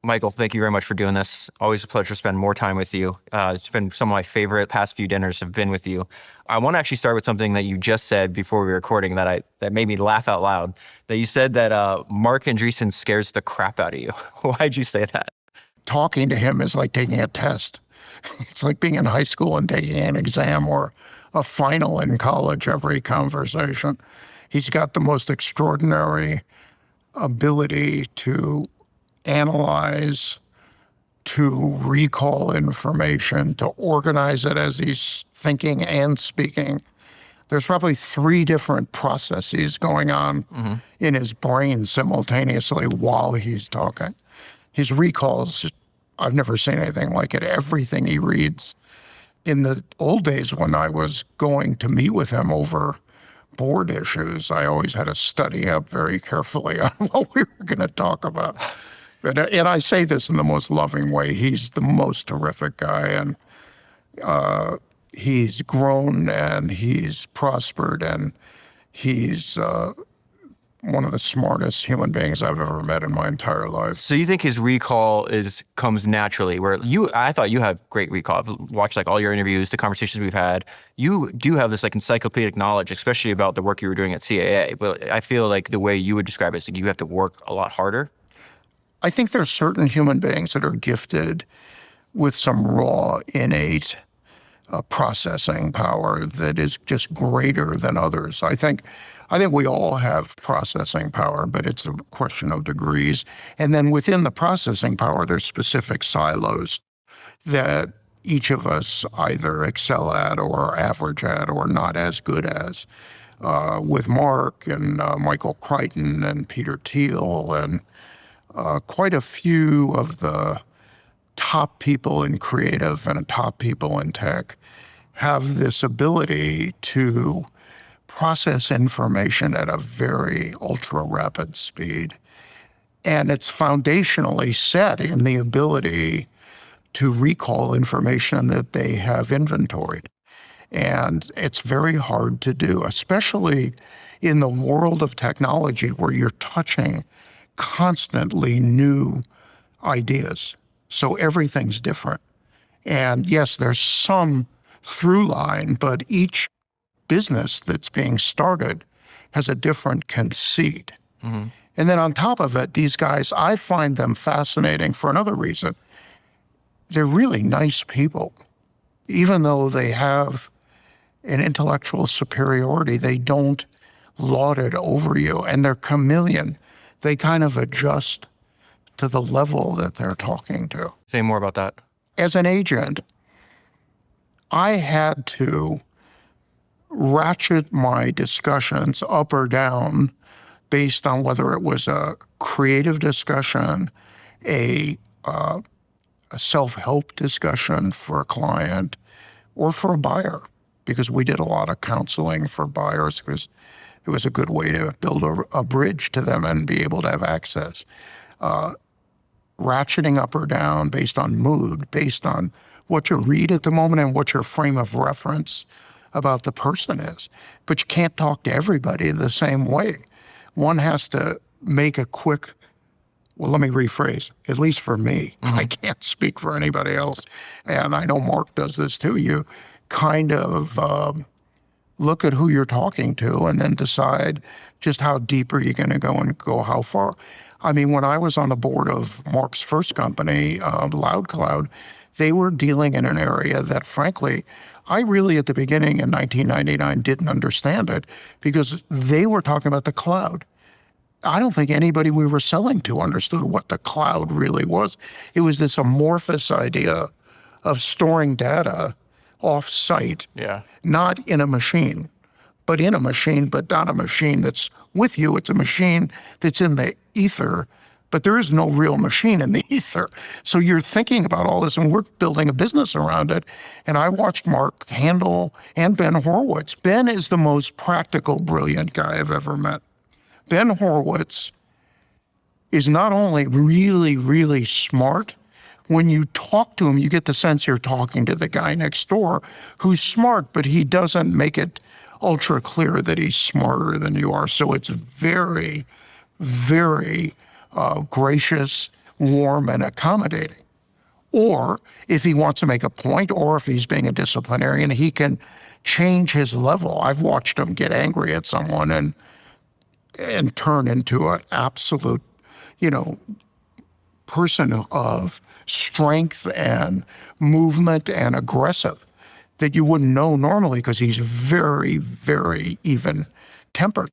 Michael, thank you very much for doing this. Always a pleasure to spend more time with you. It's been some of my favorite past few dinners have been with you. I want to actually start with something that you just said before we were recording that made me laugh out loud. That you said that Marc Andreessen scares the crap out of you. Why'd you say that? Talking to him is like taking a test. It's like being in high school and taking an exam or a final in college, every conversation. He's got the most extraordinary ability to analyze, to recall information, to organize it as he's thinking and speaking. There's probably 3 different processes going on in his brain simultaneously while he's talking. His recalls, I've never seen anything like it. Everything he reads. In the old days when I was going to meet with him over board issues, I always had to study up very carefully on what we were going to talk about. And I say this in the most loving way. He's the most terrific guy, and he's grown and he's prospered, and he's one of the smartest human beings I've ever met in my entire life. So you think his recall comes naturally? I thought you had great recall. I've watched all your interviews, the conversations we've had. You do have this encyclopedic knowledge, especially about the work you were doing at CAA. But I feel like the way you would describe it is you have to work a lot harder. I think there's certain human beings that are gifted with some raw, innate processing power that is just greater than others. I think we all have processing power, but it's a question of degrees. And then within the processing power, there's specific silos that each of us either excel at or average at or not as good as. With Marc and Michael Crichton and Peter Thiel and quite a few of the top people in creative and top people in tech have this ability to process information at a very ultra-rapid speed. And it's foundationally set in the ability to recall information that they have inventoried. And it's very hard to do, especially in the world of technology where you're touching constantly new ideas. So everything's different. And yes, there's some through line, but each business that's being started has a different conceit. And then on top of it, these guys, I find them fascinating for another reason. They're really nice people. Even though they have an intellectual superiority, they don't lord it over you, and they're chameleon. They kind of adjust to the level that they're talking to. Say more about that. As an agent, I had to ratchet my discussions up or down based on whether it was a creative discussion, a self-help discussion for a client, or for a buyer, because we did a lot of counseling for buyers because it was a good way to build a bridge to them and be able to have access. Ratcheting up or down based on mood, based on what you read at the moment and what your frame of reference about the person is. But you can't talk to everybody the same way. One has to make a quick, well, let me rephrase, at least for me. I can't speak for anybody else. And I know Marc does this too. You kind of look at who you're talking to and then decide just how deep are you going to go and go how far. I mean, when I was on the board of Marc's first company, LoudCloud, they were dealing in an area that, frankly, I really at the beginning in 1999 didn't understand it because they were talking about the cloud. I don't think anybody we were selling to understood what the cloud really was. It was this amorphous idea of storing data off-site, not in a machine, but in a machine, but not a machine that's with you. It's a machine that's in the ether, but there is no real machine in the ether. So you're thinking about all this, and we're building a business around it. And I watched Marc handle, and Ben Horowitz. Ben is the most practical, brilliant guy I've ever met. Ben Horowitz is not only really, really smart. When you talk to him, you get the sense you're talking to the guy next door who's smart, but he doesn't make it ultra clear that he's smarter than you are. So it's very, very gracious, warm and accommodating. Or if he wants to make a point, or if he's being a disciplinarian, he can change his level. I've watched him get angry at someone and turn into an absolute, person of strength and movement and aggressive that you wouldn't know normally because he's very, very even-tempered.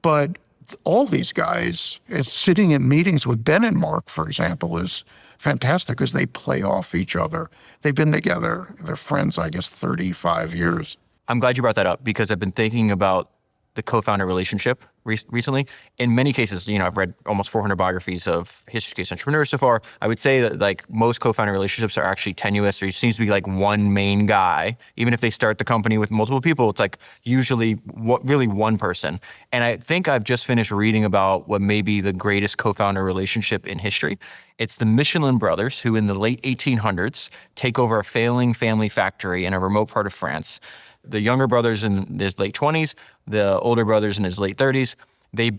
But all these guys, sitting in meetings with Ben and Marc, for example, is fantastic because they play off each other. They've been together, they're friends, I guess, 35 years. I'm glad you brought that up because I've been thinking about the co-founder relationship recently. In many cases, I've read almost 400 biographies of history-case entrepreneurs so far. I would say that like most co-founder relationships are actually tenuous. There seems to be like one main guy. Even if they start the company with multiple people, it's like usually really one person. And I think I've just finished reading about what may be the greatest co-founder relationship in history. It's the Michelin brothers who in the late 1800s take over a failing family factory in a remote part of France. The younger brother's in his late 20s, the older brother's in his late 30s. They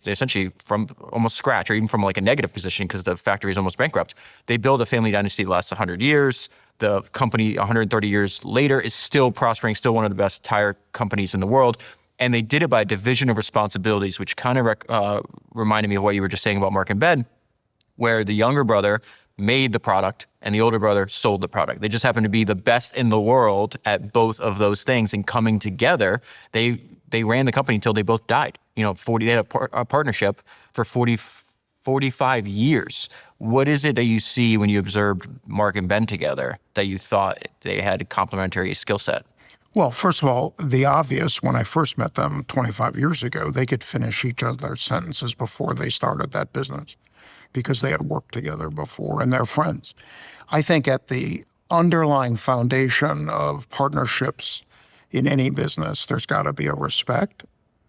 essentially from almost scratch, or even from like a negative position because the factory is almost bankrupt, they build a family dynasty that lasts 100 years. The company 130 years later is still prospering, still one of the best tire companies in the world. And they did it by division of responsibilities, which kind of reminded me of what you were just saying about Marc and Ben, where the younger brother made the product and the older brother sold the product. They just happened to be the best in the world at both of those things, and coming together, they ran the company until they both died. They had a partnership for 45 years. What is it that you see when you observed Marc and Ben together that you thought they had a complementary skill set? Well, first of all, the obvious, when I first met them 25 years ago, they could finish each other's sentences before they started that business, because they had worked together before and they're friends. I think at the underlying foundation of partnerships in any business, there's got to be a respect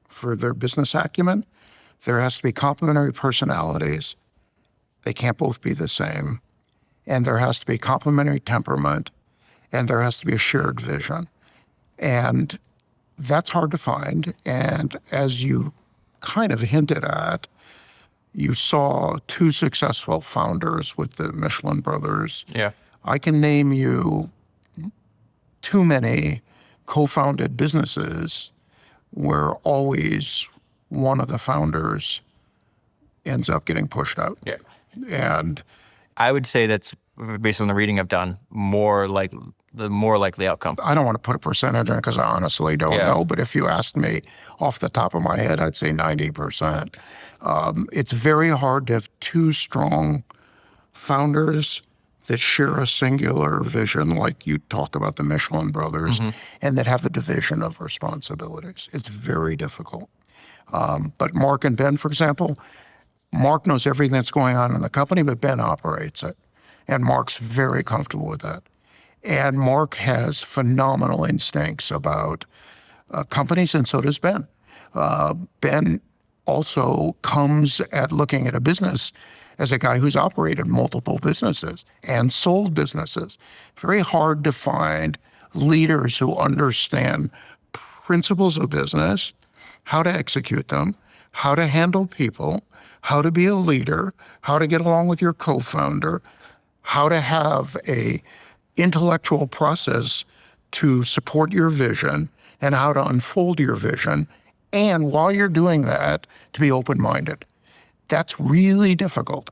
for their business acumen. There has to be complementary personalities. They can't both be the same. And there has to be complementary temperament, and there has to be a shared vision. And that's hard to find. And as you kind of hinted at, you saw two successful founders with the Michelin brothers. Yeah. I can name you too many co-founded businesses where always one of the founders ends up getting pushed out. Yeah. And I would say that's, based on the reading I've done, the more likely outcome. I don't want to put a percentage on it because I honestly don't know, but if you asked me off the top of my head, I'd say 90%. It's very hard to have two strong founders that share a singular vision, like you talk about the Michelin brothers, and that have a division of responsibilities. It's very difficult. But Marc and Ben, for example, Marc knows everything that's going on in the company, but Ben operates it. And Marc's very comfortable with that. And Marc has phenomenal instincts about companies, and so does Ben. Ben also comes at looking at a business as a guy who's operated multiple businesses and sold businesses. Very hard to find leaders who understand principles of business, how to execute them, how to handle people, how to be a leader, how to get along with your co-founder, how to have a intellectual process to support your vision and how to unfold your vision. And while you're doing that, to be open-minded. That's really difficult.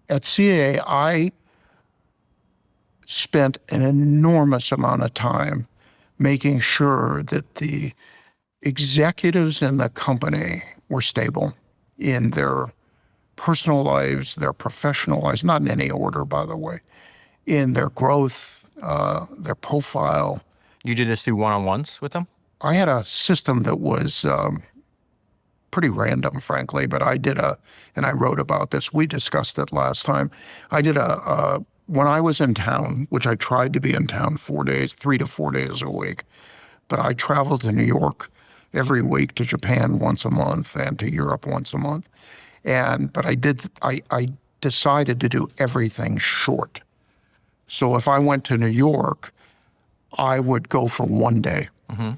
At CAA, I spent an enormous amount of time making sure that the executives in the company were stable in their personal lives, their professional lives, not in any order, by the way, in their growth, their profile. You did this through one-on-ones with them? I had a system that was pretty random, frankly, but I did and I wrote about this. We discussed it last time. I did when I was in town, which I tried to be in town 3 to 4 days a week, but I traveled to New York every week, to Japan once a month, and to Europe once a month. But I decided to do everything short. So if I went to New York, I would go for one day,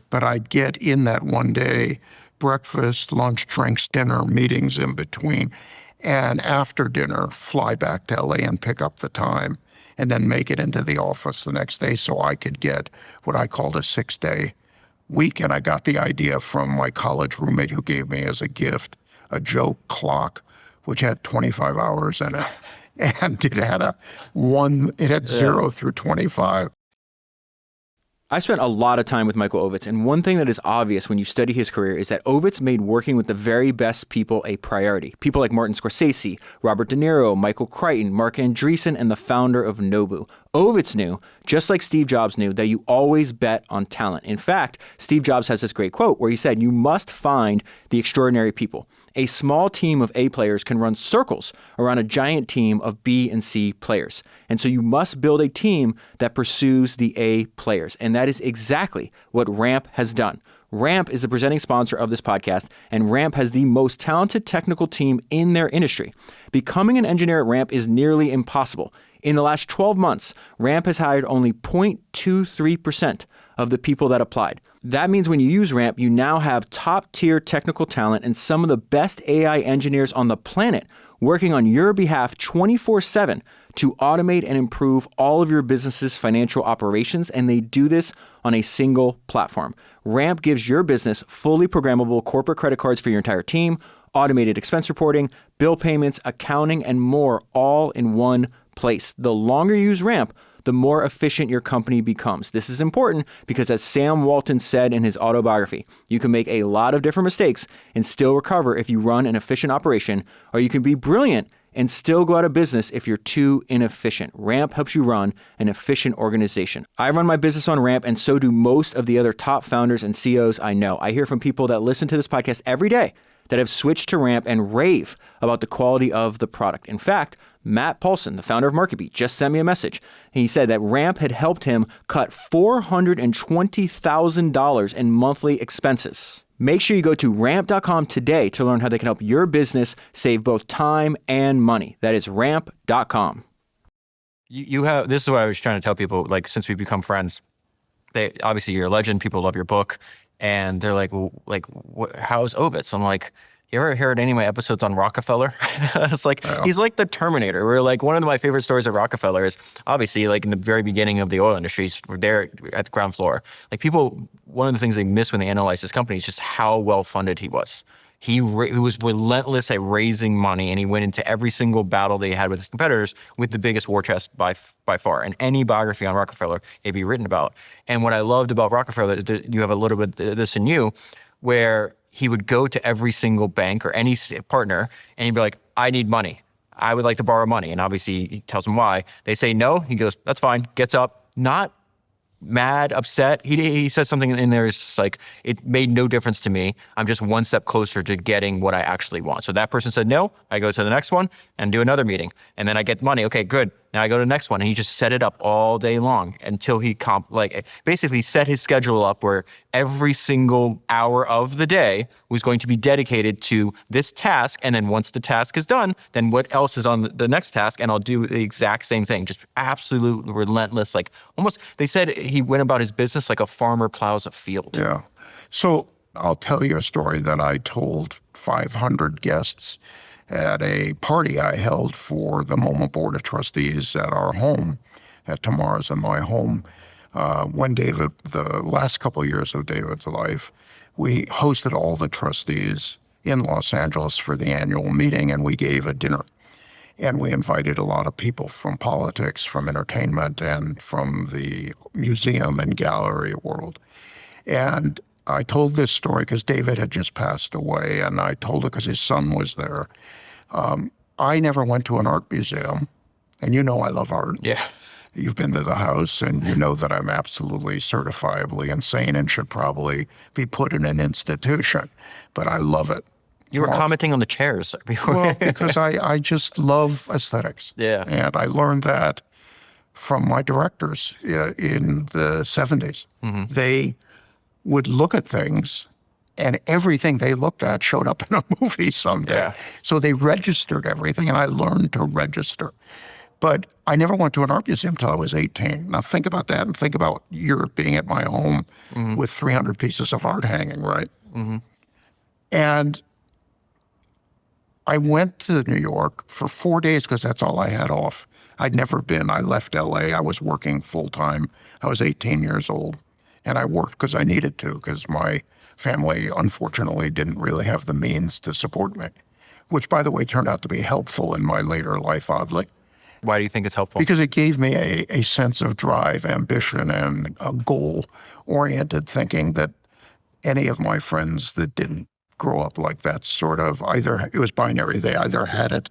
but I'd get in that one day breakfast, lunch, drinks, dinner, meetings in between. and after dinner, fly back to LA and pick up the time, and then make it into the office the next day so I could get what I called a 6-day week. And I got the idea from my college roommate who gave me as a gift a joke clock, which had 25 hours in it. And it had 0 through 25. I spent a lot of time with Michael Ovitz, and one thing that is obvious when you study his career is that Ovitz made working with the very best people a priority. People like Martin Scorsese, Robert De Niro, Michael Crichton, Marc Andreessen, and the founder of Nobu. Ovitz knew, just like Steve Jobs knew, that you always bet on talent. In fact, Steve Jobs has this great quote where he said, "You must find the extraordinary people. A small team of A players can run circles around a giant team of B and C players. And so you must build a team that pursues the A players." And that is exactly what Ramp has done. Ramp is the presenting sponsor of this podcast, and Ramp has the most talented technical team in their industry. Becoming an engineer at Ramp is nearly impossible. In the last 12 months, Ramp has hired only 0.23% of the people that applied. That means when you use Ramp, you now have top-tier technical talent and some of the best AI engineers on the planet working on your behalf 24/7 to automate and improve all of your business's financial operations, and they do this on a single platform. Ramp gives your business fully programmable corporate credit cards for your entire team, automated expense reporting, bill payments, accounting, and more, all in one place. The longer you use Ramp, the more efficient your company becomes. This is important because, as Sam Walton said in his autobiography, you can make a lot of different mistakes and still recover if you run an efficient operation, or you can be brilliant and still go out of business if you're too inefficient. Ramp helps you run an efficient organization. I run my business on Ramp, and so do most of the other top founders and CEOs I know. I hear from people that listen to this podcast every day that have switched to Ramp and rave about the quality of the product. In fact, Matt Paulson, the founder of MarketBeat, just sent me a message. He said that Ramp had helped him cut $420,000 in monthly expenses. Make sure you go to ramp.com today to learn how they can help your business save both time and money. That is ramp.com. You have, this is what I was trying to tell people, like, since we've become friends, obviously you're a legend, people love your book, and they're like, well, how's Ovitz? I'm like, you ever heard any of my episodes on Rockefeller? It's like, he's like the Terminator. We're like, one of my favorite stories of Rockefeller is obviously like in the very beginning of the oil industry, we're there at the ground floor. Like people, one of the things they miss when they analyze his company is just how well funded he was. He was relentless at raising money, and he went into every single battle they had with his competitors with the biggest war chest by far. And any biography on Rockefeller, it'd be written about. And what I loved about Rockefeller, you have a little bit of this in you, where he would go to every single bank or any partner, and he'd be like, I need money. I would like to borrow money. And obviously he tells them why. They say no. He goes, that's fine. Gets up, not mad, upset. He says something in there, it's like, it made no difference to me. I'm just one step closer to getting what I actually want. So that person said no, I go to the next one and do another meeting. And then I get money. Okay, good. Now I go to the next one. And he just set it up all day long until he basically set his schedule up where every single hour of the day was going to be dedicated to this task. And then once the task is done, then what else is on the next task? And I'll do the exact same thing. Just absolute relentless, like almost, they said he went about his business like a farmer plows a field. Yeah. So I'll tell you a story that I told 500 guests at a party I held for the MoMA Board of Trustees at our home, at Tamara's and my home. When David, the last couple of years of David's life, we hosted all the trustees in Los Angeles for the annual meeting, and we gave a dinner. And we invited a lot of people from politics, from entertainment, and from the museum and gallery world. And I told this story because David had just passed away, and I told it because his son was there. I never went to an art museum, and you know I love art. Yeah. You've been to the house, and you know that I'm absolutely certifiably insane and should probably be put in an institution, but I love it. You were commenting on the chairs before. Well, because I just love aesthetics. Yeah. And I learned that from my directors in the 70s. Mm-hmm. They would look at things, and everything they looked at showed up in a movie someday. Yeah. So they registered everything, and I learned to register. But I never went to an art museum until I was 18. Now think about that, and think about Europe being at my home with 300 pieces of art hanging, right? Mm-hmm. And I went to New York for 4 days because that's all I had off. I'd never been. I left LA. I was working full time. I was 18 years old. And I worked because I needed to, because my family, unfortunately, didn't really have the means to support me, which, by the way, turned out to be helpful in my later life, oddly. Why do you think it's helpful? Because it gave me a sense of drive, ambition, and a goal-oriented thinking that any of my friends that didn't grow up like that sort of either, it was binary. They either had it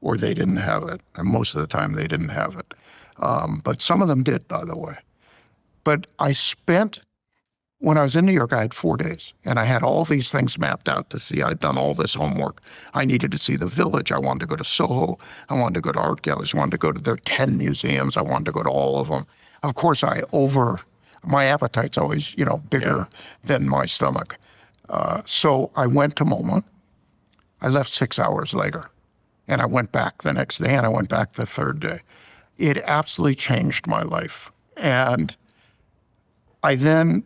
or they didn't have it. And most of the time they didn't have it. But some of them did, by the way. But when I was in New York, I had 4 days, and I had all these things mapped out to see. I'd done all this homework. I needed to see the Village. I wanted to go to Soho. I wanted to go to art galleries. I wanted to go to their 10 museums. I wanted to go to all of them. Of course, my appetite's always, bigger than my stomach. So I went to MoMA. I left 6 hours later, and I went back the next day, and I went back the third day. It absolutely changed my life. And I then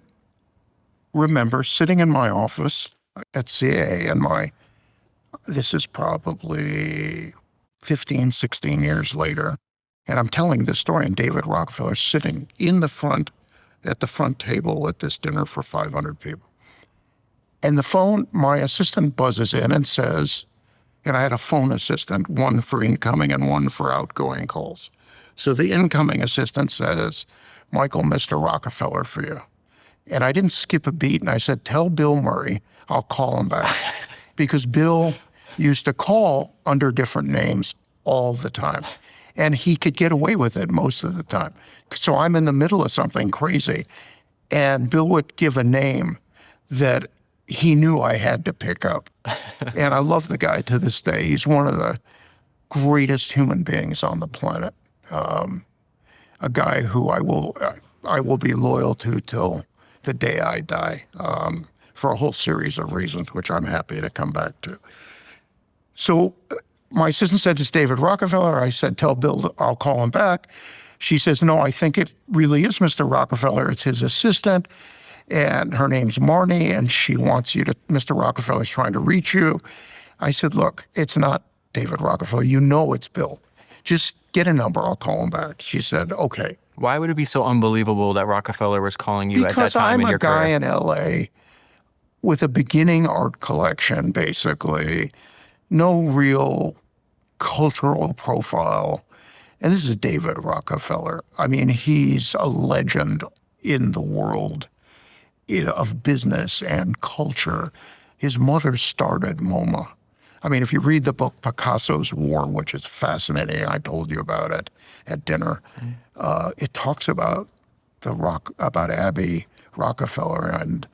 remember sitting in my office at CAA, and this is probably 15, 16 years later, and I'm telling this story, and David Rockefeller sitting at the front table at this dinner for 500 people. And my assistant buzzes in and says, and I had a phone assistant, one for incoming and one for outgoing calls. So the incoming assistant says, "Michael, Mr. Rockefeller for you." And I didn't skip a beat, and I said, "Tell Bill Murray I'll call him back." Because Bill used to call under different names all the time, and he could get away with it most of the time. So I'm in the middle of something crazy, and Bill would give a name that he knew I had to pick up. And I love the guy to this day. He's one of the greatest human beings on the planet. A guy who I will be loyal to till the day I die, for a whole series of reasons, which I'm happy to come back to. So my assistant said, "It's David Rockefeller." I said, "Tell Bill I'll call him back." She says, "No, I think it really is Mr. Rockefeller. It's his assistant, and her name's Marnie, and she wants you to, Mr. Rockefeller's trying to reach you." I said, "Look, it's not David Rockefeller. You know it's Bill. Just get a number. I'll call him back." She said, "Okay." Why would it be so unbelievable that Rockefeller was calling you at that time in your career? Because I'm a guy in LA with a beginning art collection, basically, no real cultural profile. And this is David Rockefeller. I mean, he's a legend in the world of business and culture. His mother started MoMA. I mean, if you read the book Picasso's War, which is fascinating, I told you about it at dinner, it talks about about Abby Rockefeller and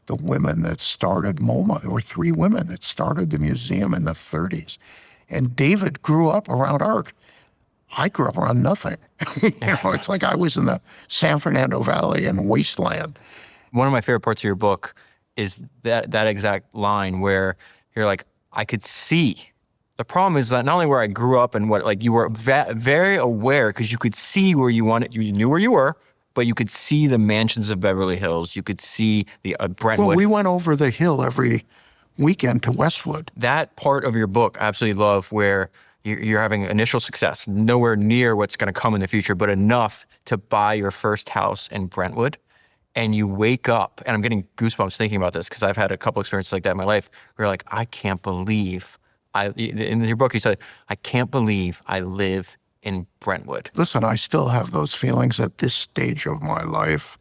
the women that started MoMA. There were 3 women that started the museum in the 30s. And David grew up around art. I grew up around nothing. It's like I was in the San Fernando Valley and wasteland. One of my favorite parts of your book is that exact line where you're like, I could see. The problem is that not only where I grew up and you were very aware because you could see where you knew where you were, but you could see the mansions of Beverly Hills. You could see the Brentwood. Well, we went over the hill every weekend to Westwood. That part of your book I absolutely love, where you're having initial success, nowhere near what's going to come in the future, but enough to buy your first house in Brentwood. And you wake up, and I'm getting goosebumps thinking about this because I've had a couple experiences like that in my life where you're like, I can't believe, in your book you said, I can't believe I live in Brentwood. Listen, I still have those feelings at this stage of my life.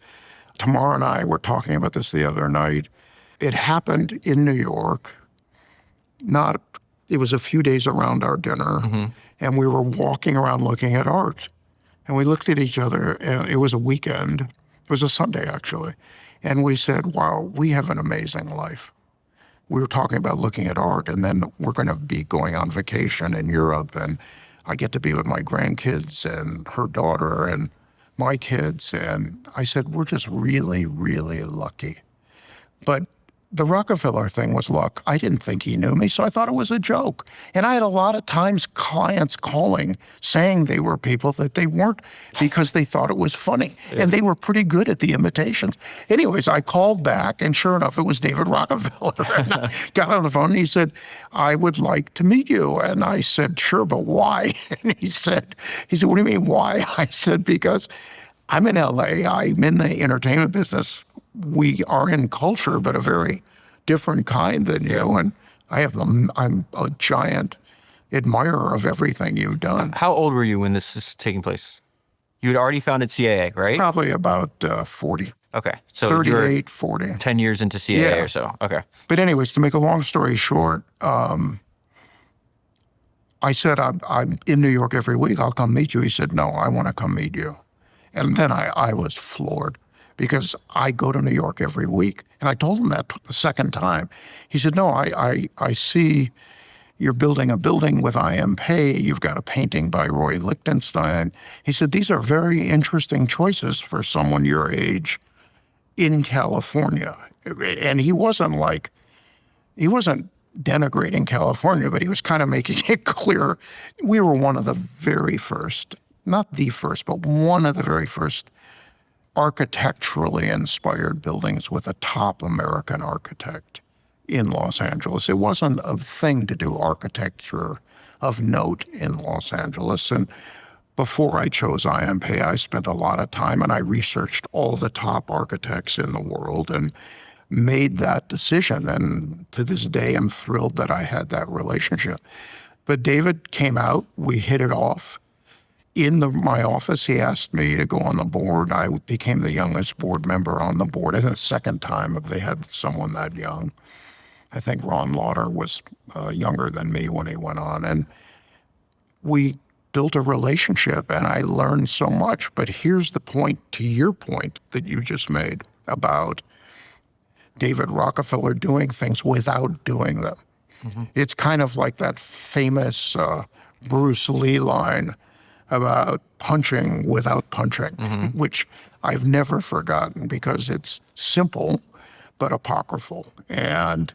Tamara and I were talking about this the other night. It happened in New York. It was a few days around our dinner, and we were walking around looking at art. And we looked at each other, and it was a weekend. It was a Sunday, actually. And we said, wow, we have an amazing life. We were talking about looking at art, and then we're going to be going on vacation in Europe, and I get to be with my grandkids and her daughter and my kids. And I said, we're just really, really lucky. But the Rockefeller thing was luck. I didn't think he knew me, so I thought it was a joke. And I had a lot of times clients calling, saying they were people that they weren't because they thought it was funny. And they were pretty good at the imitations. Anyways, I called back, and sure enough, it was David Rockefeller. And I got on the phone, and he said, I would like to meet you. And I said, sure, but why? And he said, what do you mean, why? I said, because I'm in LA, I'm in the entertainment business. We are in culture, but a very different kind than you. And I'm a giant admirer of everything you've done. How old were you when this is taking place? You had already founded CAA, right? Probably about 40. Okay. So 38, 40. 10 years into CAA or so. Okay. But anyways, to make a long story short, I said, I'm in New York every week. I'll come meet you. He said, no, I want to come meet you. And then I was floored because I go to New York every week. And I told him that the second time. He said, no, I see you're building a building with I.M. Pei. You've got a painting by Roy Lichtenstein. He said, these are very interesting choices for someone your age in California. And he wasn't denigrating California, but he was kind of making it clear we were one of the very first, not the first, but one of the very first architecturally inspired buildings with a top American architect in Los Angeles. It wasn't a thing to do architecture of note in Los Angeles. And before I chose I.M. Pei, I spent a lot of time and I researched all the top architects in the world and made that decision. And to this day, I'm thrilled that I had that relationship. But David came out, we hit it off. In my office, he asked me to go on the board. I became the youngest board member on the board. I think the second time they had someone that young. I think Ron Lauder was younger than me when he went on. And we built a relationship, and I learned so much. But here's the point, to your point that you just made about David Rockefeller doing things without doing them. Mm-hmm. It's kind of like that famous Bruce Lee line about punching without punching, mm-hmm. which I've never forgotten because it's simple but apocryphal. And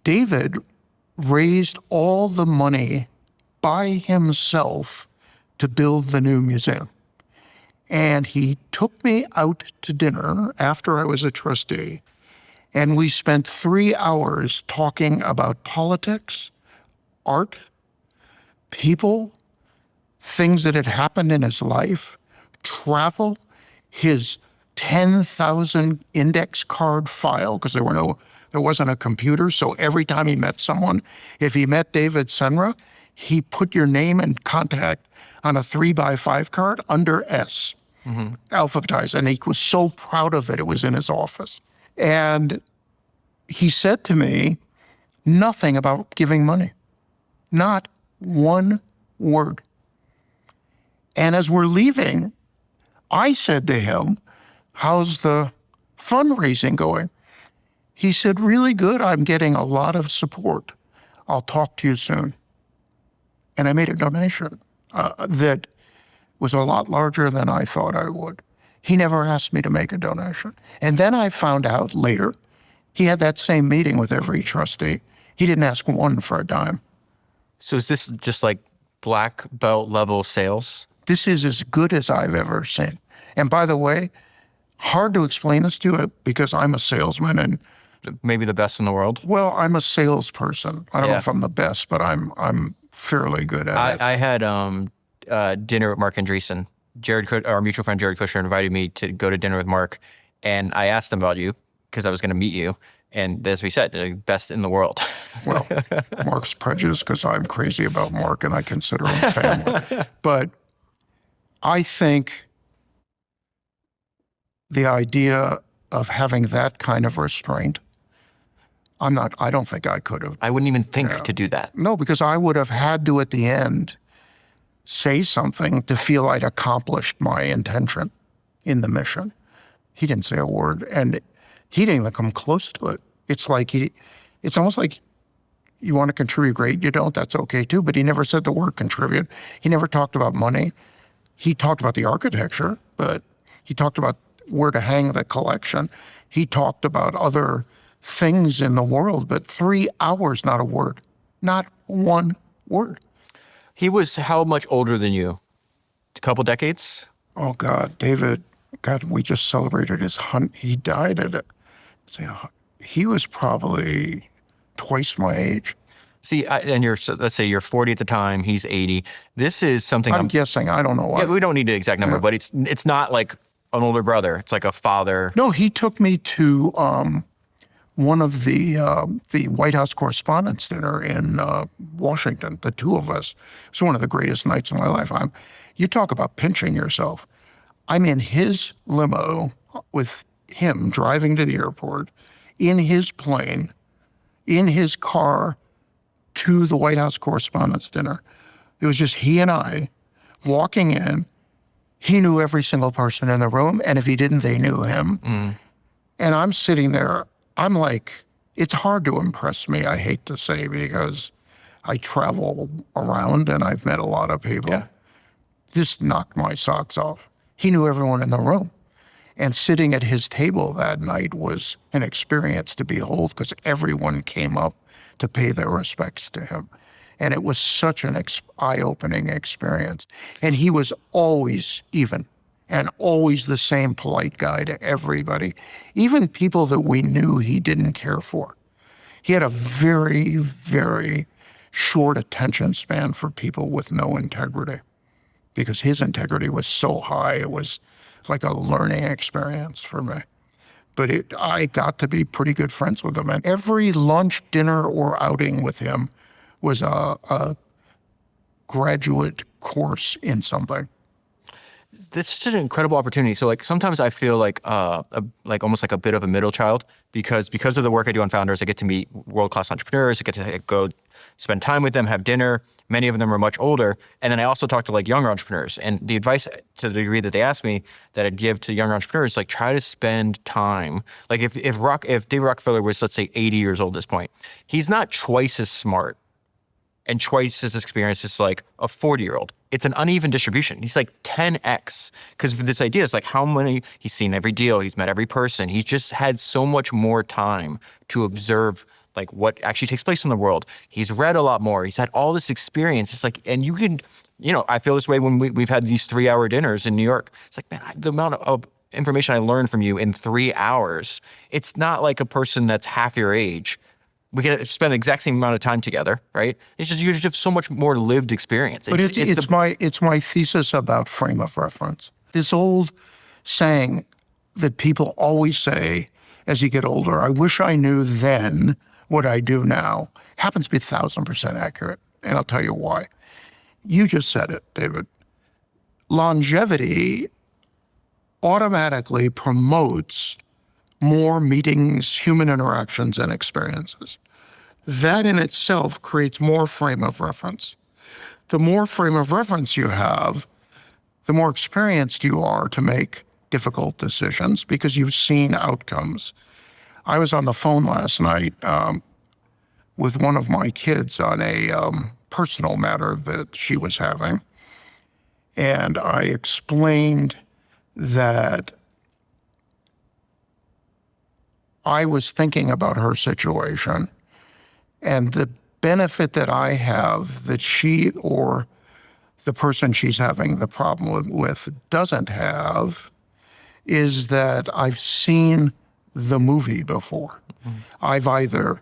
David raised all the money by himself to build the new museum. And he took me out to dinner after I was a trustee, and we spent 3 hours talking about politics, art, people, things that had happened in his life, travel, his 10,000 index card file, because there wasn't a computer. So every time he met someone, if he met David Senra, he put your name and contact on a 3x5 card under S, mm-hmm. alphabetized. And he was so proud of it. It was in his office. And he said to me, nothing about giving money, not one word. And as we're leaving, I said to him, how's the fundraising going? He said, really good. I'm getting a lot of support. I'll talk to you soon. And I made a donation that was a lot larger than I thought I would. He never asked me to make a donation. And then I found out later, he had that same meeting with every trustee. He didn't ask one for a dime. So is this just like black belt level sales? This is as good as I've ever seen. And by the way, hard to explain this to you because I'm a salesman and maybe the best in the world. Well, I'm a salesperson. I don't know if I'm the best, but I'm fairly good at it. I had dinner with Marc Andreessen. Our mutual friend Jared Kushner invited me to go to dinner with Marc, and I asked him about you because I was going to meet you. And as we said, the best in the world. Well, Marc's prejudiced because I'm crazy about Marc and I consider him family. But I think the idea of having that kind of restraint, I don't think I could have. I wouldn't even think to do that. No, because I would have had to, at the end, say something to feel I'd accomplished my intention in the mission. He didn't say a word, and he didn't even come close to it. It's almost like you want to contribute, great, you don't, that's okay too, but he never said the word contribute. He never talked about money. He talked about the architecture, but he talked about where to hang the collection. He talked about other things in the world, but 3 hours, not a word, not one word. He was how much older than you? A couple decades? Oh God, David, God, we just celebrated he died at it. He was probably twice my age. See, and let's say you're 40 at the time, he's 80. This is something I'm guessing, I don't know why. Yeah, we don't need the exact number, but it's not like an older brother. It's like a father. No, he took me to one of the White House Correspondents' Dinner in Washington, the two of us. It was one of the greatest nights of my life. You talk about pinching yourself. I'm in his limo with him driving to the airport, in his plane, in his car to the White House Correspondents' Dinner. It was just he and I walking in. He knew every single person in the room, and if he didn't, they knew him. And I'm sitting there, I'm like, it's hard to impress me, I hate to say, because I travel around and I've met a lot of people. Yeah. This knocked my socks off. He knew everyone in the room. And sitting at his table that night was an experience to behold, because everyone came up to pay their respects to him. And it was such an eye-opening experience. And he was always even and always the same polite guy to everybody, even people that we knew he didn't care for. He had a very, very short attention span for people with no integrity, because his integrity was so high, it was like a learning experience for me. But I got to be pretty good friends with him. And every lunch, dinner, or outing with him was a graduate course in something. This is such an incredible opportunity. So like sometimes I feel like almost like a bit of a middle child because of the work I do on Founders, I get to meet world-class entrepreneurs. I get to go spend time with them, have dinner. Many of them are much older. And then I also talk to like younger entrepreneurs. And the advice, to the degree that they ask me, that I'd give to younger entrepreneurs, like try to spend time. Like if David Rockefeller was, let's say, 80 years old at this point, he's not twice as smart and twice as experienced as like a 40-year-old. It's an uneven distribution. He's like 10x, because this idea is like how many, he's seen every deal, he's met every person. He's just had so much more time to observe like what actually takes place in the world. He's read a lot more. He's had all this experience. It's like, and you can, I feel this way when we've had these 3-hour dinners in New York. It's like, man, the amount of information I learned from you in 3 hours, it's not like a person that's half your age. We can spend the exact same amount of time together, right? It's just you just have so much more lived experience. But it's my thesis about frame of reference. This old saying that people always say as you get older, I wish I knew then what I do now, happens to be 1,000% accurate. And I'll tell you why. You just said it, David. Longevity automatically promotes more meetings, human interactions, and experiences. That in itself creates more frame of reference. The more frame of reference you have, the more experienced you are to make difficult decisions because you've seen outcomes. I was on the phone last night with one of my kids on a personal matter that she was having. And I explained that I was thinking about her situation and the benefit that I have that she or the person she's having the problem with doesn't have is that I've seen the movie before. Mm-hmm. I've either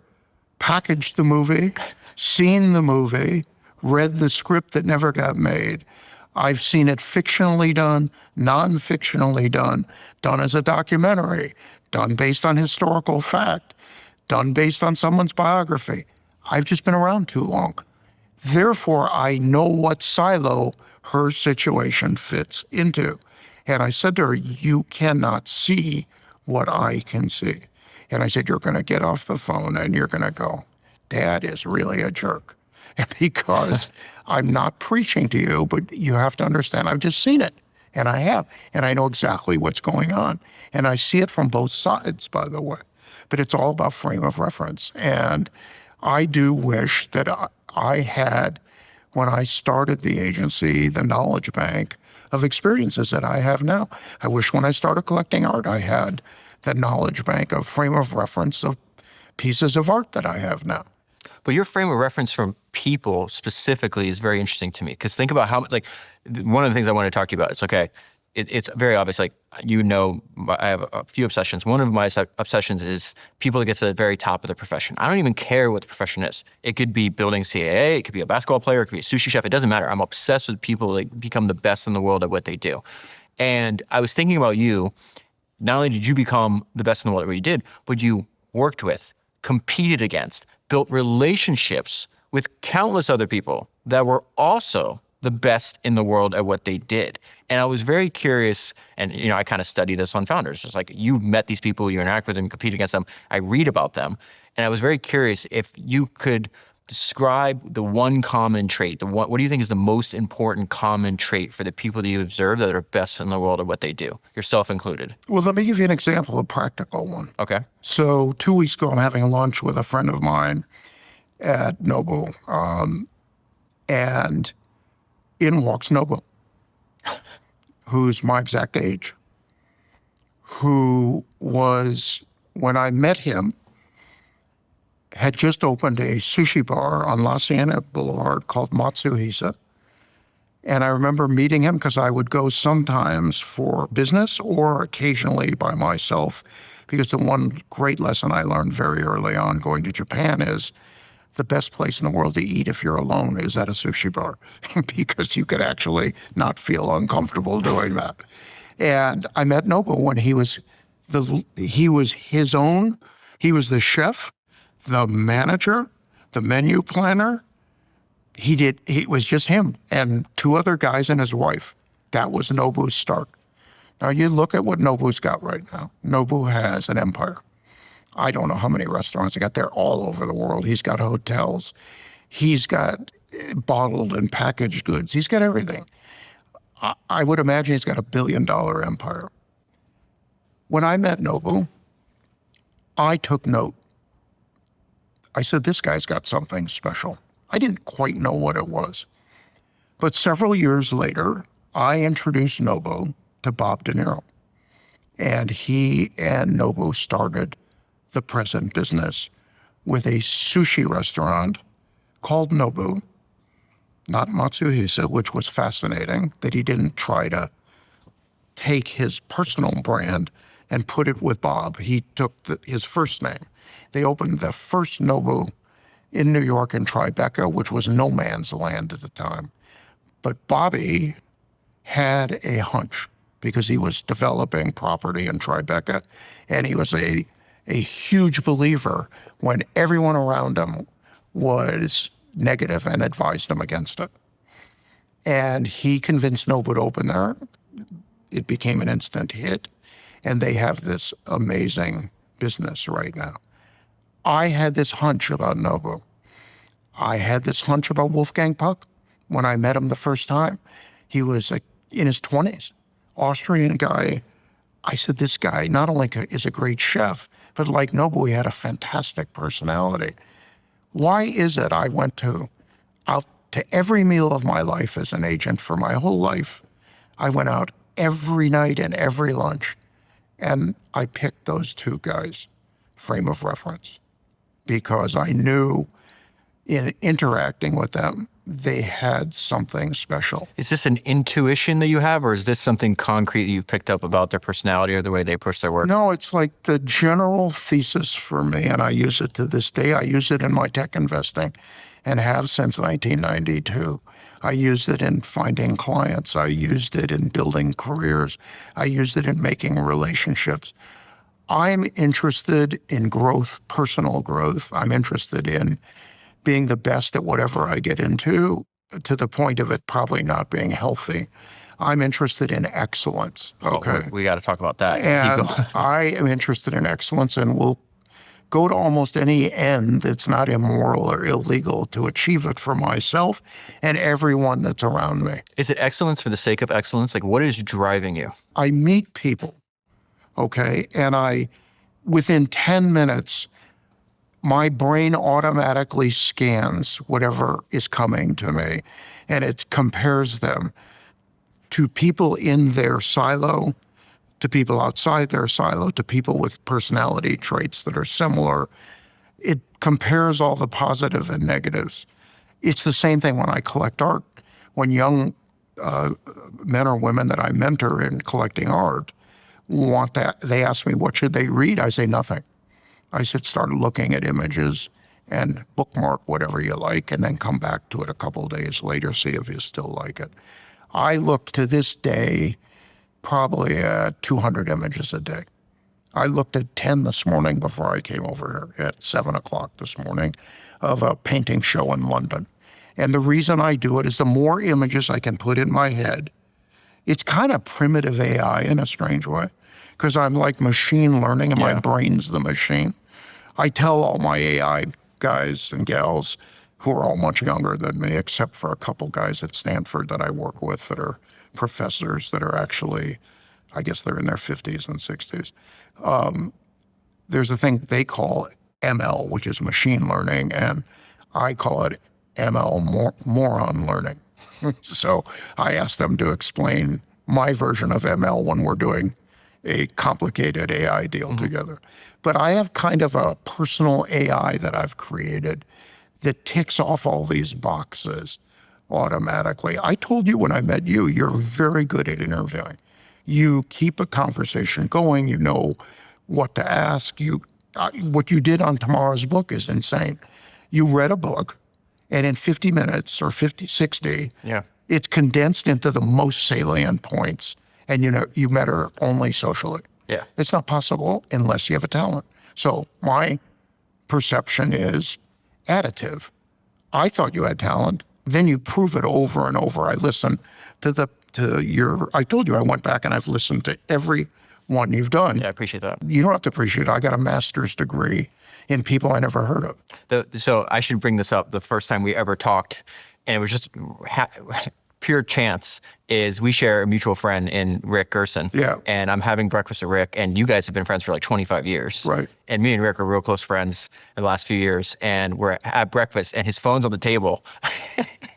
packaged the movie, seen the movie, read the script that never got made. I've seen it fictionally done, non-fictionally done as a documentary, done based on historical fact, done based on someone's biography. I've just been around too long. Therefore, I know what silo her situation fits into. And I said to her, you cannot see what I can see. And I said, you're going to get off the phone and you're going to go, Dad is really a jerk. Because I'm not preaching to you, but you have to understand, I've just seen it. And I have. And I know exactly what's going on. And I see it from both sides, by the way. But it's all about frame of reference. And I do wish that I had, when I started the agency, the knowledge bank of experiences that I have now. I wish when I started collecting art, I had the knowledge bank of frame of reference of pieces of art that I have now. But your frame of reference from people specifically is very interesting to me, because think about how, like, one of the things I want to talk to you about is, okay, it's very obvious, like, I have a few obsessions. One of my obsessions is people that get to the very top of the profession. I don't even care what the profession is. It could be building CAA, it could be a basketball player, it could be a sushi chef, it doesn't matter. I'm obsessed with people that become the best in the world at what they do. And I was thinking about you. Not only did you become the best in the world at what you did, but you worked with, competed against, built relationships with countless other people that were also the best in the world at what they did. And I was very curious, and I kind of study this on founders. Just like, you met these people, you interact with them, compete against them. I read about them. And I was very curious if you could describe the one common trait. What do you think is the most important common trait for the people that you observe that are best in the world at what they do, yourself included? Well, let me give you an example, a practical one. Okay. So 2 weeks ago, I'm having lunch with a friend of mine at Nobu, and in walks Nobu, who's my exact age, who was, when I met him, had just opened a sushi bar on La Cienega Boulevard called Matsuhisa. And I remember meeting him because I would go sometimes for business or occasionally by myself, because the one great lesson I learned very early on going to Japan is the best place in the world to eat if you're alone is at a sushi bar, because you could actually not feel uncomfortable doing that. And I met Nobu when he was the chef, the manager, the menu planner. It was just him and 2 other guys and his wife. That was Nobu's start. Now you look at what Nobu's got right now. Nobu has an empire. I don't know how many restaurants he got. They're all over the world. He's got hotels. He's got bottled and packaged goods. He's got everything. I would imagine he's got a $1 billion empire. When I met Nobu, I took note. I said, this guy's got something special. I didn't quite know what it was. But several years later, I introduced Nobu to Bob De Niro. And he and Nobu started the present business with a sushi restaurant called Nobu, not Matsuhisa, which was fascinating, that he didn't try to take his personal brand and put it with Bob. He took his first name. They opened the first Nobu in New York in Tribeca, which was no man's land at the time. But Bobby had a hunch because he was developing property in Tribeca, and he was a huge believer when everyone around him was negative and advised him against it. And he convinced Nobu to open there. It became an instant hit, and they have this amazing business right now. I had this hunch about Nobu. I had this hunch about Wolfgang Puck when I met him the first time. He was in his 20s, Austrian guy. I said, this guy not only is a great chef, but like Nobu, he had a fantastic personality. Why is it I went out to every meal of my life as an agent for my whole life? I went out every night and every lunch, and I picked those 2 guys, frame of reference, because I knew in interacting with them, they had something special. Is this an intuition that you have, or is this something concrete that you've picked up about their personality or the way they approach their work? No, it's like the general thesis for me, and I use it to this day. I use it in my tech investing and have since 1992. I used it in finding clients. I used it in building careers. I used it in making relationships. I'm interested in growth, personal growth. I'm interested in being the best at whatever I get into, to the point of it probably not being healthy. I'm interested in excellence. Okay. We got to talk about that. And I am interested in excellence and will go to almost any end that's not immoral or illegal to achieve it for myself and everyone that's around me. Is it excellence for the sake of excellence? Like, what is driving you? I meet people, okay, and within 10 minutes, my brain automatically scans whatever is coming to me, and it compares them to people in their silo, to people outside their silo, to people with personality traits that are similar. It compares all the positive and negatives. It's the same thing when I collect art. When young men or women that I mentor in collecting art want that, they ask me, what should they read? I say nothing. I said, start looking at images and bookmark whatever you like, and then come back to it a couple of days later, see if you still like it. I look to this day probably at 200 images a day. I looked at 10 this morning before I came over here at 7 o'clock this morning of a painting show in London. And the reason I do it is the more images I can put in my head, it's kind of primitive AI in a strange way, because I'm like machine learning and my brain's the machine. I tell all my AI guys and gals who are all much younger than me, except for a couple guys at Stanford that I work with that are professors that are actually, I guess they're in their 50s and 60s. There's a thing they call ML, which is machine learning, and I call it ML moron learning. So I ask them to explain my version of ML when we're doing a complicated AI deal together. But I have kind of a personal AI that I've created that ticks off all these boxes automatically. I told you when I met you, you're very good at interviewing. You keep a conversation going. You know what to ask. What you did on tomorrow's book is insane. You read a book, and in 50 minutes or 60, it's condensed into the most salient points. And you met her only socially. Yeah. It's not possible unless you have a talent. So my perception is additive. I thought you had talent. Then you prove it over and over. I listen to I told you I went back and I've listened to every one you've done. Yeah, I appreciate that. You don't have to appreciate it. I got a master's degree in people I never heard of. So I should bring this up. The first time we ever talked, and it was just pure chance, is we share a mutual friend in Rick Gerson. Yeah. And I'm having breakfast with Rick, and you guys have been friends for like 25 years. Right. And me and Rick are real close friends in the last few years, and we're at breakfast, and his phone's on the table,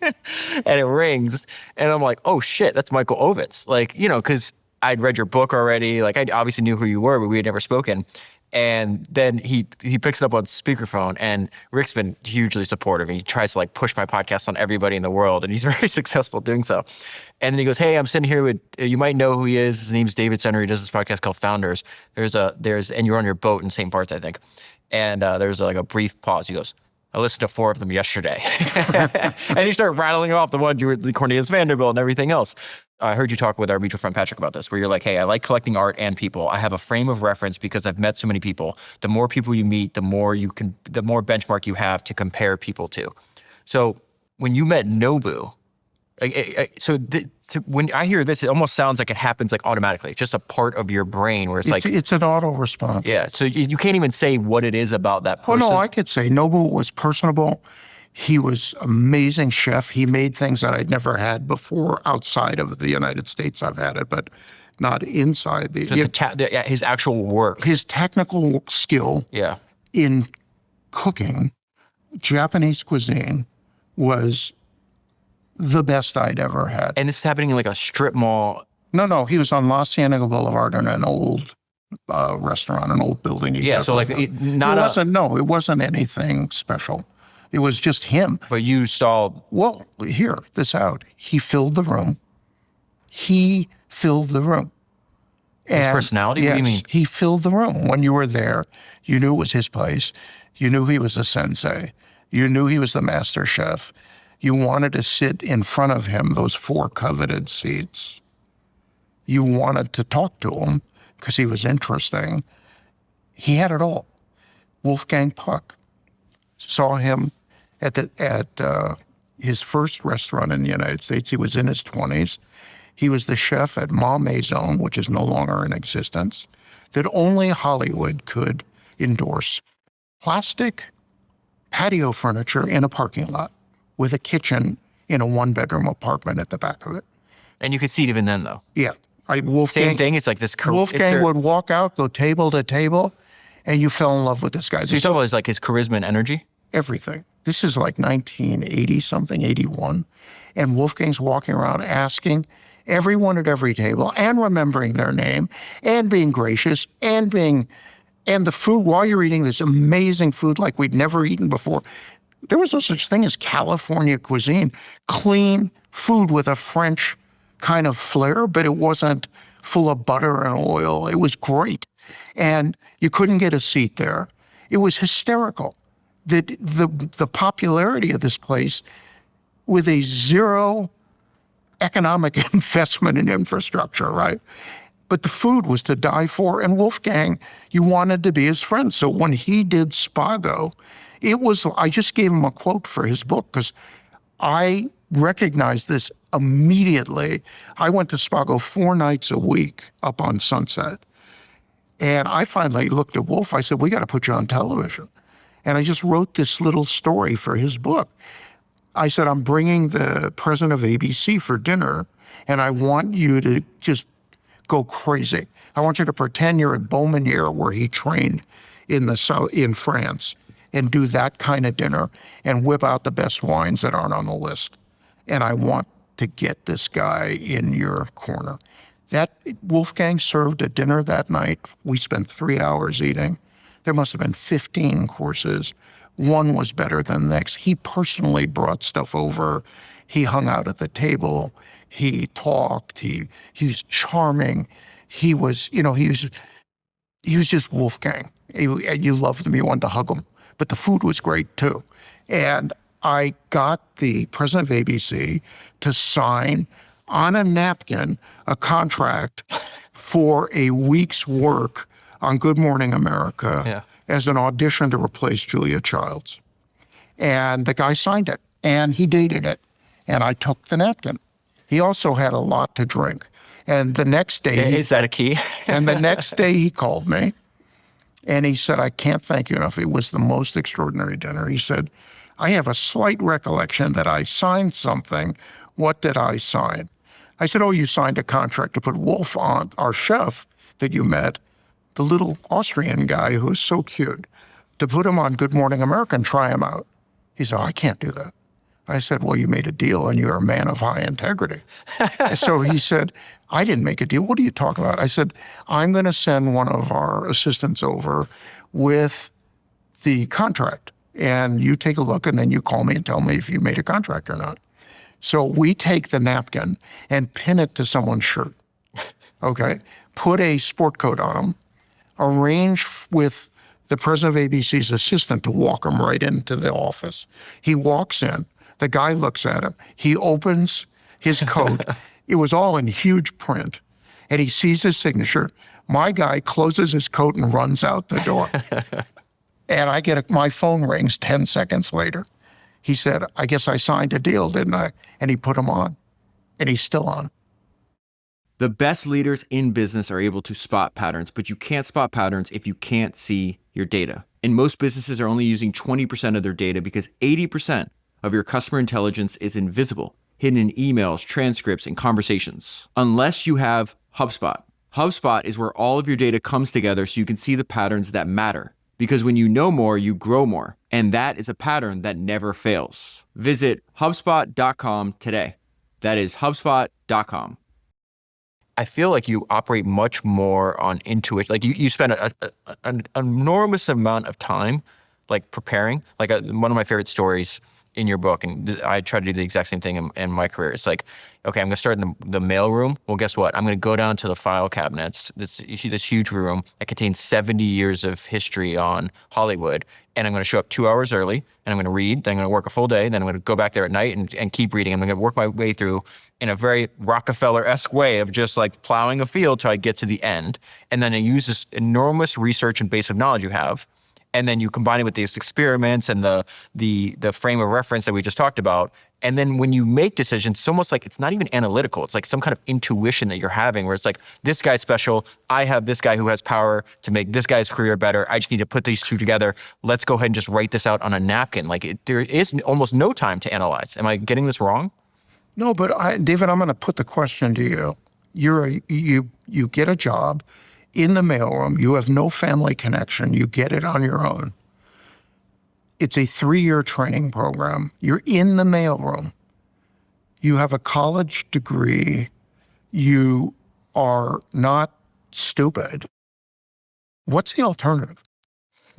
and it rings, and I'm like, oh shit, that's Michael Ovitz. Like, because I'd read your book already. Like, I obviously knew who you were, but we had never spoken. And then he picks it up on speakerphone, and Rick's been hugely supportive. And he tries to like push my podcast on everybody in the world, and he's very successful doing so. And then he goes, "Hey, I'm sitting here with, you might know who he is. His name's David Senra. He does this podcast called Founders. And you're on your boat in St. Bart's, I think." And there's like a brief pause. He goes, "I listened to 4 of them yesterday." And you start rattling off the ones you were, Cornelius Vanderbilt and everything else. I heard you talk with our mutual friend Patrick about this, where you're like, hey, I like collecting art and people. I have a frame of reference because I've met so many people. The more people you meet, the more benchmark you have to compare people to. So when you met Nobu, when I hear this, it almost sounds like it happens like automatically. It's just a part of your brain where it's an auto response. Yeah. So you can't even say what it is about that person. Oh no, I could say Nobu was personable. He was amazing chef. He made things that I'd never had before outside of the United States. I've had it, but not inside his actual work. His technical skill in cooking Japanese cuisine was the best I'd ever had. And this is happening in like a strip mall. No, he was on La Cienega Boulevard in an old restaurant, an old building. It wasn't anything special. It was just him. But you saw... Well, hear this out. He filled the room. His personality? Yes, what do you mean? He filled the room. When you were there, you knew it was his place. You knew he was a sensei. You knew he was the master chef. You wanted to sit in front of him, those 4 coveted seats. You wanted to talk to him because he was interesting. He had it all. Wolfgang Puck. Saw him at his first restaurant in the United States. He was in his 20s. He was the chef at Ma Maison, which is no longer in existence, that only Hollywood could endorse. Plastic patio furniture in a parking lot with a kitchen in a 1-bedroom apartment at the back of it. And you could see it even then, though. Yeah. Same thing. It's like this. Wolfgang would walk out, go table to table, and you fell in love with this guy. So you're talking about like his charisma and energy? Everything. This is like 1980-something, 81. And Wolfgang's walking around asking everyone at every table and remembering their name and being gracious and being And the food, while you're eating this amazing food like we'd never eaten before, there was no such thing as California cuisine. Clean food with a French kind of flair, but it wasn't full of butter and oil. It was great. And you couldn't get a seat there. It was hysterical. The popularity of this place with a zero economic investment in infrastructure, right? But the food was to die for. And Wolfgang, you wanted to be his friend. So when he did Spago, I just gave him a quote for his book because I recognized this immediately. I went to Spago 4 nights a week up on Sunset. And I finally looked at Wolf. I said, we got to put you on television. And I just wrote this little story for his book. I said, I'm bringing the president of ABC for dinner, and I want you to just go crazy. I want you to pretend you're at Beaumaniere, where he trained in France, and do that kind of dinner and whip out the best wines that aren't on the list. And I want to get this guy in your corner. That Wolfgang served a dinner that night. We spent 3 hours eating. There must have been 15 courses. One was better than the next. He personally brought stuff over. He hung out at the table. He talked. He was charming. He was just Wolfgang. You loved him. You wanted to hug him. But the food was great too. And I got the president of ABC to sign on a napkin a contract for a week's work on Good Morning America as an audition to replace Julia Childs. And the guy signed it, and he dated it, and I took the napkin. He also had a lot to drink. And the next day... Is that a key? And the next day he called me, and he said, I can't thank you enough. It was the most extraordinary dinner. He said, I have a slight recollection that I signed something. What did I sign? I said, oh, you signed a contract to put Wolf on, our chef that you met, the little Austrian guy who was so cute, to put him on Good Morning America and try him out. He said, I can't do that. I said, well, you made a deal and you're a man of high integrity. So he said, I didn't make a deal. What are you talking about? I said, I'm going to send one of our assistants over with the contract, and you take a look, and then you call me and tell me if you made a contract or not. So we take the napkin and pin it to someone's shirt, okay? Put a sport coat on him, arrange with the president of ABC's assistant to walk him right into the office. He walks in, the guy looks at him, he opens his coat. It was all in huge print, and he sees his signature. My guy closes his coat and runs out the door. And my phone rings 10 seconds later. He said, I guess I signed a deal, didn't I? And he put him on, and he's still on. The best leaders in business are able to spot patterns, but you can't spot patterns if you can't see your data. And most businesses are only using 20% of their data because 80% of your customer intelligence is invisible, hidden in emails, transcripts, and conversations. Unless you have HubSpot. HubSpot is where all of your data comes together so you can see the patterns that matter. Because when you know more, you grow more. And that is a pattern that never fails. Visit HubSpot.com today. That is HubSpot.com. I feel like you operate much more on intuition. Like you spend an enormous amount of time like preparing. Like one of my favorite stories in your book, and I try to do the exact same thing in my career. It's like, okay, I'm going to start in the mailroom. Well, guess what? I'm going to go down to the file cabinets, this huge room that contains 70 years of history on Hollywood, and I'm going to show up 2 hours early, and I'm going to read, then I'm going to work a full day, then I'm going to go back there at night and keep reading. I'm going to work my way through in a very Rockefeller-esque way of just like plowing a field till I get to the end, and then I use this enormous research and base of knowledge you have, and then you combine it with these experiments and the frame of reference that we just talked about. And then when you make decisions, it's almost like it's not even analytical. It's like some kind of intuition that you're having where it's like, this guy's special. I have this guy who has power to make this guy's career better. I just need to put these two together. Let's go ahead and just write this out on a napkin. Like there is almost no time to analyze. Am I getting this wrong? No, but David, I'm going to put the question to you. You get a job in the mailroom. You have no family connection. You get it on your own. It's a 3-year training program. You're in the mailroom. You have a college degree. You are not stupid. What's the alternative?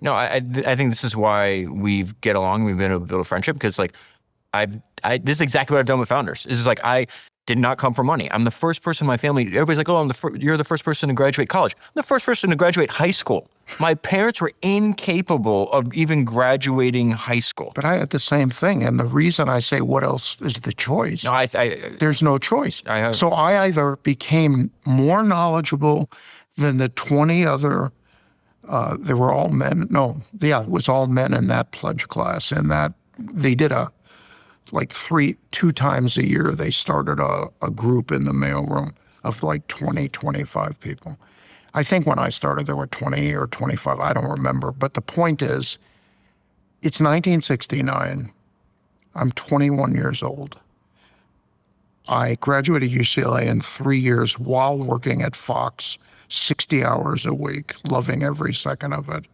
No, I think this is why we get along. We've been able to build a friendship because like this is exactly what I've done with founders. This is like I did not come from money. I'm the first person in my family. Everybody's like, oh, you're the first person to graduate college. I'm the first person to graduate high school. My parents were incapable of even graduating high school. But I had the same thing. And the reason I say what else is the choice, No, there's no choice. So I either became more knowledgeable than the 20 other, they were all men. No, yeah, it was all men in that pledge class. And that they did two times a year, they started a group in the mailroom of like 20, 25 people. I think when I started, there were 20 or 25. I don't remember. But the point is, it's 1969. I'm 21 years old. I graduated UCLA in 3 years while working at Fox, 60 hours a week, loving every second of it.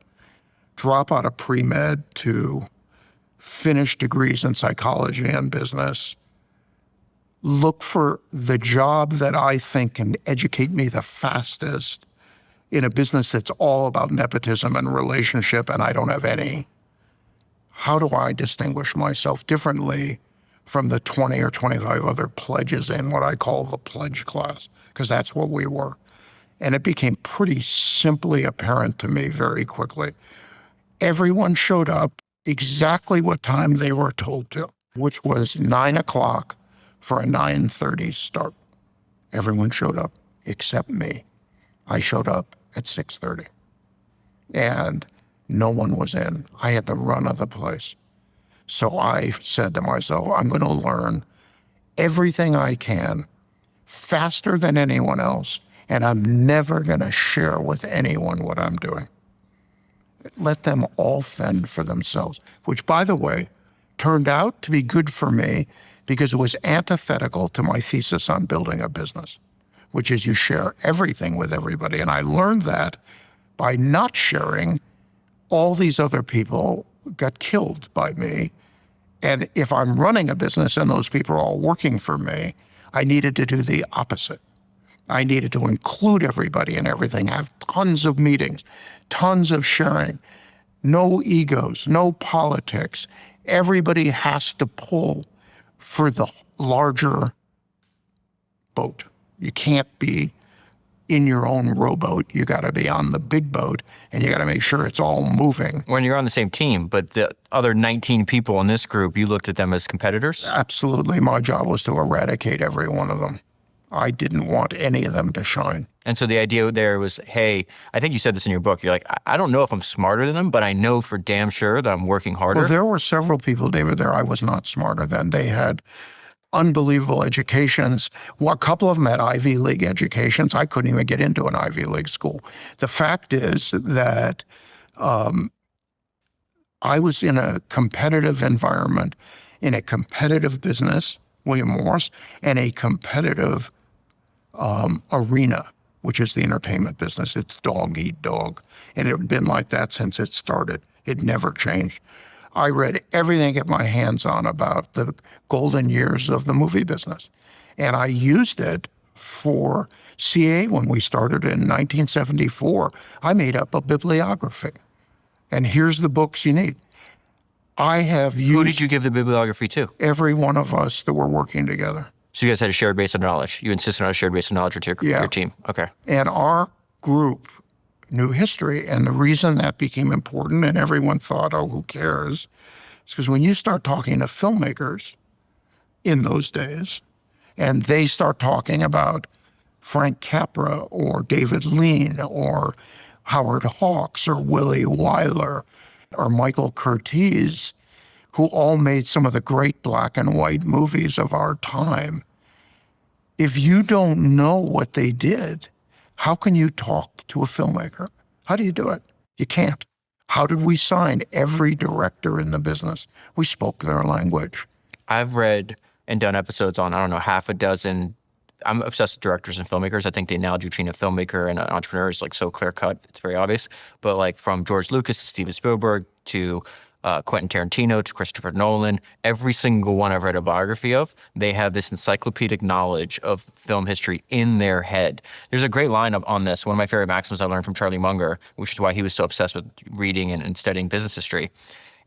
Drop out of pre-med to finish degrees in psychology and business. Look for the job that I think can educate me the fastest in a business that's all about nepotism and relationship, and I don't have any. How do I distinguish myself differently from the 20 or 25 other pledges in what I call the pledge class? Because that's what we were. And it became pretty simply apparent to me very quickly. Everyone showed up exactly what time they were told to, which was 9 o'clock for a 9:30 start. Everyone showed up except me. I showed up at 6:30 and no one was in. I had the run of the place. So I said to myself, I'm going to learn everything I can faster than anyone else, and I'm never going to share with anyone what I'm doing. Let them all fend for themselves, which, by the way, turned out to be good for me because it was antithetical to my thesis on building a business, which is you share everything with everybody. And I learned that by not sharing, all these other people got killed by me. And if I'm running a business and those people are all working for me, I needed to do the opposite. I needed to include everybody in everything, have tons of meetings, tons of sharing, no egos, no politics. Everybody has to pull for the larger boat. You can't be in your own rowboat. You got to be on the big boat, and you got to make sure it's all moving. When you're on the same team, but the other 19 people in this group, you looked at them as competitors? Absolutely. My job was to eradicate every one of them. I didn't want any of them to shine. And so the idea there was, hey, I think you said this in your book. You're like, I don't know if I'm smarter than them, but I know for damn sure that I'm working harder. Well, there were several people, David, there I was not smarter than. They had unbelievable educations. Well, a couple of them had Ivy League educations. I couldn't even get into an Ivy League school. The fact is that I was in a competitive environment, in a competitive business, William Morris, and a competitive arena, which is the entertainment business. It's dog eat dog. And it had been like that since it started. It never changed. I read everything I get my hands on about the golden years of the movie business. And I used it for CAA when we started in 1974. I made up a bibliography. And here's the books you need. I have used... Who did you give the bibliography to? Every one of us that were working together. So you guys had a shared base of knowledge. You insisted on a shared base of knowledge with your team. Okay. And our group knew history. And the reason that became important and everyone thought, oh, who cares? is because when you start talking to filmmakers in those days, and they start talking about Frank Capra or David Lean or Howard Hawks or Willie Wyler or Michael Curtiz, who all made some of the great black and white movies of our time. If you don't know what they did, how can you talk to a filmmaker? How do you do it? You can't. How did we sign every director in the business? We spoke their language. I've read and done episodes on, I don't know, half a dozen. I'm obsessed with directors and filmmakers. I think the analogy between a filmmaker and an entrepreneur is like so clear cut. It's very obvious. But like from George Lucas to Steven Spielberg to Quentin Tarantino to Christopher Nolan, every single one I've read a biography of, they have this encyclopedic knowledge of film history in their head. There's a great line on this. One of my favorite maxims I learned from Charlie Munger, which is why he was so obsessed with reading and studying business history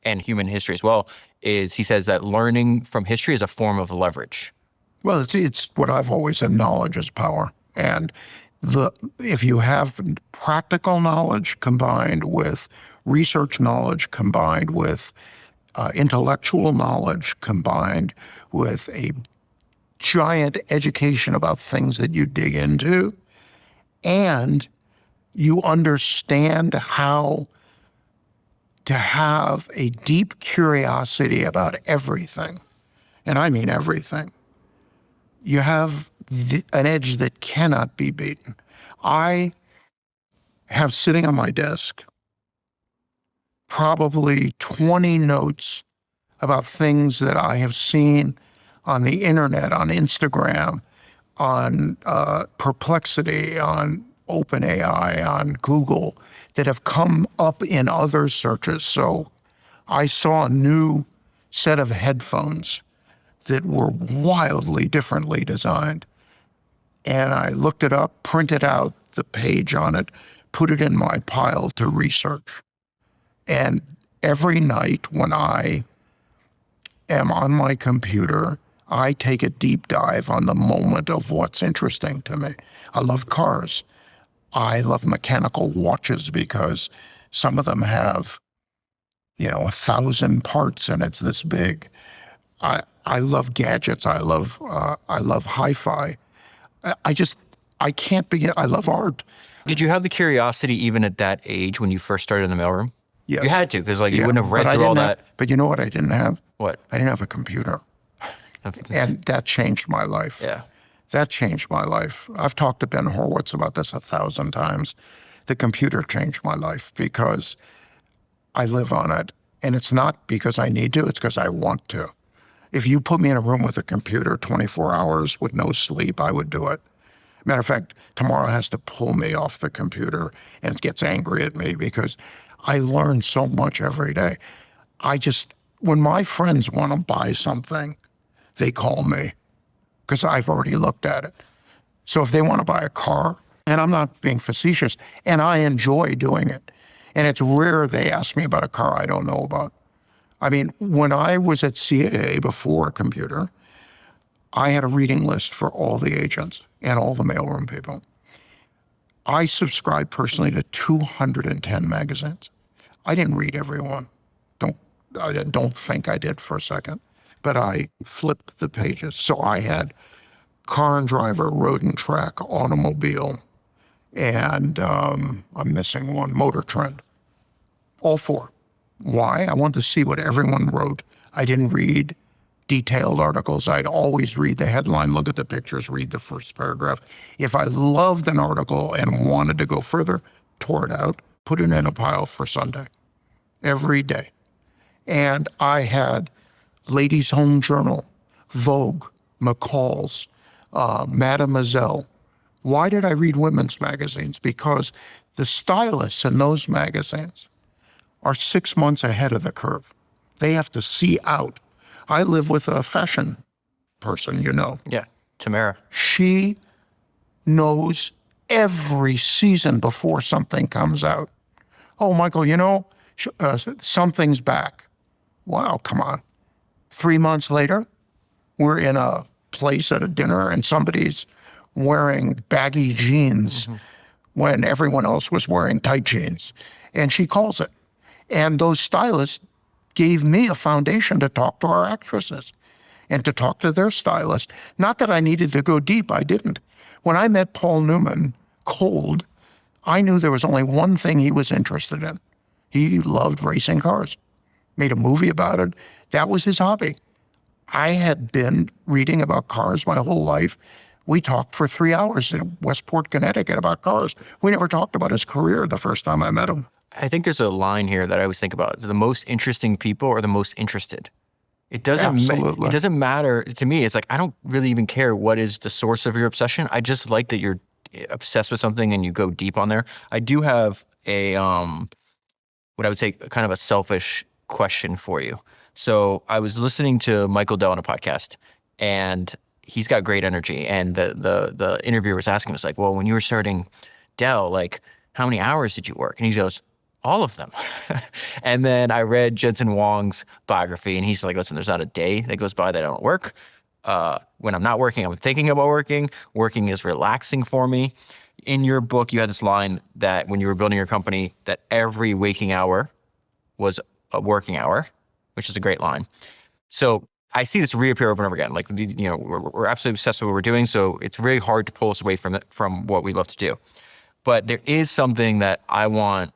and human history as well, is he says that learning from history is a form of leverage. Well, it's what I've always said, knowledge is power. And if you have practical knowledge combined with research knowledge, combined with intellectual knowledge, combined with a giant education about things that you dig into, and you understand how to have a deep curiosity about everything, and I mean everything, you have an edge that cannot be beaten. I have sitting on my desk probably 20 notes about things that I have seen on the internet, on Instagram, on Perplexity, on OpenAI, on Google, that have come up in other searches. So I saw a new set of headphones that were wildly differently designed. And I looked it up, printed out the page on it, put it in my pile to research. And every night when I am on my computer, I take a deep dive on the moment of what's interesting to me. I love cars. I love mechanical watches because some of them have, 1,000 parts and it's this big. I love gadgets. I love hi-fi. I can't begin. I love art. Did you have the curiosity even at that age when you first started in the mailroom? Yes. You had to, because you wouldn't have read through all that. But you know what I didn't have? What? I didn't have a computer. And that changed my life. Yeah. That changed my life. I've talked to Ben Horowitz about this 1,000 times. The computer changed my life because I live on it. And it's not because I need to, it's because I want to. If you put me in a room with a computer 24 hours with no sleep, I would do it. Matter of fact, tomorrow has to pull me off the computer and gets angry at me because I learn so much every day. When my friends want to buy something, they call me because I've already looked at it. So if they want to buy a car, and I'm not being facetious, and I enjoy doing it, and it's rare they ask me about a car I don't know about. I mean, when I was at CAA before a computer, I had a reading list for all the agents and all the mailroom people. I subscribed personally to 210 magazines. I didn't read every one. I don't think I did for a second, but I flipped the pages. So I had Car and Driver, Road and Track, Automobile, and I'm missing one, Motor Trend. All four. Why? I wanted to see what everyone wrote. I didn't read detailed articles. I'd always read the headline, look at the pictures, read the first paragraph. If I loved an article and wanted to go further, tore it out, put it in a pile for Sunday, every day. And I had Ladies' Home Journal, Vogue, McCall's, Mademoiselle. Why did I read women's magazines? Because the stylists in those magazines are 6 months ahead of the curve. They have to see out. I live with a fashion person, Yeah, Tamara. She knows every season before something comes out. Oh, Michael, something's back. Wow, come on. 3 months later, we're in a place at a dinner and somebody's wearing baggy jeans when everyone else was wearing tight jeans. And she calls it. And those stylists gave me a foundation to talk to our actresses and to talk to their stylist. Not that I needed to go deep, I didn't. When I met Paul Newman cold, I knew there was only one thing he was interested in. He loved racing cars, made a movie about it. That was his hobby. I had been reading about cars my whole life. We talked for 3 hours in Westport, Connecticut about cars. We never talked about his career the first time I met him. I think there's a line here that I always think about. The most interesting people are the most interested. It doesn't matter to me. It's like, I don't really even care what is the source of your obsession. I just like that you're obsessed with something and you go deep on there. I do have a, what I would say kind of a selfish question for you. So I was listening to Michael Dell on a podcast, and he's got great energy. And the interviewer was asking him, was like, well, when you were starting Dell, like, how many hours did you work? And he goes, all of them. And then I read Jensen Huang's biography, and he's like, listen, there's not a day that goes by that I don't work. When I'm not working, I'm thinking about working. Working is relaxing for me. In your book, you had this line that when you were building your company, that every waking hour was a working hour, which is a great line. So I see this reappear over and over again. Like, you know, we're absolutely obsessed with what we're doing, so it's very hard to pull us away from what we love to do. But there is something that I want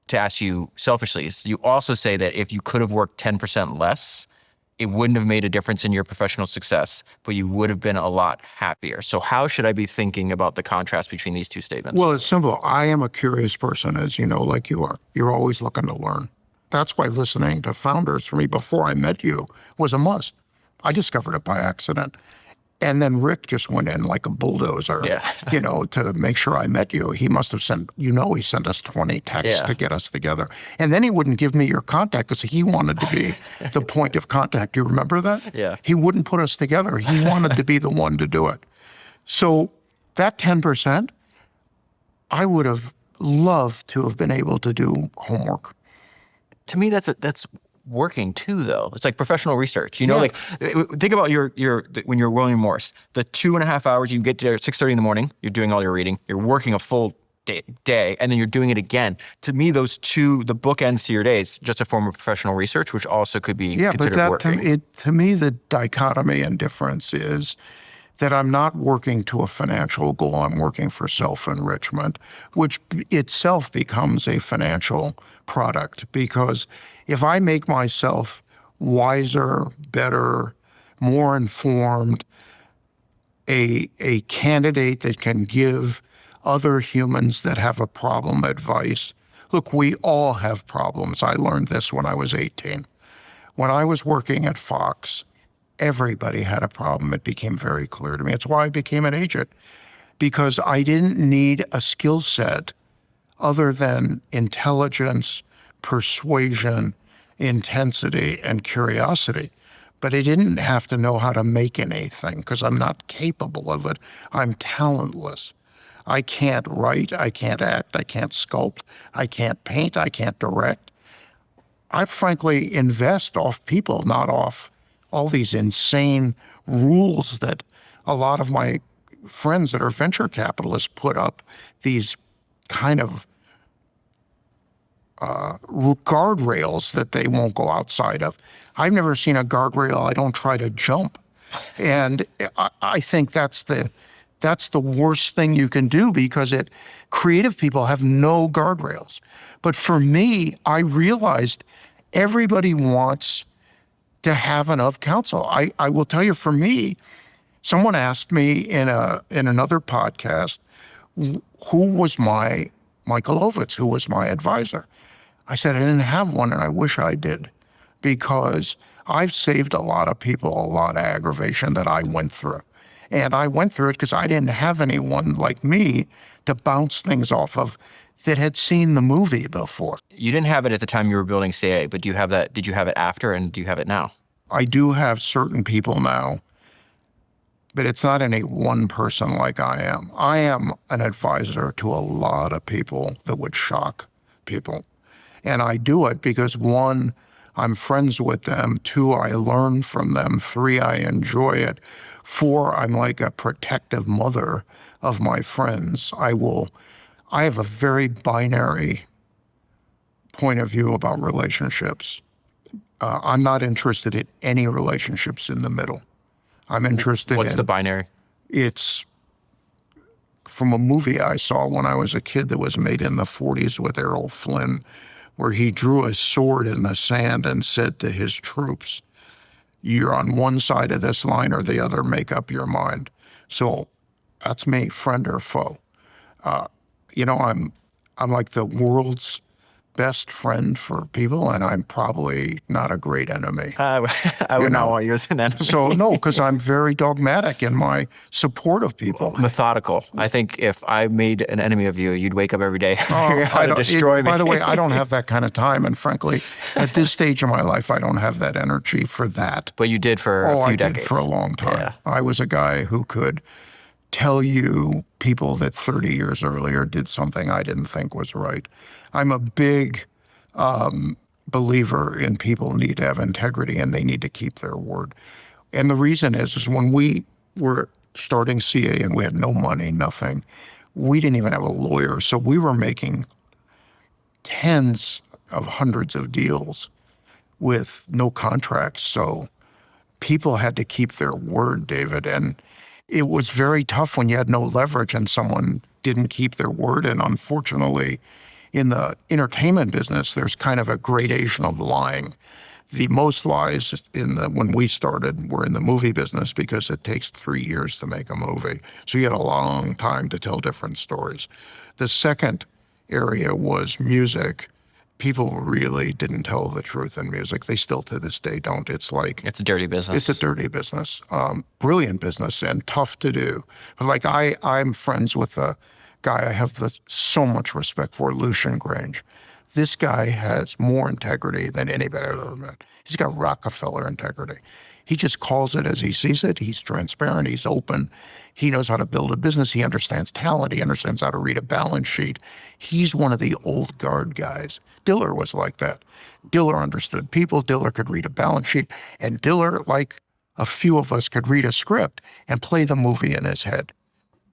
to ask you selfishly. Is you also say that if you could have worked 10% less, it wouldn't have made a difference in your professional success, but you would have been a lot happier. So how should I be thinking about the contrast between these two statements? Well, it's simple. I am a curious person, as you know, like you are. You're always looking to learn. That's why listening to founders for me before I met you was a must. I discovered it by accident. And then Rick just went in like a bulldozer, you know, to make sure I met you. He must have sent, you know, he sent us 20 texts to get us together. And then he wouldn't give me your contact because he wanted to be the point of contact. Do you remember that? Yeah. He wouldn't put us together. He wanted to be the one to do it. So that 10%, I would have loved to have been able to do homework. To me, that's working too, though. It's like professional research. You know, like think about your when you're William Morris, the 2.5 hours you get there at 6:30 in the morning, you're doing all your reading, you're working a full day, and then you're doing it again. To me, those two, the bookends to your days, just a form of professional research, which also could be considered working. To me, the dichotomy and difference is that I'm not working to a financial goal. I'm working for self-enrichment, which itself becomes a financial product. Because if I make myself wiser, better, more informed, a candidate that can give other humans that have a problem advice. Look, we all have problems. I learned this when I was 18. When I was working at Fox, everybody had a problem. It became very clear to me. It's why I became an agent, because I didn't need a skill set other than intelligence, persuasion, intensity, and curiosity. But I didn't have to know how to make anything because I'm not capable of it. I'm talentless. I can't write, I can't act, I can't sculpt, I can't paint, I can't direct. I frankly invest off people, not off all these insane rules that a lot of my friends that are venture capitalists put up, these kind of guardrails that they won't go outside of. I've never seen a guardrail I don't try to jump. And I think that's the worst thing you can do, because creative people have no guardrails. But for me, I realized everybody wants to have enough counsel. I will tell you, for me, someone asked me in another podcast, who was my Michael Ovitz, who was my advisor. I said, I didn't have one, and I wish I did, because I've saved a lot of people a lot of aggravation that I went through. And I went through it because I didn't have anyone like me to bounce things off of that had seen the movie before. You didn't have it at the time you were building CAA, but do you have that? Did you have it after, and do you have it now? I do have certain people now, but it's not any one person like I am. I am an advisor to a lot of people that would shock people. And I do it because, one, I'm friends with them. Two, I learn from them. Three, I enjoy it. Four, I'm like a protective mother of my friends. I have a very binary point of view about relationships. I'm not interested in any relationships in the middle. I'm interested What's the binary? It's from a movie I saw when I was a kid that was made in the 40s with Errol Flynn, where he drew a sword in the sand and said to his troops, you're on one side of this line or the other, make up your mind. So that's me, friend or foe. I'm like the world's best friend for people, and I'm probably not a great enemy. I would not want you as an enemy. So no, because I'm very dogmatic in my support of people. Methodical. I think if I made an enemy of you, you'd wake up every day figuring out how to destroy me. By the way, I don't have that kind of time, and frankly, at this stage of my life, I don't have that energy for that. But you did for a few decades. I did for a long time. Yeah. I was a guy who could tell you people that 30 years earlier did something I didn't think was right. I'm a big believer in people need to have integrity and they need to keep their word. And the reason is when we were starting CAA and we had no money, nothing, we didn't even have a lawyer. So we were making tens of hundreds of deals with no contracts. So people had to keep their word, David. And it was very tough when you had no leverage and someone didn't keep their word. And unfortunately, in the entertainment business, there's kind of a gradation of lying. The most lies when we started were in the movie business because it takes 3 years to make a movie. So you had a long time to tell different stories. The second area was music. People really didn't tell the truth in music. They still to this day don't. It's a dirty business. It's a dirty business. Brilliant business and tough to do. But like I'm friends with a guy I have so much respect for, Lucian Grange. This guy has more integrity than anybody I've ever met. He's got Rockefeller integrity. He just calls it as he sees it. He's transparent. He's open. He knows how to build a business. He understands talent. He understands how to read a balance sheet. He's one of the old guard guys. Diller was like that. Diller understood people. Diller could read a balance sheet. And Diller, like a few of us, could read a script and play the movie in his head.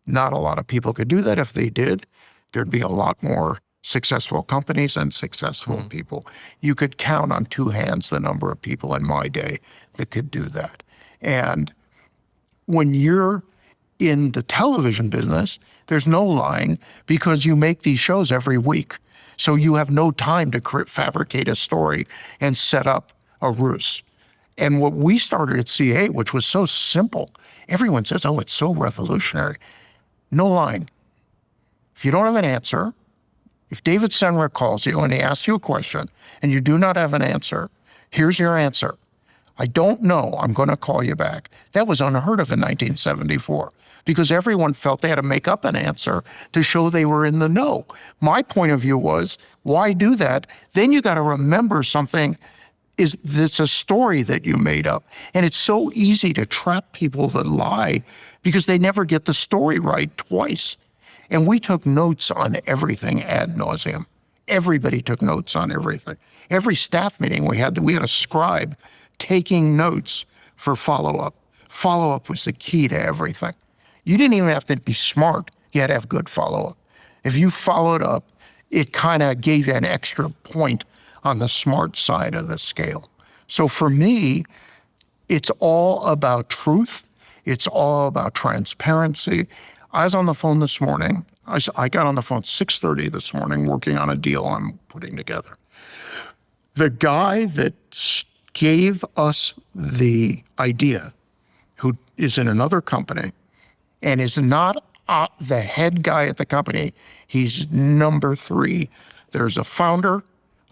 Not a lot of people could do that. If they did, there'd be a lot more successful companies and successful people. You could count on two hands the number of people in my day that could do that. And when you're in the television business, there's no lying because you make these shows every week. So you have no time to fabricate a story and set up a ruse. And what we started at CAA, which was so simple, everyone says, oh, it's so revolutionary. No lying. If you don't have an answer, if David Senra calls you and he asks you a question and you do not have an answer, here's your answer. I don't know, I'm going to call you back. That was unheard of in 1974 because everyone felt they had to make up an answer to show they were in the know. My point of view was, why do that? Then you got to remember something it's a story that you made up. And it's so easy to trap people that lie because they never get the story right twice. And we took notes on everything ad nauseum. Everybody took notes on everything. Every staff meeting we had a scribe taking notes for follow-up. Follow-up was the key to everything. You didn't even have to be smart. You had to have good follow-up. If you followed up, it kind of gave you an extra point on the smart side of the scale. So for me, it's all about truth. It's all about transparency. I was on the phone this morning. I got on the phone 6:30 this morning working on a deal I'm putting together. The guy that gave us the idea, who is in another company and is not the head guy at the company, he's number 3. There's a founder,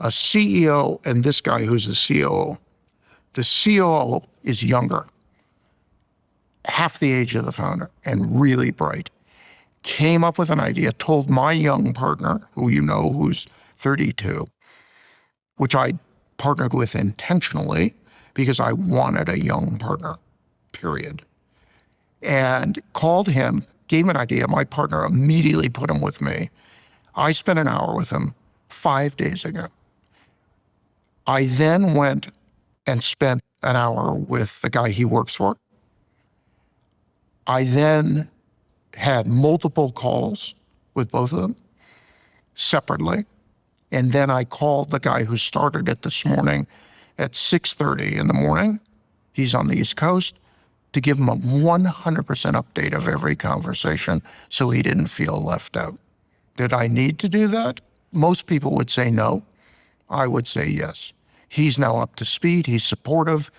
a CEO, and this guy who's the COO. The COO is younger, half the age of the founder, and really bright. Came up with an idea, told my young partner, who you know, who's 32, which I partnered with intentionally because I wanted a young partner, period. And called him, gave him an idea. My partner immediately put him with me. I spent an hour with him 5 days ago. I then went and spent an hour with the guy he works for. I then had multiple calls with both of them separately. And then I called the guy who started it this morning at 6:30 in the morning. He's on the East Coast, to give him a 100% update of every conversation so he didn't feel left out. Did I need to do that? Most people would say no. I would say yes. He's now up to speed. He's supportive.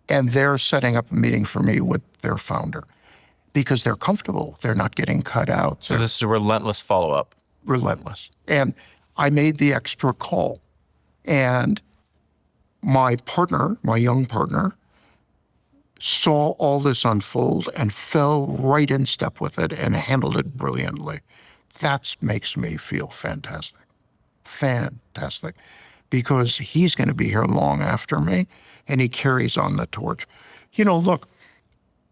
And they're setting up a meeting for me with their founder because they're comfortable. They're not getting cut out. So this is a relentless follow-up. Relentless. And I made the extra call. And my partner, my young partner, saw all this unfold and fell right in step with it and handled it brilliantly. That makes me feel fantastic. Fantastic. Because he's going to be here long after me, and he carries on the torch. You know, look,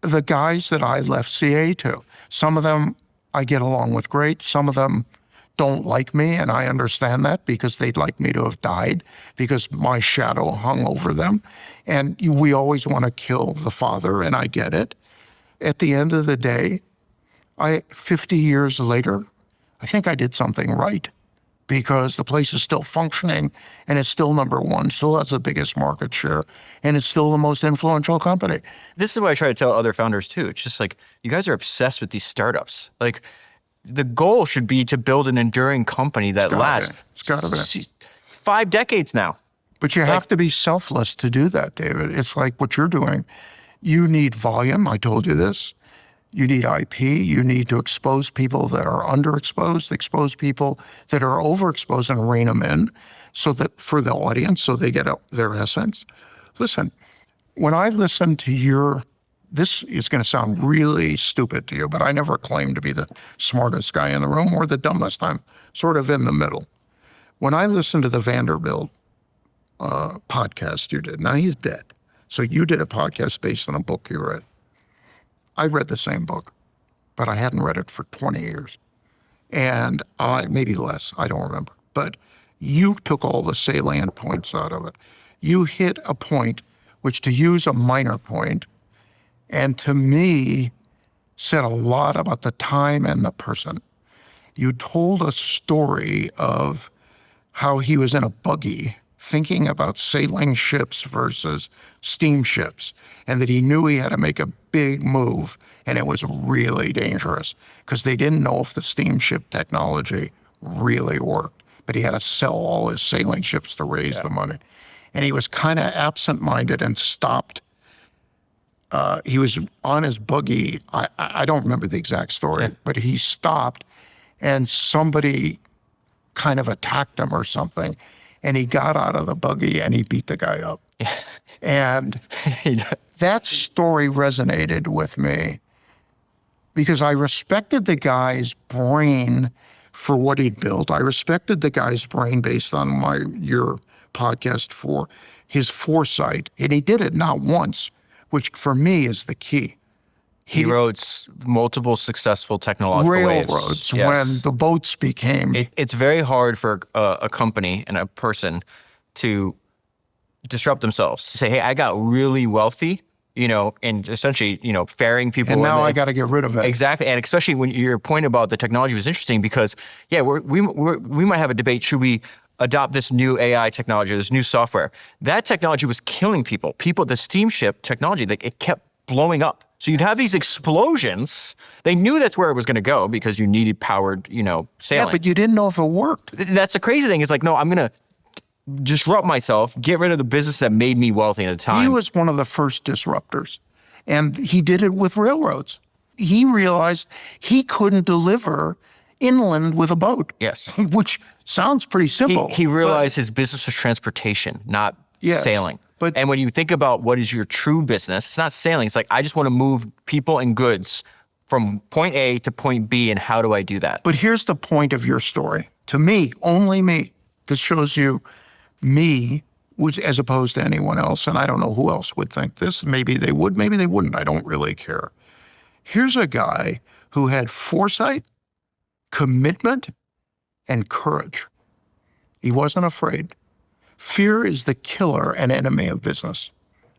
the guys that I left CAA to, some of them I get along with great. Some of them don't like me, and I understand that because they'd like me to have died because my shadow hung over them. And we always want to kill the father, and I get it. At the end of the day, 50 years later, I think I did something right because the place is still functioning and it's still number one, still has the biggest market share, and it's still the most influential company. This is what I try to tell other founders too. It's just like, you guys are obsessed with these startups. Like, the goal should be to build an enduring company that lasts. It's got to be 5 decades now. But you have to be selfless to do that, David. It's like what you're doing. You need volume. I told you this. You need IP. You need to expose people that are underexposed, expose people that are overexposed, and rein them in so that for the audience, so they get their essence. Listen, when I listen to this is going to sound really stupid to you, but I never claim to be the smartest guy in the room or the dumbest. I'm sort of in the middle. When I listen to the Vanderbilt podcast you did, now he's dead. So you did a podcast based on a book you read. I read the same book, but I hadn't read it for 20 years. And maybe less, I don't remember. But you took all the salient points out of it. You hit a point which, to use a minor point, and to me, said a lot about the time and the person. You told a story of how he was in a buggy thinking about sailing ships versus steamships, and that he knew he had to make a big move, and it was really dangerous because they didn't know if the steamship technology really worked, but he had to sell all his sailing ships to raise the money. And he was kind of absent-minded and stopped. He was on his buggy. I don't remember the exact story, but he stopped and somebody kind of attacked him or something. And he got out of the buggy and he beat the guy up. And that story resonated with me because I respected the guy's brain for what he'd built. I respected the guy's brain based on your podcast for his foresight. And he did it not once, which for me is the key. He rode multiple successful technological railroads waves. Yes. When the boats became... It's very hard for a company and a person to disrupt themselves, to say, hey, I got really wealthy, and essentially, ferrying people. And now I got to get rid of it. Exactly. And especially when your point about the technology was interesting because, we might have a debate, should we adopt this new AI technology, this new software? That technology was killing people. The steamship technology, it kept blowing up. So you'd have these explosions. They knew that's where it was going to go because you needed powered, sailing. Yeah, but you didn't know if it worked. That's the crazy thing. It's like, no, I'm going to disrupt myself, get rid of the business that made me wealthy at the time. He was one of the first disruptors, and he did it with railroads. He realized he couldn't deliver inland with a boat. Yes. Which sounds pretty simple. He realized his business was transportation, not sailing. And when you think about what is your true business, it's not sailing. It's like, I just want to move people and goods from point A to point B, and how do I do that? But here's the point of your story. To me, only me. This shows you me, which, as opposed to anyone else, and I don't know who else would think this. Maybe they would, maybe they wouldn't. I don't really care. Here's a guy who had foresight, commitment, and courage. He wasn't afraid. Fear is the killer and enemy of business.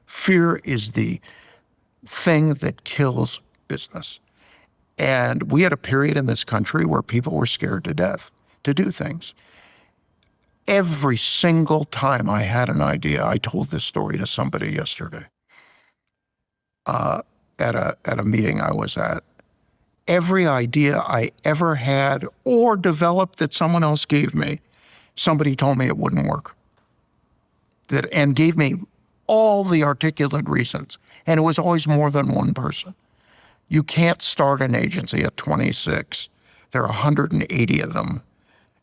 Fear is the thing that kills business. And we had a period in this country where people were scared to death to do things. Every single time I had an idea, I told this story to somebody yesterday at a meeting I was at. Every idea I ever had or developed that someone else gave me, somebody told me it wouldn't work. And gave me all the articulate reasons. And it was always more than one person. You can't start an agency at 26. There are 180 of them.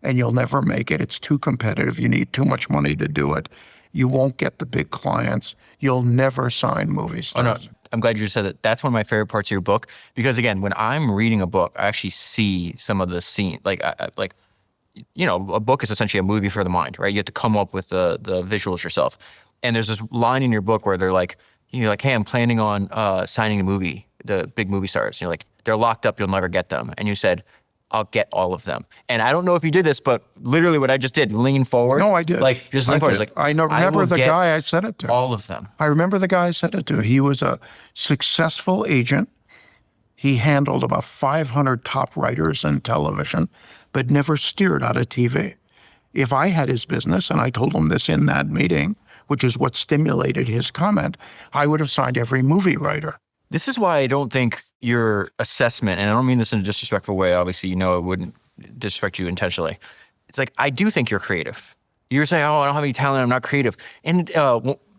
and you'll never make it. It's too competitive. You need too much money to do it. You won't get the big clients. You'll never sign movie stars. Oh, no. I'm glad you just said that. That's one of my favorite parts of your book because, again, when I'm reading a book, I actually see some of the scene. Like a book is essentially a movie for the mind, right? You have to come up with the visuals yourself. And there's this line in your book where they're like, you're like, hey, I'm planning on signing the big movie stars. And you're like, they're locked up. You'll never get them. And you said, I'll get all of them. And I don't know if you did this, but literally what I just did, lean forward. No, I did. Like, just lean forward. Like, I remember the guy I said it to. All of them. I remember the guy I said it to. He was a successful agent. He handled about 500 top writers in television, but never steered out of TV. If I had his business, and I told him this in that meeting, which is what stimulated his comment, I would have signed every movie writer. This is why I don't think your assessment, and I don't mean this in a disrespectful way, obviously, you know, it wouldn't disrespect you intentionally. It's like, I do think you're creative. You're saying, oh, I don't have any talent, I'm not creative. And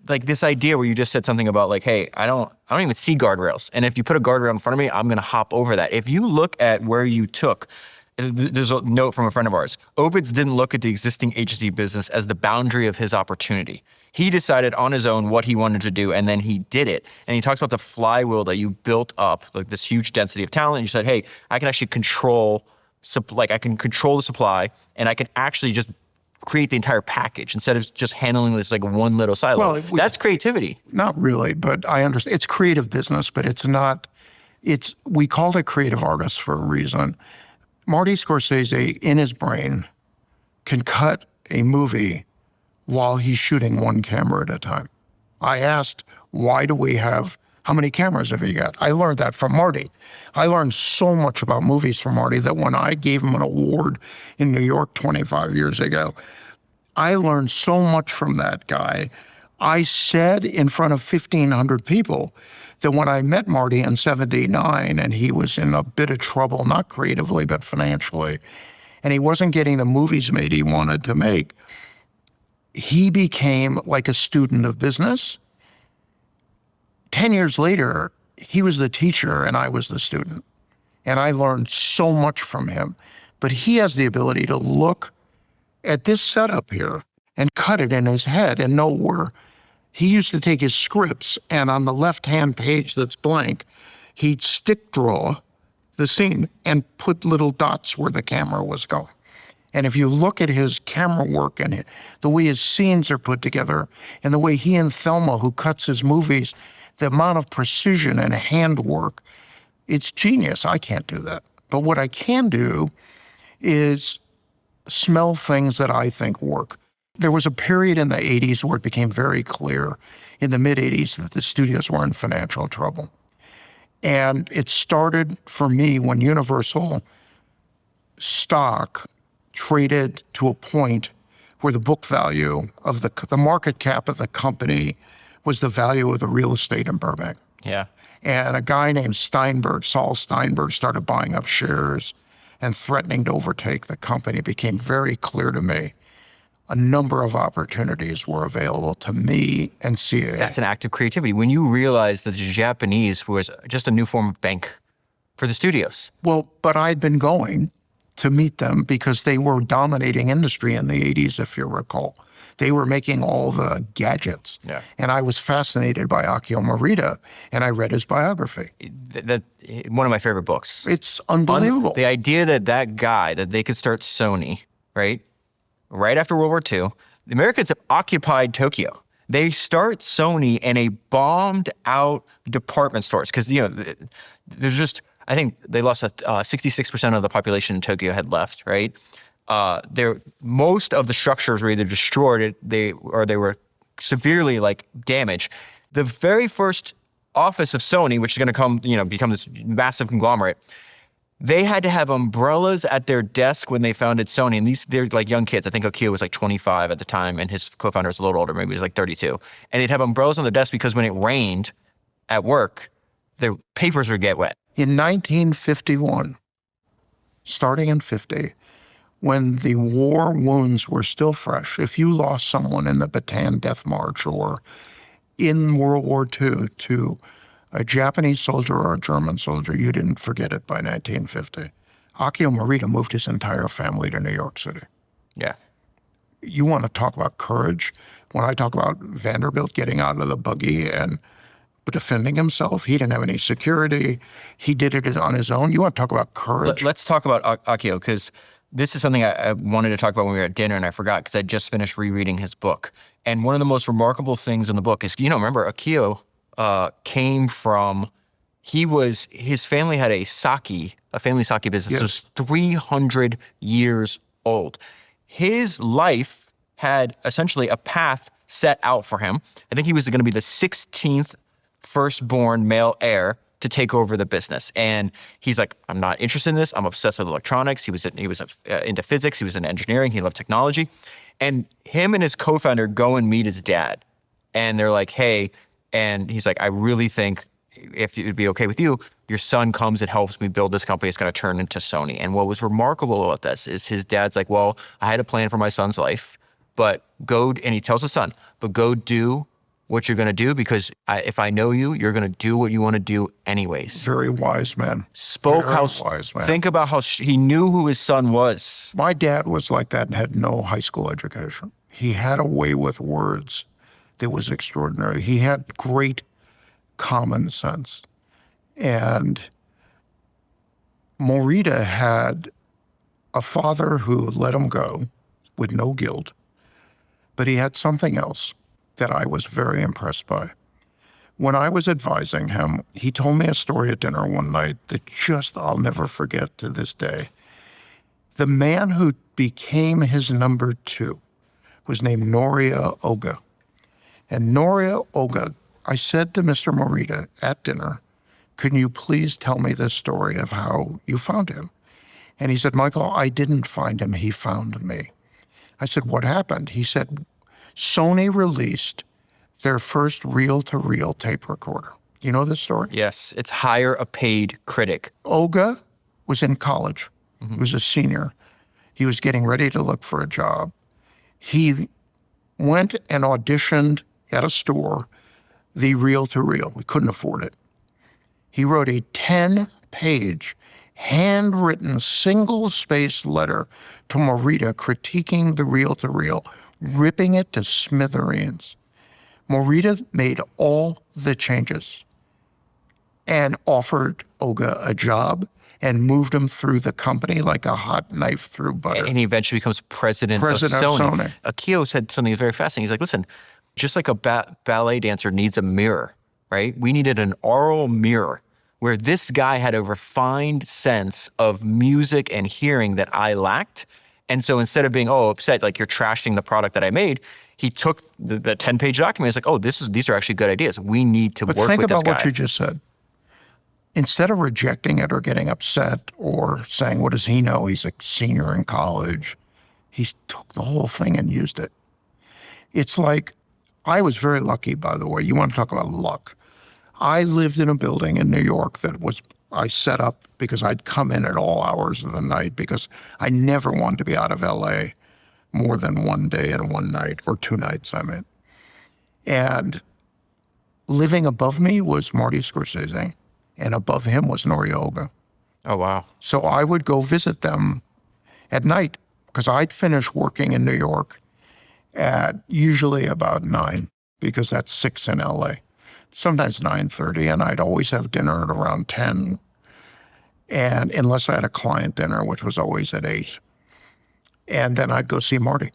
like this idea where you just said something about like, hey, I don't even see guardrails. And if you put a guardrail in front of me, I'm gonna hop over that. If you look at where you took, there's a note from a friend of ours. Ovitz didn't look at the existing agency business as the boundary of his opportunity. He decided on his own what he wanted to do, and then he did it. And he talks about the flywheel that you built up, like this huge density of talent. And you said, hey, I can actually control the supply, and I can actually just create the entire package instead of just handling this like one little silo. Well, that's creativity. Not really, but I understand. It's creative business, but it's not. We called it creative artists for a reason. Marty Scorsese, in his brain, can cut a movie while he's shooting one camera at a time. I asked, how many cameras have you got? I learned that from Marty. I learned so much about movies from Marty that when I gave him an award in New York 25 years ago, I learned so much from that guy. I said in front of 1,500 people that when I met Marty in '79 and he was in a bit of trouble, not creatively, but financially, and he wasn't getting the movies made he wanted to make, he became like a student of business. 10 years later, he was the teacher and I was the student. And I learned so much from him. But he has the ability to look at this setup here and cut it in his head and know where. He used to take his scripts and on the left-hand page that's blank, he'd stick draw the scene and put little dots where the camera was going. And if you look at his camera work and the way his scenes are put together and the way he and Thelma, who cuts his movies, the amount of precision and handwork, it's genius. I can't do that. But what I can do is smell things that I think work. There was a period in the 80s where it became very clear in the mid-80s that the studios were in financial trouble. And it started for me when Universal stock traded to a point where the book value of the market cap of the company was the value of the real estate in Burbank. Yeah. And a guy named Saul Steinberg, started buying up shares and threatening to overtake the company. It became very clear to me a number of opportunities were available to me and CAA. That's an act of creativity. When you realize that the Japanese was just a new form of bank for the studios. Well, but I'd been going to meet them because they were dominating industry in the 80s, if you recall. They were making all the gadgets. Yeah. And I was fascinated by Akio Morita, and I read his biography. That one of my favorite books. It's unbelievable. The idea that guy, that they could start Sony, right after World War II, the Americans have occupied Tokyo. They start Sony in a bombed out department stores because, there's just, I think they lost 66% of the population in Tokyo had left, right? Most of the structures were either destroyed, they were severely damaged. The very first office of Sony, which is going to become this massive conglomerate, they had to have umbrellas at their desk when they founded Sony. And they're like young kids. I think Akio was 25 at the time, and his co-founder was a little older, maybe he was 32. And they'd have umbrellas on the desk because when it rained at work, their papers would get wet. In 1951, starting in 50, when the war wounds were still fresh, if you lost someone in the Bataan Death March or in World War II to a Japanese soldier or a German soldier, you didn't forget it by 1950. Akio Morita moved his entire family to New York City. Yeah. You want to talk about courage? When I talk about Vanderbilt getting out of the buggy and defending himself, he didn't have any security. He did it on his own. You want to talk about courage? Let's talk about Akio, because this is something I wanted to talk about when we were at dinner, and I forgot because I just finished rereading his book. And one of the most remarkable things in the book is, remember, Akio came from, his family had a family sake business. Yes. It was 300 years old. His life had essentially a path set out for him. I think he was going to be the 16th firstborn male heir to take over the business. And he's like, I'm not interested in this. I'm obsessed with electronics. He was into physics. He was in engineering. He loved technology. And him and his co-founder go and meet his dad. And they're like, hey, and he's like, I really think if it would be okay with you, your son comes and helps me build this company. It's going to turn into Sony. And what was remarkable about this is his dad's like, well, I had a plan for my son's life, but and he tells his son, but go do what you're going to do, because if I know you, you're going to do what you want to do anyways. Very wise man. Wise man. Think about how he knew who his son was. My dad was like that and had no high school education. He had a way with words that was extraordinary. He had great common sense. And Morita had a father who let him go with no guilt, but he had something else that I was very impressed by. When I was advising him, he told me a story at dinner one night that I'll never forget to this day. The man who became his number two was named Noria Oga. And Noria Oga, I said to Mr. Morita at dinner, can you please tell me the story of how you found him? And he said, Michael, I didn't find him. He found me. I said, what happened? He said, Sony released their first reel-to-reel tape recorder. You know this story? Yes, it's hire a paid critic. Oga was in college. He was a senior. He was getting ready to look for a job. He went and auditioned at a store, the reel-to-reel. We couldn't afford it. He wrote a 10-page, handwritten, single-spaced letter to Morita critiquing the reel-to-reel, ripping it to smithereens. Morita made all the changes and offered Oga a job and moved him through the company like a hot knife through butter. And he eventually becomes president of Sony. Akio said something very fascinating. He's like, listen, just like a ballet dancer needs a mirror, right? We needed an oral mirror where this guy had a refined sense of music and hearing that I lacked. And so instead of being, upset, like you're trashing the product that I made, he took the 10-page document. He's like, these are actually good ideas. We need to work with this guy. But think about what you just said. Instead of rejecting it or getting upset or saying, what does he know? He's a senior in college. He took the whole thing and used it. It's like, I was very lucky, by the way. You want to talk about luck. I lived in a building in New York I set up because I'd come in at all hours of the night because I never wanted to be out of LA more than one day and one night, or 2 nights, I mean. And living above me was Marty Scorsese, and above him was Noria Oga. Oh, wow. So I would go visit them at night because I'd finish working in New York at usually about 9, because that's 6 in LA. Sometimes 9:30, and I'd always have dinner at around 10. And unless I had a client dinner, which was always at 8. And then I'd go see Marty.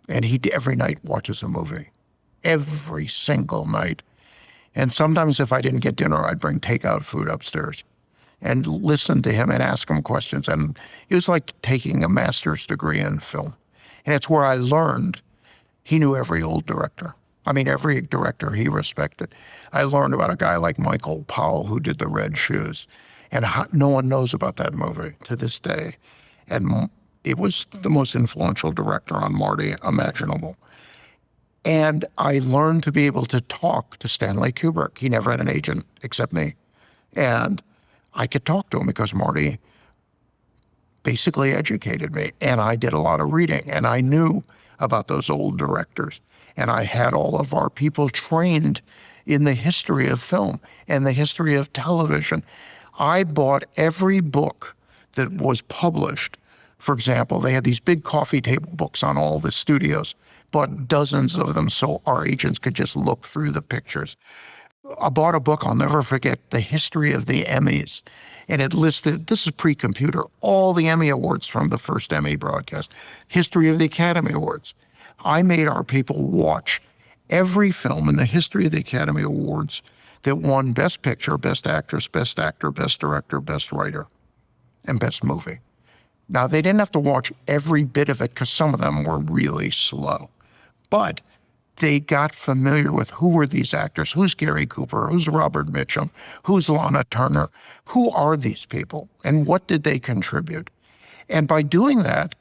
And he every night watches a movie. Every single night. And sometimes if I didn't get dinner, I'd bring takeout food upstairs and listen to him and ask him questions. And it was like taking a master's degree in film. And it's where I learned he knew every old director. I mean, every director he respected. I learned about a guy like Michael Powell who did The Red Shoes. And no one knows about that movie to this day. And it was the most influential director on Marty imaginable. And I learned to be able to talk to Stanley Kubrick. He never had an agent except me. And I could talk to him because Marty basically educated me. And I did a lot of reading. And I knew about those old directors. And I had all of our people trained in the history of film and the history of television. I bought every book that was published. For example, they had these big coffee table books on all the studios, bought dozens of them so our agents could just look through the pictures. I bought a book, I'll never forget, The History of the Emmys. And it listed, this is pre-computer, all the Emmy Awards from the first Emmy broadcast, history of the Academy Awards. I made our people watch every film in the history of the Academy Awards that won Best Picture, Best Actress, Best Actor, Best Director, Best Writer, and Best Movie. Now, they didn't have to watch every bit of it because some of them were really slow. But they got familiar with who were these actors, who's Gary Cooper, who's Robert Mitchum, who's Lana Turner, who are these people, and what did they contribute? And by doing that,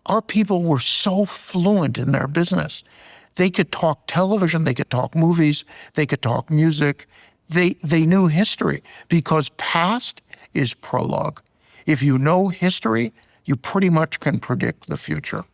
our people were so fluent in their business. They could talk television, they could talk movies, they could talk music. They knew history because past is prologue. If you know history, you pretty much can predict the future.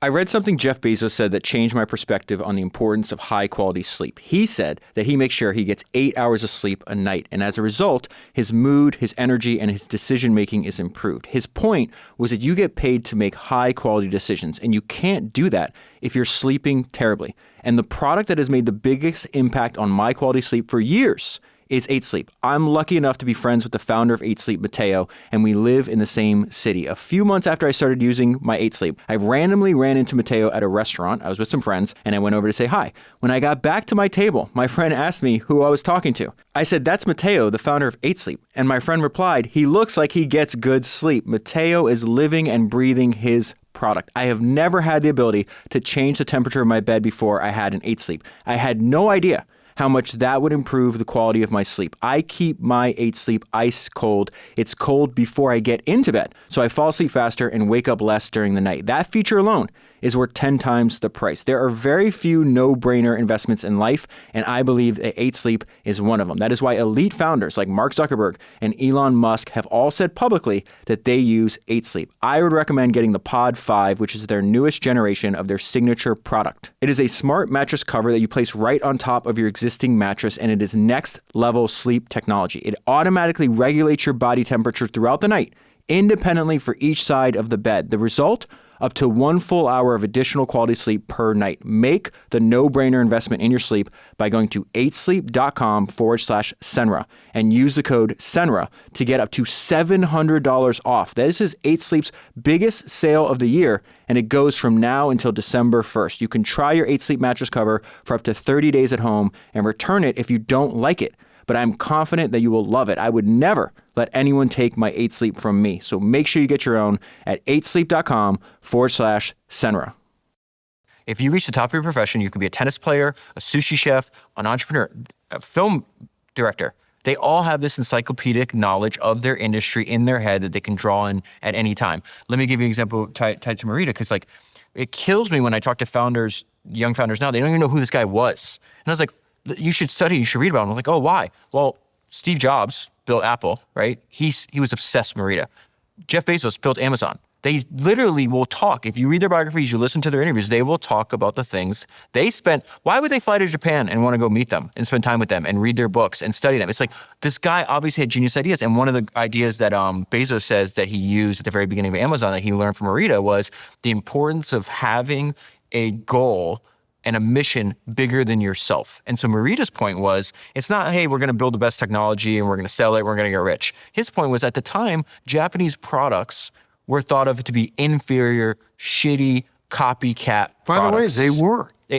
I read something Jeff Bezos said that changed my perspective on the importance of high-quality sleep. He said that he makes sure he gets 8 hours of sleep a night, and as a result, his mood, his energy, and his decision-making is improved. His point was that you get paid to make high-quality decisions, and you can't do that if you're sleeping terribly. And the product that has made the biggest impact on my quality sleep for years is 8 Sleep. I'm lucky enough to be friends with the founder of 8 Sleep, Matteo, and we live in the same city. A few months after I started using my 8 Sleep, I randomly ran into Matteo at a restaurant. I was with some friends, and I went over to say hi. When I got back to my table, my friend asked me who I was talking to. I said, "That's Matteo, the founder of 8 Sleep." And my friend replied, "He looks like he gets good sleep." Matteo is living and breathing his product. I have never had the ability to change the temperature of my bed before I had an 8 Sleep. I had no idea how much that would improve the quality of my sleep. I keep my 8 Sleep ice cold. It's cold before I get into bed, so I fall asleep faster and wake up less during the night. That feature alone is worth 10 times the price. There are very few no-brainer investments in life, and I believe that 8 Sleep is one of them. That is why elite founders like Mark Zuckerberg and Elon Musk have all said publicly that they use 8 Sleep. I would recommend getting the Pod 5, which is their newest generation of their signature product. It is a smart mattress cover that you place right on top of your existing mattress, and it is next-level sleep technology. It automatically regulates your body temperature throughout the night, independently for each side of the bed. The result? Up to 1 full hour of additional quality sleep per night. Make the no-brainer investment in your sleep by going to 8sleep.com/Senra and use the code Senra to get up to $700 off. This is 8 Sleep's biggest sale of the year, and it goes from now until December 1st. You can try your 8 Sleep mattress cover for up to 30 days at home and return it if you don't like it. But I'm confident that you will love it. I would never let anyone take my 8 Sleep from me. So make sure you get your own at 8sleep.com/Senra. If you reach the top of your profession, you could be a tennis player, a sushi chef, an entrepreneur, a film director. They all have this encyclopedic knowledge of their industry in their head that they can draw in at any time. Let me give you an example tied to Marita, because it kills me when I talk to founders, young founders now, they don't even know who this guy was. And I was like, you should study, you should read about him. I'm like, oh, why? Well, Steve Jobs built Apple, right? He was obsessed with Marita. Jeff Bezos built Amazon. They literally will talk. If you read their biographies, you listen to their interviews, they will talk about the things they spent. Why would they fly to Japan and want to go meet them and spend time with them and read their books and study them? It's like, this guy obviously had genius ideas. And one of the ideas that Bezos says that he used at the very beginning of Amazon that he learned from Marita was the importance of having a goal and a mission bigger than yourself. And so Marita's point was, it's not, hey, we're going to build the best technology and we're going to sell it, we're going to get rich. His point was, at the time, Japanese products were thought of to be inferior, shitty, copycat products. By the way, they were. They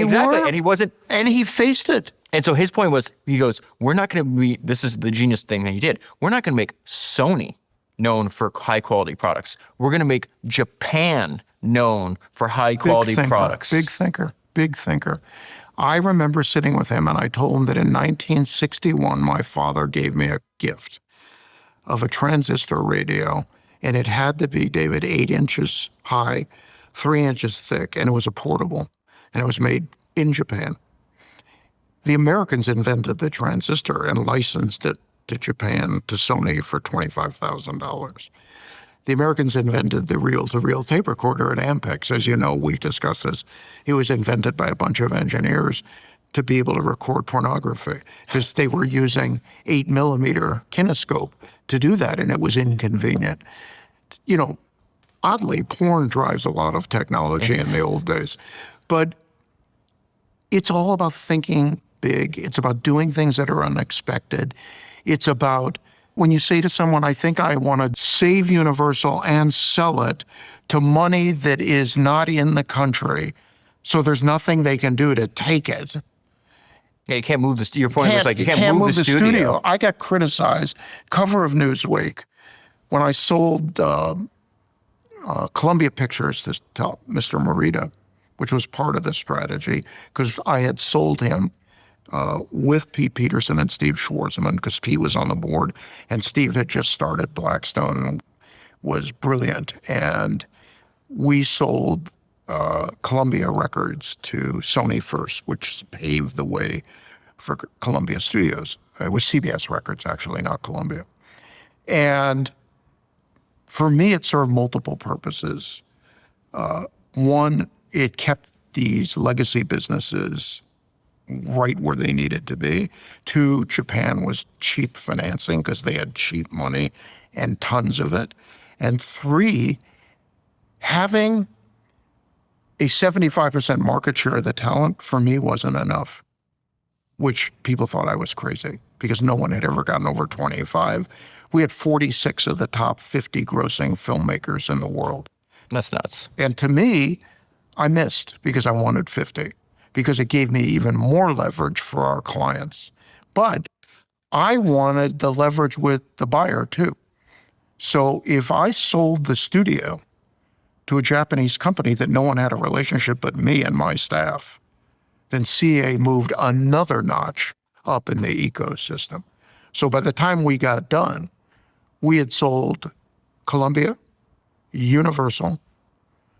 exactly. were. And he wasn't. And he faced it. And so his point was, he goes, we're not going to be, this is the genius thing that he did, we're not going to make Sony known for high quality products. We're going to make Japan known for high quality products. Big thinker. I remember sitting with him and I told him that in 1961, my father gave me a gift of a transistor radio, and it had to be, David, 8 inches high, 3 inches thick, and it was a portable, and it was made in Japan. The Americans invented the transistor and licensed it to Japan, to Sony, for $25,000. The Americans invented the reel-to-reel tape recorder at Ampex. As you know, we've discussed this. It was invented by a bunch of engineers to be able to record pornography because they were using 8mm kinescope to do that, and it was inconvenient. You know, oddly, porn drives a lot of technology in the old days, but it's all about thinking big. It's about doing things that are unexpected. It's about when you say to someone, I think I want to save Universal and sell it to money that is not in the country, so there's nothing they can do to take it. Yeah, you can't move your point was like, you can't move the studio. I got criticized, cover of Newsweek, when I sold Columbia Pictures to Mr. Morita, which was part of the strategy, because I had sold him with Pete Peterson and Steve Schwarzman, because Pete was on the board, and Steve had just started Blackstone and was brilliant. And we sold Columbia Records to Sony first, which paved the way for Columbia Studios. It was CBS Records, actually, not Columbia. And for me, it served multiple purposes. One, it kept these legacy businesses right where they needed to be. Two, Japan was cheap financing because they had cheap money and tons of it. And three, having a 75% market share of the talent for me wasn't enough, which people thought I was crazy because no one had ever gotten over 25. We had 46 of the top 50 grossing filmmakers in the world. That's nuts. And to me, I missed because I wanted 50, because it gave me even more leverage for our clients. But I wanted the leverage with the buyer too. So if I sold the studio to a Japanese company that no one had a relationship but me and my staff, then CAA moved another notch up in the ecosystem. So by the time we got done, we had sold Columbia, Universal,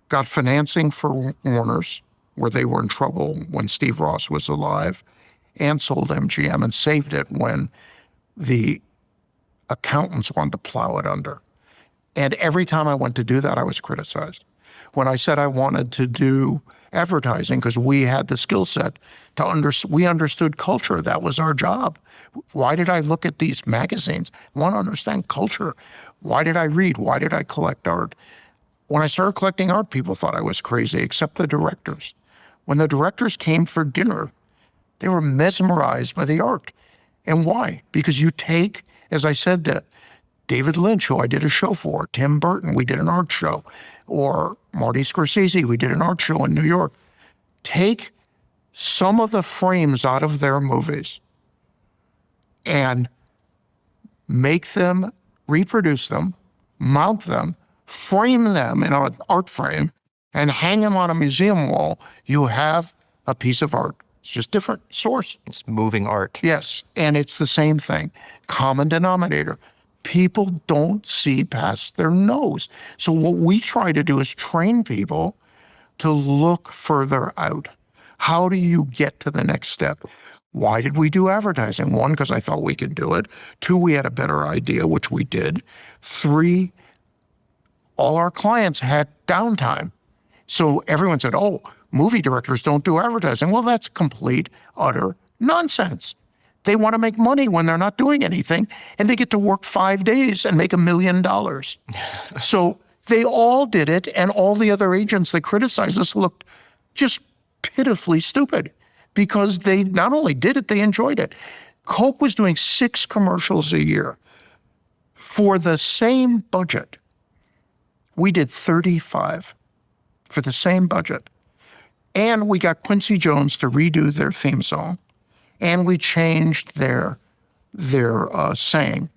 got financing for Warner's, where they were in trouble when Steve Ross was alive, and sold MGM and saved it when the accountants wanted to plow it under. And every time I went to do that, I was criticized. When I said I wanted to do advertising, because we had the skill set we understood culture. That was our job. Why did I look at these magazines? I want to understand culture. Why did I read? Why did I collect art? When I started collecting art, people thought I was crazy, except the directors. When the directors came for dinner, they were mesmerized by the art. And why? Because you take, as I said, to David Lynch, who I did a show for, Tim Burton, we did an art show, or Marty Scorsese, we did an art show in New York. Take some of the frames out of their movies and make them, reproduce them, mount them, frame them in an art frame, and hang them on a museum wall. You have a piece of art. It's just different source. It's moving art. Yes, and it's the same thing. Common denominator. People don't see past their nose. So what we try to do is train people to look further out. How do you get to the next step? Why did we do advertising? One, because I thought we could do it. Two, we had a better idea, which we did. Three, all our clients had downtime. So everyone said, oh, movie directors don't do advertising. Well, that's complete, utter nonsense. They want to make money when they're not doing anything, and they get to work 5 days and make $1 million. So they all did it, and all the other agents that criticized us looked just pitifully stupid because they not only did it, they enjoyed it. Coke was doing 6 commercials a year. For the same budget, we did 35 for the same budget. And we got Quincy Jones to redo their theme song. And we changed their saying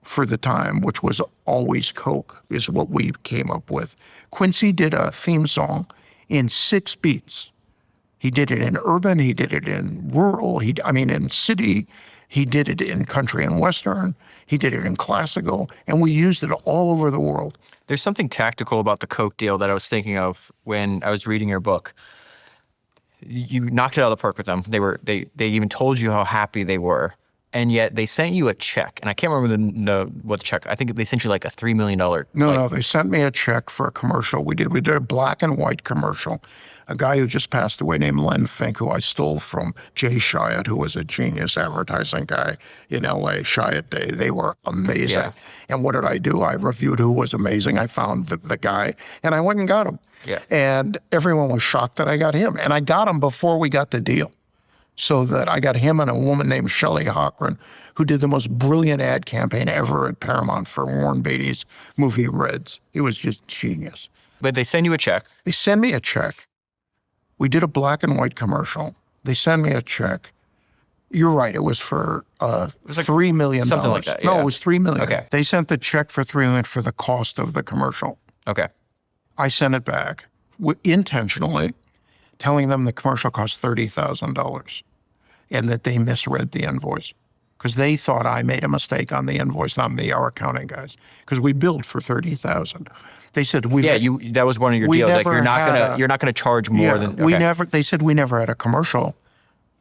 for the time, which was always Coke, is what we came up with. Quincy did a theme song in 6 beats. He did it in urban, he did it in rural, in city, he did it in country and western, he did it in classical, and we used it all over the world. There's something tactical about the Coke deal that I was thinking of when I was reading your book. You knocked it out of the park with them. They even told you how happy they were and yet they sent you a check, and I can't remember what the check. I think they sent you like a $3 million. No, they sent me a check for a commercial. We did a black and white commercial. A guy who just passed away named Len Fink, who I stole from Jay Chiat, who was a genius advertising guy in LA, Chiat Day. They were amazing. Yeah. And what did I do? I reviewed who was amazing. I found the guy, and I went and got him. Yeah. And everyone was shocked that I got him. And I got him before we got the deal. So that I got him and a woman named Shelley Hochran, who did the most brilliant ad campaign ever at Paramount for Warren Beatty's movie Reds. It was just genius. But they send you a check. They send me a check. We did a black and white commercial. They send me a check. You're right. It was for $3 million. Something like that. No, yeah. it was $3 million. Okay. They sent the check for $3 million for the cost of the commercial. Okay. I sent it back intentionally, telling them the commercial cost $30,000 and that they misread the invoice because they thought I made a mistake on the invoice, not me, our accounting guys, because we billed for $30,000. They said that was one of your deals. Like you're not gonna charge more than okay. They said we never had a commercial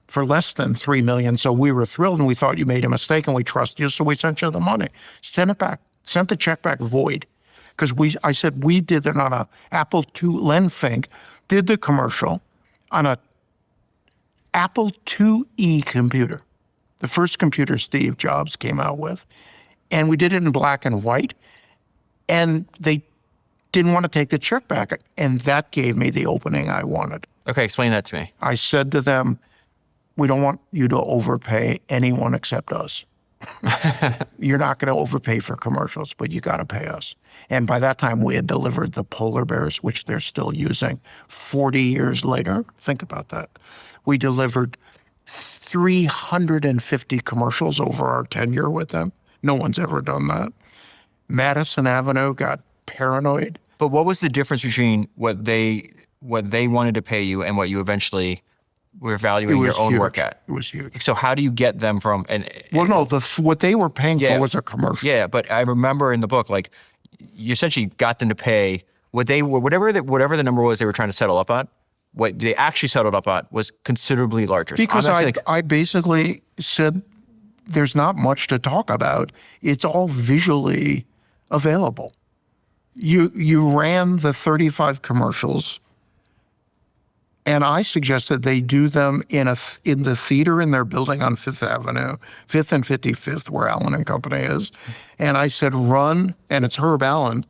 for less than $3 million. So we were thrilled and we thought you made a mistake and we trust you, so we sent you the money. Sent it back, sent the check back void. Because I said we did it on a Apple II. Len Fink did the commercial on a Apple IIe computer, the first computer Steve Jobs came out with. And we did it in black and white. And they didn't want to take the check back. And that gave me the opening I wanted. Okay, explain that to me. I said to them, we don't want you to overpay anyone except us. You're not going to overpay for commercials, but you got to pay us. And by that time, we had delivered the polar bears, which they're still using 40 years later. Think about that. We delivered 350 commercials over our tenure with them. No one's ever done that. Madison Avenue got paranoid. But what was the difference between what they wanted to pay you and what you eventually were valuing your own work at? It was huge. So how do you get them from? Well, no, what they were paying for was a commercial. Yeah, but I remember in the book, like you essentially got them to pay whatever the number was they were trying to settle up on. What they actually settled up on was considerably larger. Because I basically said, there's not much to talk about. It's all visually available. You ran the 35 commercials, and I suggested they do them in the theater in their building on Fifth Avenue, 5th and 55th, where Allen and Company is. And I said, run, and it's Herb Allen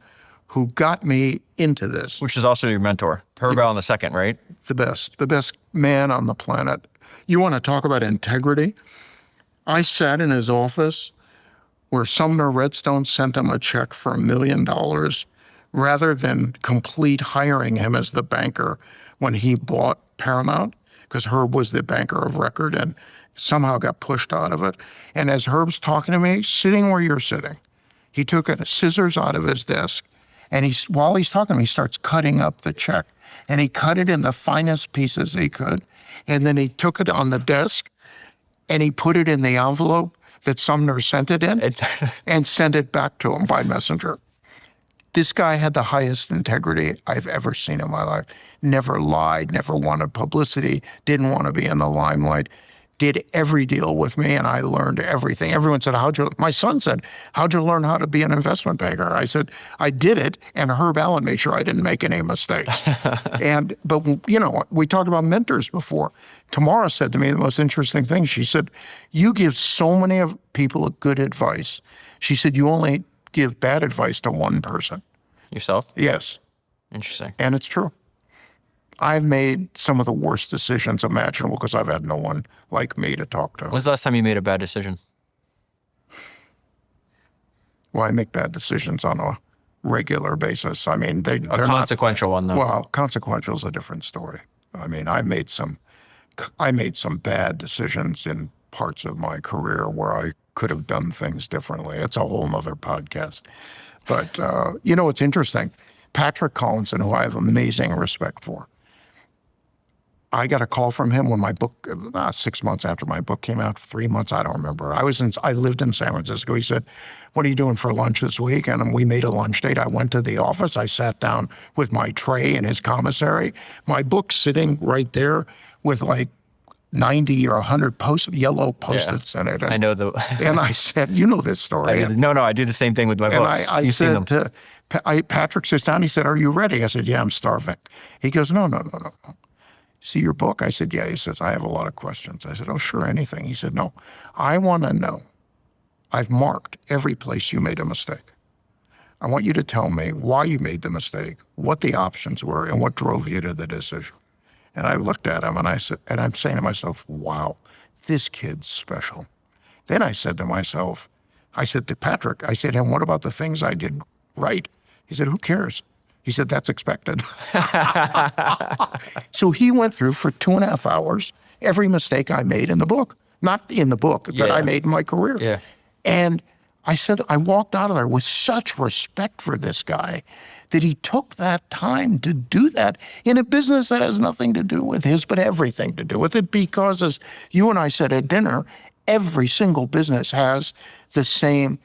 who got me into this. Which is also your mentor, Herb Allen II, right? The best man on the planet. You want to talk about integrity? I sat in his office where Sumner Redstone sent him a check for $1 million rather than complete hiring him as the banker when he bought Paramount, because Herb was the banker of record and somehow got pushed out of it. And as Herb's talking to me, sitting where you're sitting, he took scissors out of his desk, and while he's talking to me, he starts cutting up the check. And he cut it in the finest pieces he could. And then he took it on the desk, and he put it in the envelope that Sumner sent it in and sent it back to him by messenger. This guy had the highest integrity I've ever seen in my life. Never lied, never wanted publicity, didn't want to be in the limelight, did every deal with me, and I learned everything. Everyone said, my son said, how'd you learn how to be an investment banker? I said, I did it, and Herb Allen made sure I didn't make any mistakes. But we talked about mentors before. Tamara said to me the most interesting thing. She said, you give so many people good advice. She said, you only give bad advice to one person. Yourself? Yes. Interesting. And it's true. I've made some of the worst decisions imaginable because I've had no one like me to talk to. When's the last time you made a bad decision? Well, I make bad decisions on a regular basis. I mean, they're a consequential one, though. Well, consequential is a different story. I mean, I made some bad decisions in parts of my career where I could have done things differently. It's a whole nother podcast. But, it's interesting. Patrick Collinson, who I have amazing respect for, I got a call from him when my book, 6 months after my book came out, 3 months, I don't remember. I lived in San Francisco. He said, what are you doing for lunch this week? And we made a lunch date. I went to the office. I sat down with my tray in his commissary, my book sitting right there with like 90 or 100 yellow Post-its in it. I know the. And I said, you know this story. No, I do the same thing with my And books. I You've seen them. said to Patrick sits down. He said, "Are you ready?" I said, "Yeah, I'm starving." He goes, "No. See your book?" I said, "Yeah." He says, "I have a lot of questions." I said, "Oh, sure, anything." He said, "No, I want to know. I've marked every place you made a mistake. I want you to tell me why you made the mistake, what the options were, and what drove you to the decision." And I looked at him and I said, and I'm saying to myself, wow, this kid's special. Then I said to myself, I said to Patrick, I said, "And what about the things I did right?" He said, "Who cares?" He said, "That's expected." So he went through for 2.5 hours every mistake I made in the book, not in the book, that I made in my career. Yeah. And I said, I walked out of there with such respect for this guy that he took that time to do that in a business that has nothing to do with his, but everything to do with it. Because as you and I said at dinner, every single business has the same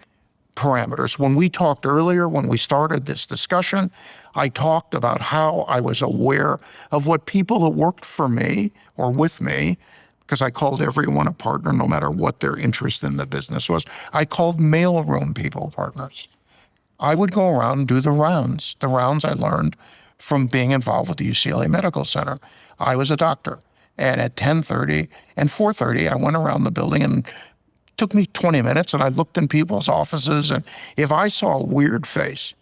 parameters. When we talked earlier, when we started this discussion, I talked about how I was aware of what people that worked for me or with me, because I called everyone a partner no matter what their interest in the business was. I called mailroom people partners. I would go around and do the rounds. The rounds I learned from being involved with the UCLA Medical Center. I was a doctor. And at 10:30 and 4:30, I went around the building and took me 20 minutes and I looked in people's offices. And if I saw a weird face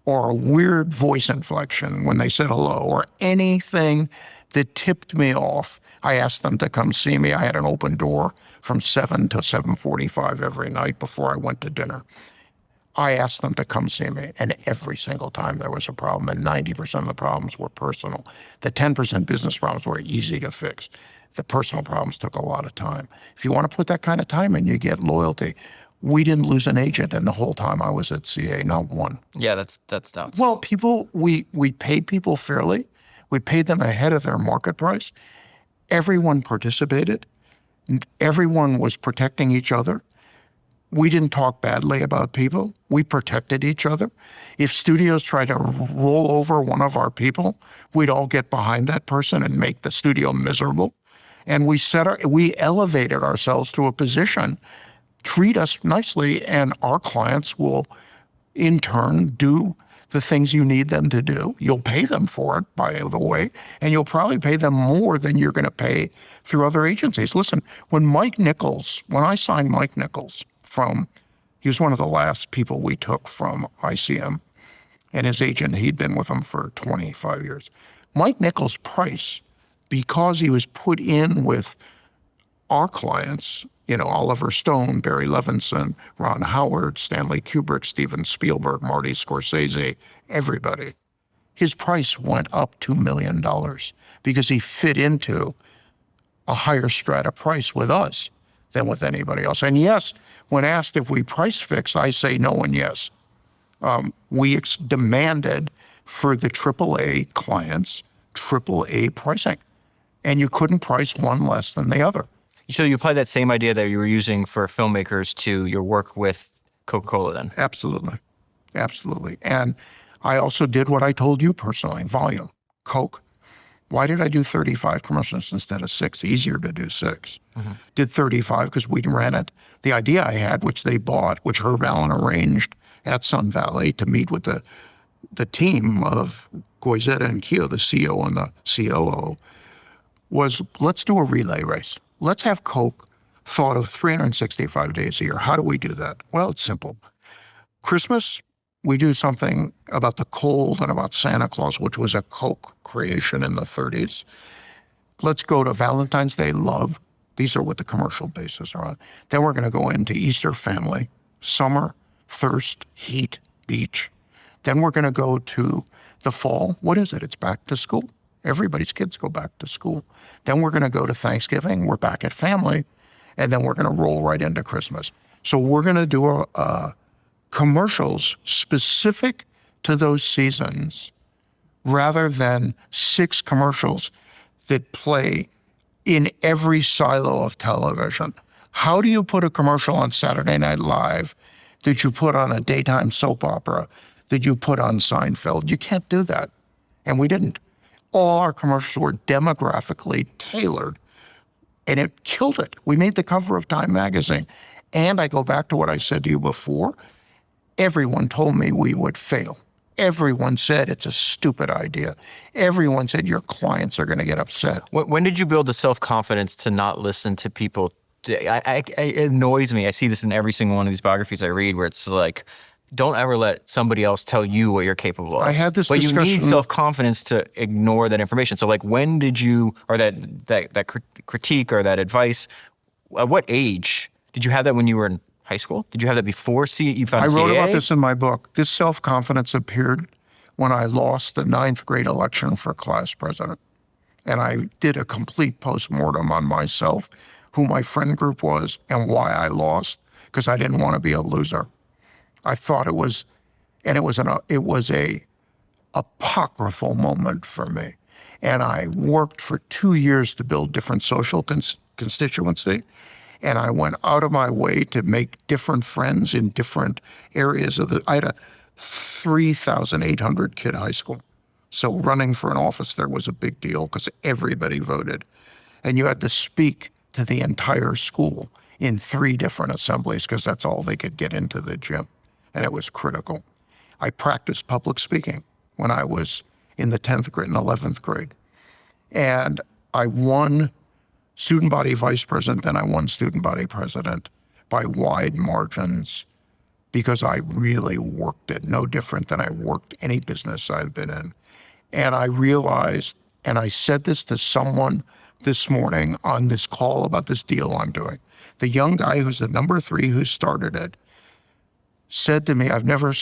or a weird voice inflection when they said hello or anything that tipped me off, I asked them to come see me. I had an open door from 7 to 7:45 every night before I went to dinner. I asked them to come see me, and every single time there was a problem, and 90% of the problems were personal. The 10% business problems were easy to fix. The personal problems took a lot of time. If you want to put that kind of time in, you get loyalty. We didn't lose an agent in the whole time I was at CAA, not one. Yeah, that's nuts. Well, we paid people fairly. We paid them ahead of their market price. Everyone participated. Everyone was protecting each other. We didn't talk badly about people. We protected each other. If studios tried to roll over one of our people, we'd all get behind that person and make the studio miserable. And we elevated ourselves to a position, treat us nicely, and our clients will, in turn, do the things you need them to do. You'll pay them for it, by the way, and you'll probably pay them more than you're going to pay through other agencies. Listen, when I signed Mike Nichols he was one of the last people we took from ICM, and his agent, he'd been with him for 25 years. Mike Nichols' price, because he was put in with our clients, Oliver Stone, Barry Levinson, Ron Howard, Stanley Kubrick, Steven Spielberg, Marty Scorsese, everybody. His price went up $2 million because he fit into a higher strata price with us than with anybody else. And yes, when asked if we price fix, I say no and yes. We demanded for the AAA clients, AAA pricing. And you couldn't price one less than the other. So you apply that same idea that you were using for filmmakers to your work with Coca-Cola then? Absolutely. Absolutely. And I also did what I told you personally, volume. Coke. Why did I do 35 commercials instead of 6? Easier to do 6. Mm-hmm. Did 35 because we ran it. The idea I had, which they bought, which Herb Allen arranged at Sun Valley to meet with the team of Goizetta and Keogh, the CEO and the COO, was let's do a relay race. Let's have Coke thought of 365 days a year. How do we do that? Well, it's simple. Christmas, we do something about the cold and about Santa Claus, which was a Coke creation in the 30s. Let's go to Valentine's Day, love. These are what the commercial bases are on. Then we're going to go into Easter, family, summer, thirst, heat, beach. Then we're going to go to the fall. What is it? It's back to school. Everybody's kids go back to school. Then we're going to go to Thanksgiving. We're back at family. And then we're going to roll right into Christmas. So we're going to do commercials specific to those seasons rather than 6 commercials that play in every silo of television. How do you put a commercial on Saturday Night Live that you put on a daytime soap opera that you put on Seinfeld? You can't do that. And we didn't. All our commercials were demographically tailored And it killed it. We made the cover of Time magazine. And I go back to what I said to you before. Everyone told me we would fail. Everyone said it's a stupid idea. Everyone said your clients are going to get upset. When did you build the self-confidence to not listen to people? It annoys me. I see this in every single one of these biographies I read where it's like, don't ever let somebody else tell you what you're capable of. I had this but discussion. you need self-confidence to ignore that information. So like when did you, or that critique or that advice, at what age? Did you have that when you were in high school? Did you have that before you found CAA? I wrote about this in my book. This self-confidence appeared when I lost the 9th grade election for class president. And I did a complete postmortem on myself, who my friend group was, and why I lost, because I didn't want to be a loser. I thought it was, and it was a apocryphal moment for me. And I worked for 2 years to build different social constituency. And I went out of my way to make different friends in different areas I had a 3,800 kid high school. So running for an office there was a big deal because everybody voted. And you had to speak to the entire school in 3 different assemblies because that's all they could get into the gym. And it was critical. I practiced public speaking when I was in the 10th grade and 11th grade. And I won student body vice president, then I won student body president by wide margins because I really worked it, no different than I worked any business I've been in. And I realized, and I said this to someone this morning on this call about this deal I'm doing. The young guy who's the number 3 who started it said to me, I've never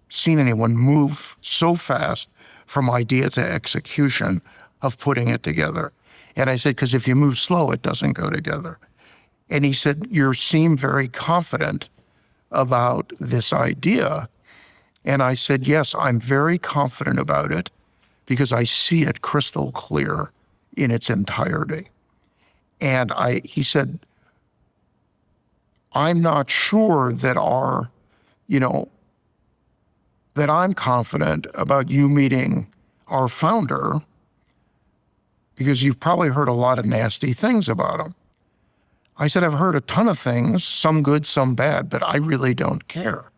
seen anyone move so fast from idea to execution of putting it together. And I said, because if you move slow, it doesn't go together. And he said, you seem very confident about this idea. And I said, yes, I'm very confident about it because I see it crystal clear in its entirety. And he said, I'm not sure that that I'm confident about you meeting our founder because you've probably heard a lot of nasty things about him. I said, I've heard a ton of things, some good, some bad, but I really don't care.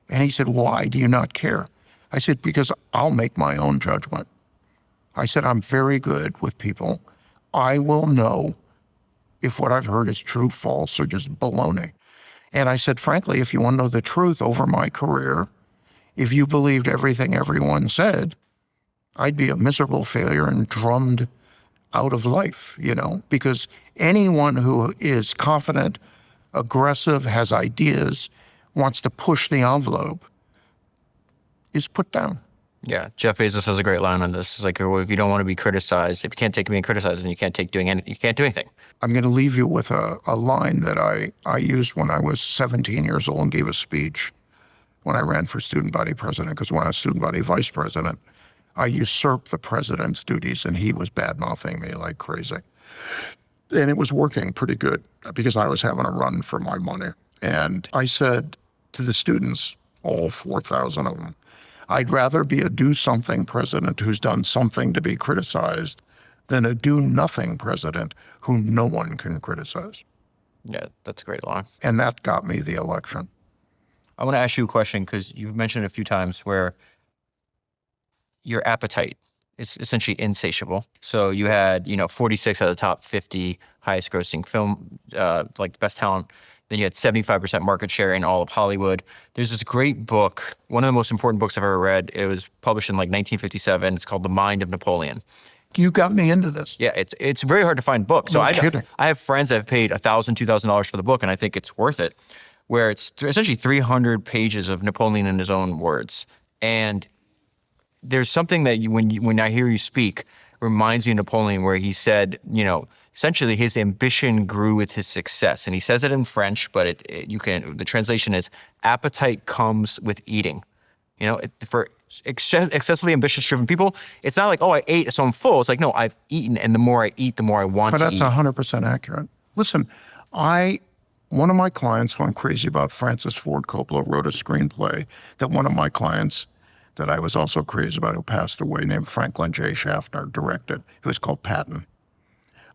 And he said, why do you not care? I said, because I'll make my own judgment. I said, I'm very good with people. I will know if what I've heard is true, false, or just baloney. And I said, frankly, if you want to know the truth over my career, if you believed everything everyone said, I'd be a miserable failure and drummed out of life, because anyone who is confident, aggressive, has ideas, wants to push the envelope, is put down. Yeah, Jeff Bezos has a great line on this. It's like, well, if you don't want to be criticized, if you can't take being criticized, then you can't do anything. I'm going to leave you with a line that I used when I was 17 years old and gave a speech when I ran for student body president, because when I was student body vice president, I usurped the president's duties and he was bad-mouthing me like crazy. And it was working pretty good because I was having a run for my money. And I said to the students, all 4,000 of them, I'd rather be a do-something president who's done something to be criticized than a do-nothing president who no one can criticize. Yeah, that's a great line. And that got me the election. I want to ask you a question because you've mentioned it a few times where your appetite is essentially insatiable. So you had, 46 out of the top 50 highest grossing film, like best talent. Then you had 75% market share in all of Hollywood. There's this great book, one of the most important books I've ever read. It was published in 1957. It's called The Mind of Napoleon. You got me into this. Yeah, it's very hard to find books. So kidding. I have friends that have paid $1,000, $2,000 for the book, and I think it's worth it, where it's essentially 300 pages of Napoleon in his own words. And there's something that when I hear you speak reminds me of Napoleon, where he said, essentially his ambition grew with his success. And he says it in French, but the translation is appetite comes with eating. For excessively ambitious driven people, it's not like, oh, I ate, so I'm full. It's like, no, I've eaten, and the more I eat, the more I want to eat. But that's 100% accurate. Listen, one of my clients who I'm crazy about, Francis Ford Coppola, wrote a screenplay that one of my clients that I was also crazy about, who passed away, named Franklin J. Schaffner, directed. It was called Patton.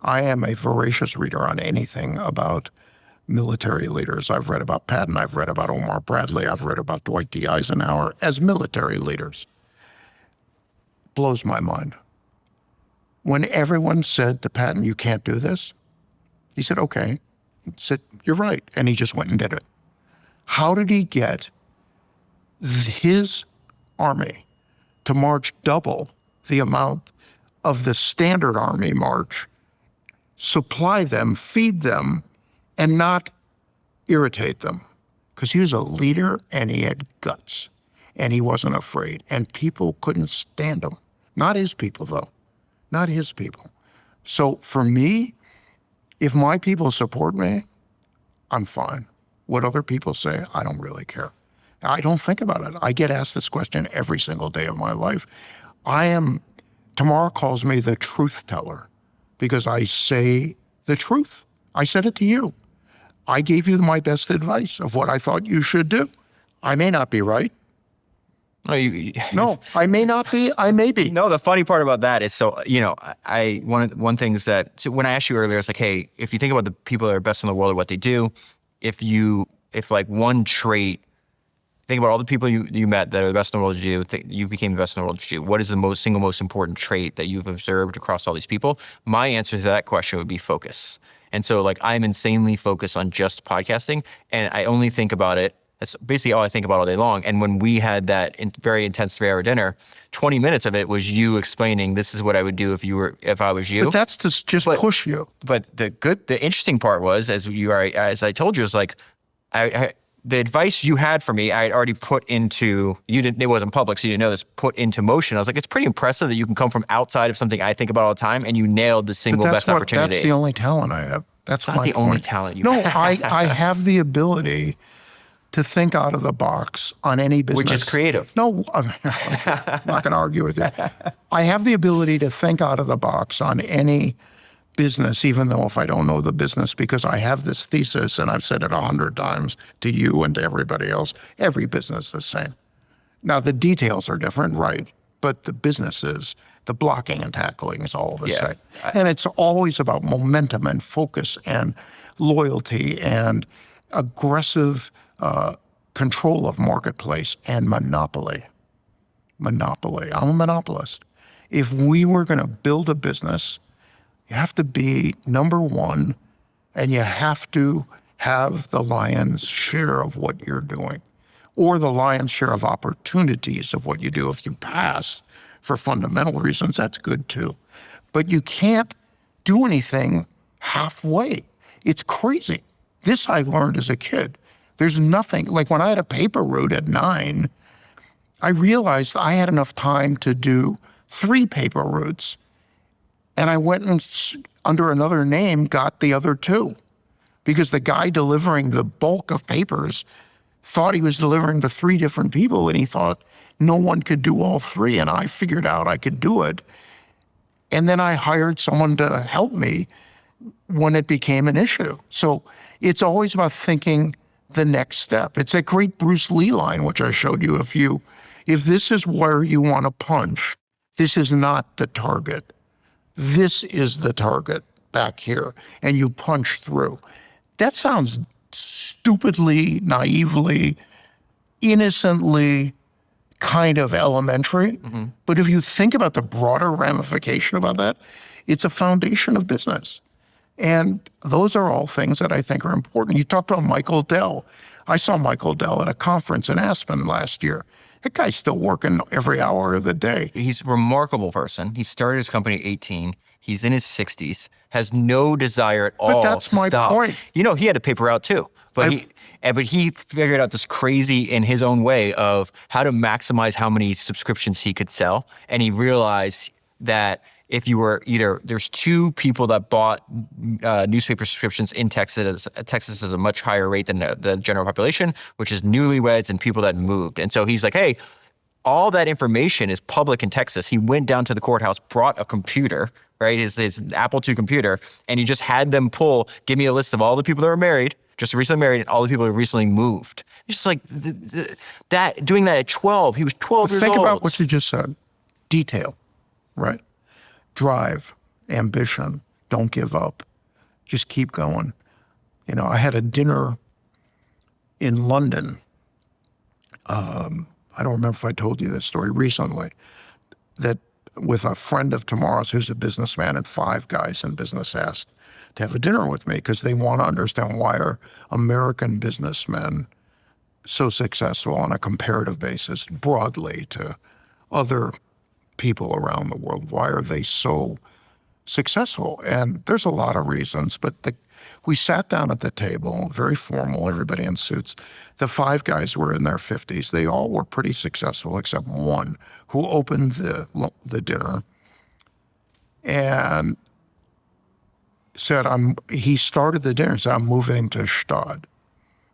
I am a voracious reader on anything about military leaders. I've read about Patton. I've read about Omar Bradley. I've read about Dwight D. Eisenhower as military leaders. Blows my mind. When everyone said to Patton, you can't do this, he said, okay. He said, you're right. And he just went and did it. How did he get his army to march double the amount of the standard army march, supply them, feed them, and not irritate them? Because he was a leader and he had guts and he wasn't afraid. And people couldn't stand him. Not his people, though. Not his people. So for me, if my people support me, I'm fine. What other people say, I don't really care. I don't think about it. I get asked this question every single day of my life. Tomorrow calls me the truth teller because I say the truth. I said it to you. I gave you my best advice of what I thought you should do. I may not be right. No, I may not be. I may be. No, the funny part about that is, so, one things that, so when I asked you earlier, it's like, hey, if you think about the people that are best in the world or what they do, if like one trait, think about all the people you met that are the best in the world you became the best in the world you. What is the single most important trait that you've observed across all these people? My answer to that question would be focus. And so like I'm insanely focused on just podcasting, and I only think about it. That's basically all I think about all day long. And when we had that very intense 3-hour dinner, 20 minutes of it was you explaining, this is what I would do if I was you. But that's to just push you. But the interesting part was, as I told you, is like, the advice you had for me, I had already put into, it wasn't public, so you didn't know this, put into motion. I was like, it's pretty impressive that you can come from outside of something I think about all the time and you nailed the single best opportunity. That's the only talent I have. That's not the only talent you have. No, I have the ability to think out of the box on any business. Which is creative. No, I'm not going to argue with you. I have the ability to think out of the box on any business, even though if I don't know the business, because I have this thesis, and I've said it 100 times to you and to everybody else, every business is the same. Now, the details are different, right? But the businesses, the blocking and tackling is all the same. And it's always about momentum and focus and loyalty and aggressive control of marketplace and monopoly. Monopoly. I'm a monopolist. If we were going to build a business, you have to be number one, and you have to have the lion's share of what you're doing, or the lion's share of opportunities of what you do. If you pass for fundamental reasons, that's good too. But you can't do anything halfway. It's crazy. This I learned as a kid. There's nothing, like when I had a paper route at 9, I realized I had enough time to do 3 paper routes. And I went and, under another name, got the other 2. Because the guy delivering the bulk of papers thought he was delivering to 3 different people, and he thought no one could do all 3, and I figured out I could do it. And then I hired someone to help me when it became an issue. So it's always about thinking the next step. It's that great Bruce Lee line, which I showed you. If this is where you want to punch, this is not the target. This is the target back here, and you punch through. That sounds stupidly, naively, innocently kind of elementary. Mm-hmm. But if you think about the broader ramification about that, it's a foundation of business. And those are all things that I think are important. You talked about Michael Dell. I saw Michael Dell at a conference in Aspen last year. That guy's still working every hour of the day. He's a remarkable person. He started his company at 18. He's in his 60s, has no desire at all to stop. But that's my point. You know, he had a paper out too. But he figured out this crazy, in his own way, of how to maximize how many subscriptions he could sell. And he realized that if you were there's 2 people that bought newspaper subscriptions in Texas. Texas is a much higher rate than the general population, which is newlyweds and people that moved. And so he's like, hey, all that information is public in Texas. He went down to the courthouse, brought a computer, right, his Apple II computer, and he just had them give me a list of all the people that were married, just recently married, and all the people who recently moved. It's just like doing that at 12. He was 12 years old. Think about what you just said. Detail, right? Drive, ambition, Don't give up. Just keep going. You know, I had a dinner in London. I don't remember if I told you this story recently, that with a friend of tomorrow's who's a businessman, and 5 guys in business asked to have a dinner with me because they want to understand why are American businessmen so successful on a comparative basis broadly to other people around the world. Why are they so successful? And there's a lot of reasons, but we sat down at the table, very formal, everybody in suits. The 5 guys were in their 50s. They all were pretty successful except one who opened the dinner and said, he started the dinner and said, I'm moving to Stad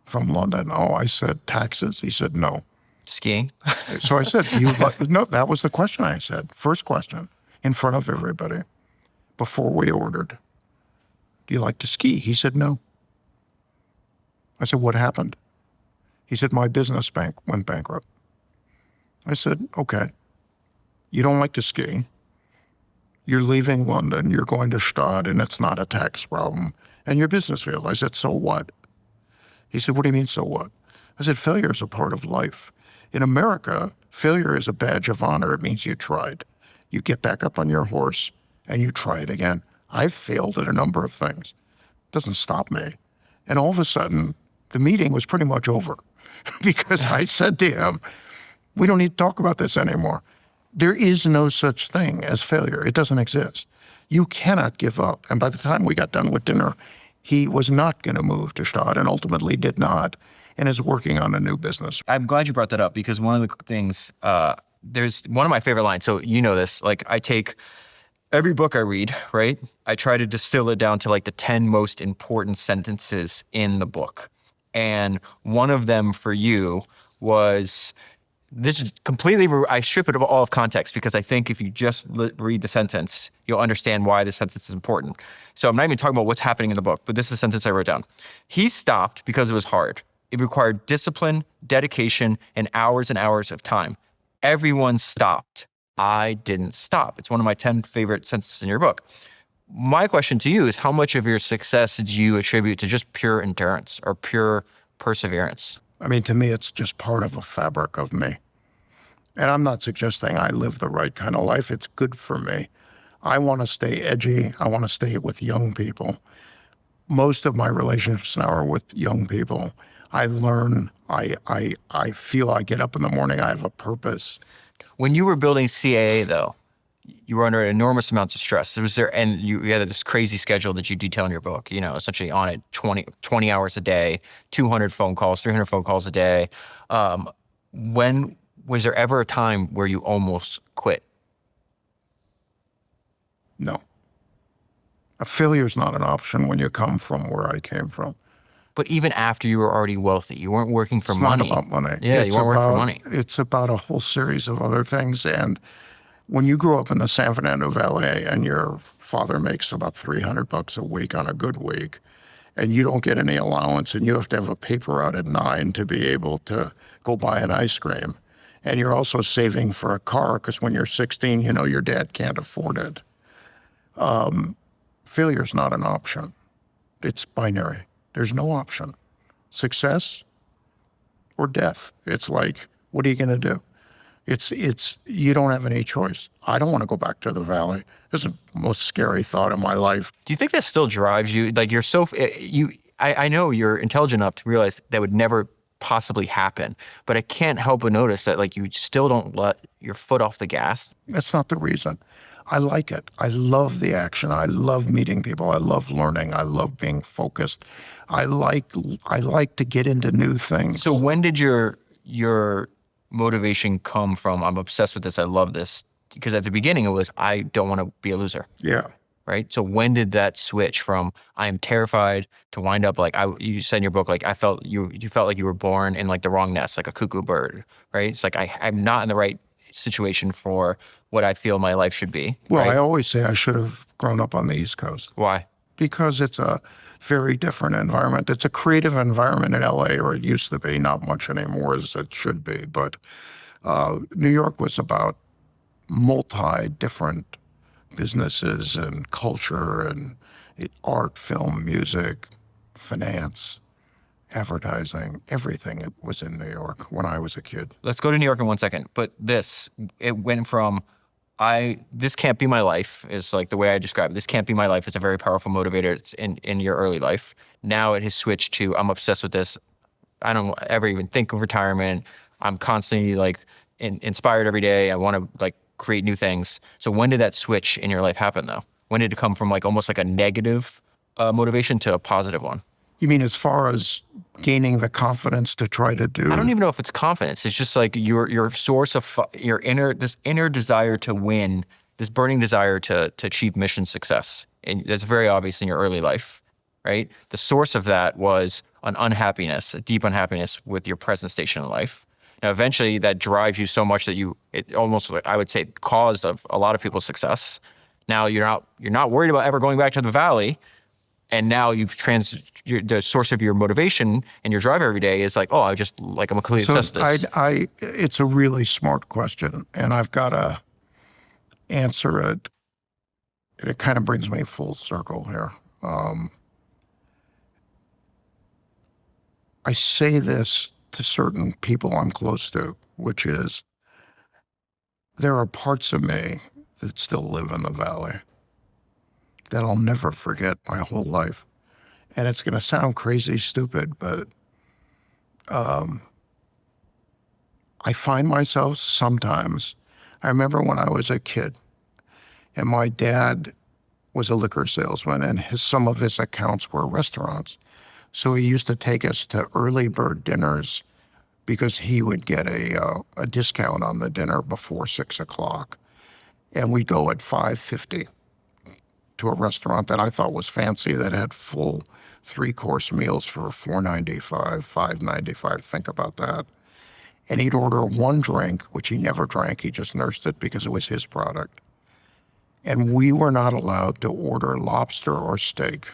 from London. Oh, I said, taxes? He said, no. Skiing? So I said, do you like, no, that was the question I said. First question in front of everybody before we ordered. Do you like to ski? He said, no. I said, what happened? He said, my business bank went bankrupt. I said, okay. You don't like to ski. You're leaving London. You're going to Stad, and it's not a tax problem. And your business failed. I said, so what? He said, what do you mean, so what? I said, failure is a part of life. In America, failure is a badge of honor. It means you tried. You get back up on your horse, and you try it again. I've failed at a number of things. It doesn't stop me. And all of a sudden, the meeting was pretty much over because I said to him, we don't need to talk about this anymore. There is no such thing as failure. It doesn't exist. You cannot give up. And by the time we got done with dinner, he was not going to move to Stad and ultimately did not and is working on a new business. I'm glad you brought that up because one of the things, there's one of my favorite lines. So you know this, like I take every book I read, right? I try to distill it down to like the 10 most important sentences in the book. And one of them for you was, this is completely, I strip it of all of context because I think if you just read the sentence, you'll understand why the sentence is important. So I'm not even talking about what's happening in the book, but this is the sentence I wrote down. He stopped because it was hard. It required discipline, dedication, and hours of time. Everyone stopped. I didn't stop. It's one of my 10 favorite sentences in your book. My question to you is, how much of your success did you attribute to just pure endurance or pure perseverance? I mean, to me, it's just part of a fabric of me. And I'm not suggesting I live the right kind of life. It's good for me. I want to stay edgy. I want to stay with young people. Most of my relationships now are with young people. I learn. I feel I get up in the morning. I have a purpose. When you were building CAA, though, you were under enormous amounts of stress. And you had this crazy schedule that you detail in your book, you know, essentially on it 20 hours a day, 200 phone calls, 300 phone calls a day. When was there ever a time where you almost quit? No. A failure is not an option when you come from where I came from. But even after you were already wealthy, you weren't working for money. It's not about money. Yeah, you weren't working for money. It's about a whole series of other things. And when you grow up in the San Fernando Valley and your father makes about $300 a week on a good week, and you don't get any allowance, and you have to have a paper route at 9 to be able to go buy an ice cream, and you're also saving for a car because when you're 16, you know your dad can't afford it. Failure is not an option. It's binary. There's no option. Success or death. It's like, what are you going to do? It's you don't have any choice. I don't want to go back to the valley. It's the most scary thought of my life. Do you think that still drives you? Like you're so, I know you're intelligent enough to realize that would never possibly happen, but I can't help but notice that like you still don't let your foot off the gas. That's not the reason. I like it. I love the action. I love meeting people. I love learning. I love being focused. I like to get into new things. So when did your motivation come from? I'm obsessed with this. I love this. Because at the beginning it was, I don't want to be a loser. Yeah. Right. So when did that switch from I am terrified to wind up like you said in your book, like you felt like you were born in like the wrong nest, like a cuckoo bird, right? It's like I'm not in the right situation for what I feel my life should be. Well, right? I always say I should have grown up on the East Coast. Why? Because it's a very different environment. It's a creative environment in LA, or it used to be, not much anymore as it should be. But New York was about multi-different businesses and culture and art, film, music, finance, advertising, everything. It was in New York when I was a kid. Let's go to New York in 1 second. But it went from, this can't be my life is like the way I describe it. This can't be my life is a very powerful motivator in your early life. Now it has switched to, I'm obsessed with this. I don't ever even think of retirement. I'm constantly like inspired every day. I want to like create new things. So when did that switch in your life happen though? When did it come from like almost like a negative motivation to a positive one? You mean as far as gaining the confidence to try to do? I don't even know if it's confidence. It's just like your source of this inner desire to win, this burning desire to achieve mission success. And that's very obvious in your early life, right? The source of that was an unhappiness, a deep unhappiness with your present station in life. Now, eventually that drives you so much that it almost, I would say, caused a lot of people's success. Now you're not worried about ever going back to the valley. And now the source of your motivation and your drive every day is like, oh, I'm completely obsessed with this. It's a really smart question, and I've got to answer it. And it kind of brings me full circle here. I say this to certain people I'm close to, which is there are parts of me that still live in the valley that I'll never forget my whole life. And it's going to sound crazy stupid, but I find myself sometimes, I remember when I was a kid and my dad was a liquor salesman and some of his accounts were restaurants. So he used to take us to early bird dinners because he would get a discount on the dinner before 6 o'clock. And we'd go at 5:50 to a restaurant that I thought was fancy that had full 3-course meals for $4.95, $5.95. Think about that. And he'd order one drink, which he never drank. He just nursed it because it was his product. And we were not allowed to order lobster or steak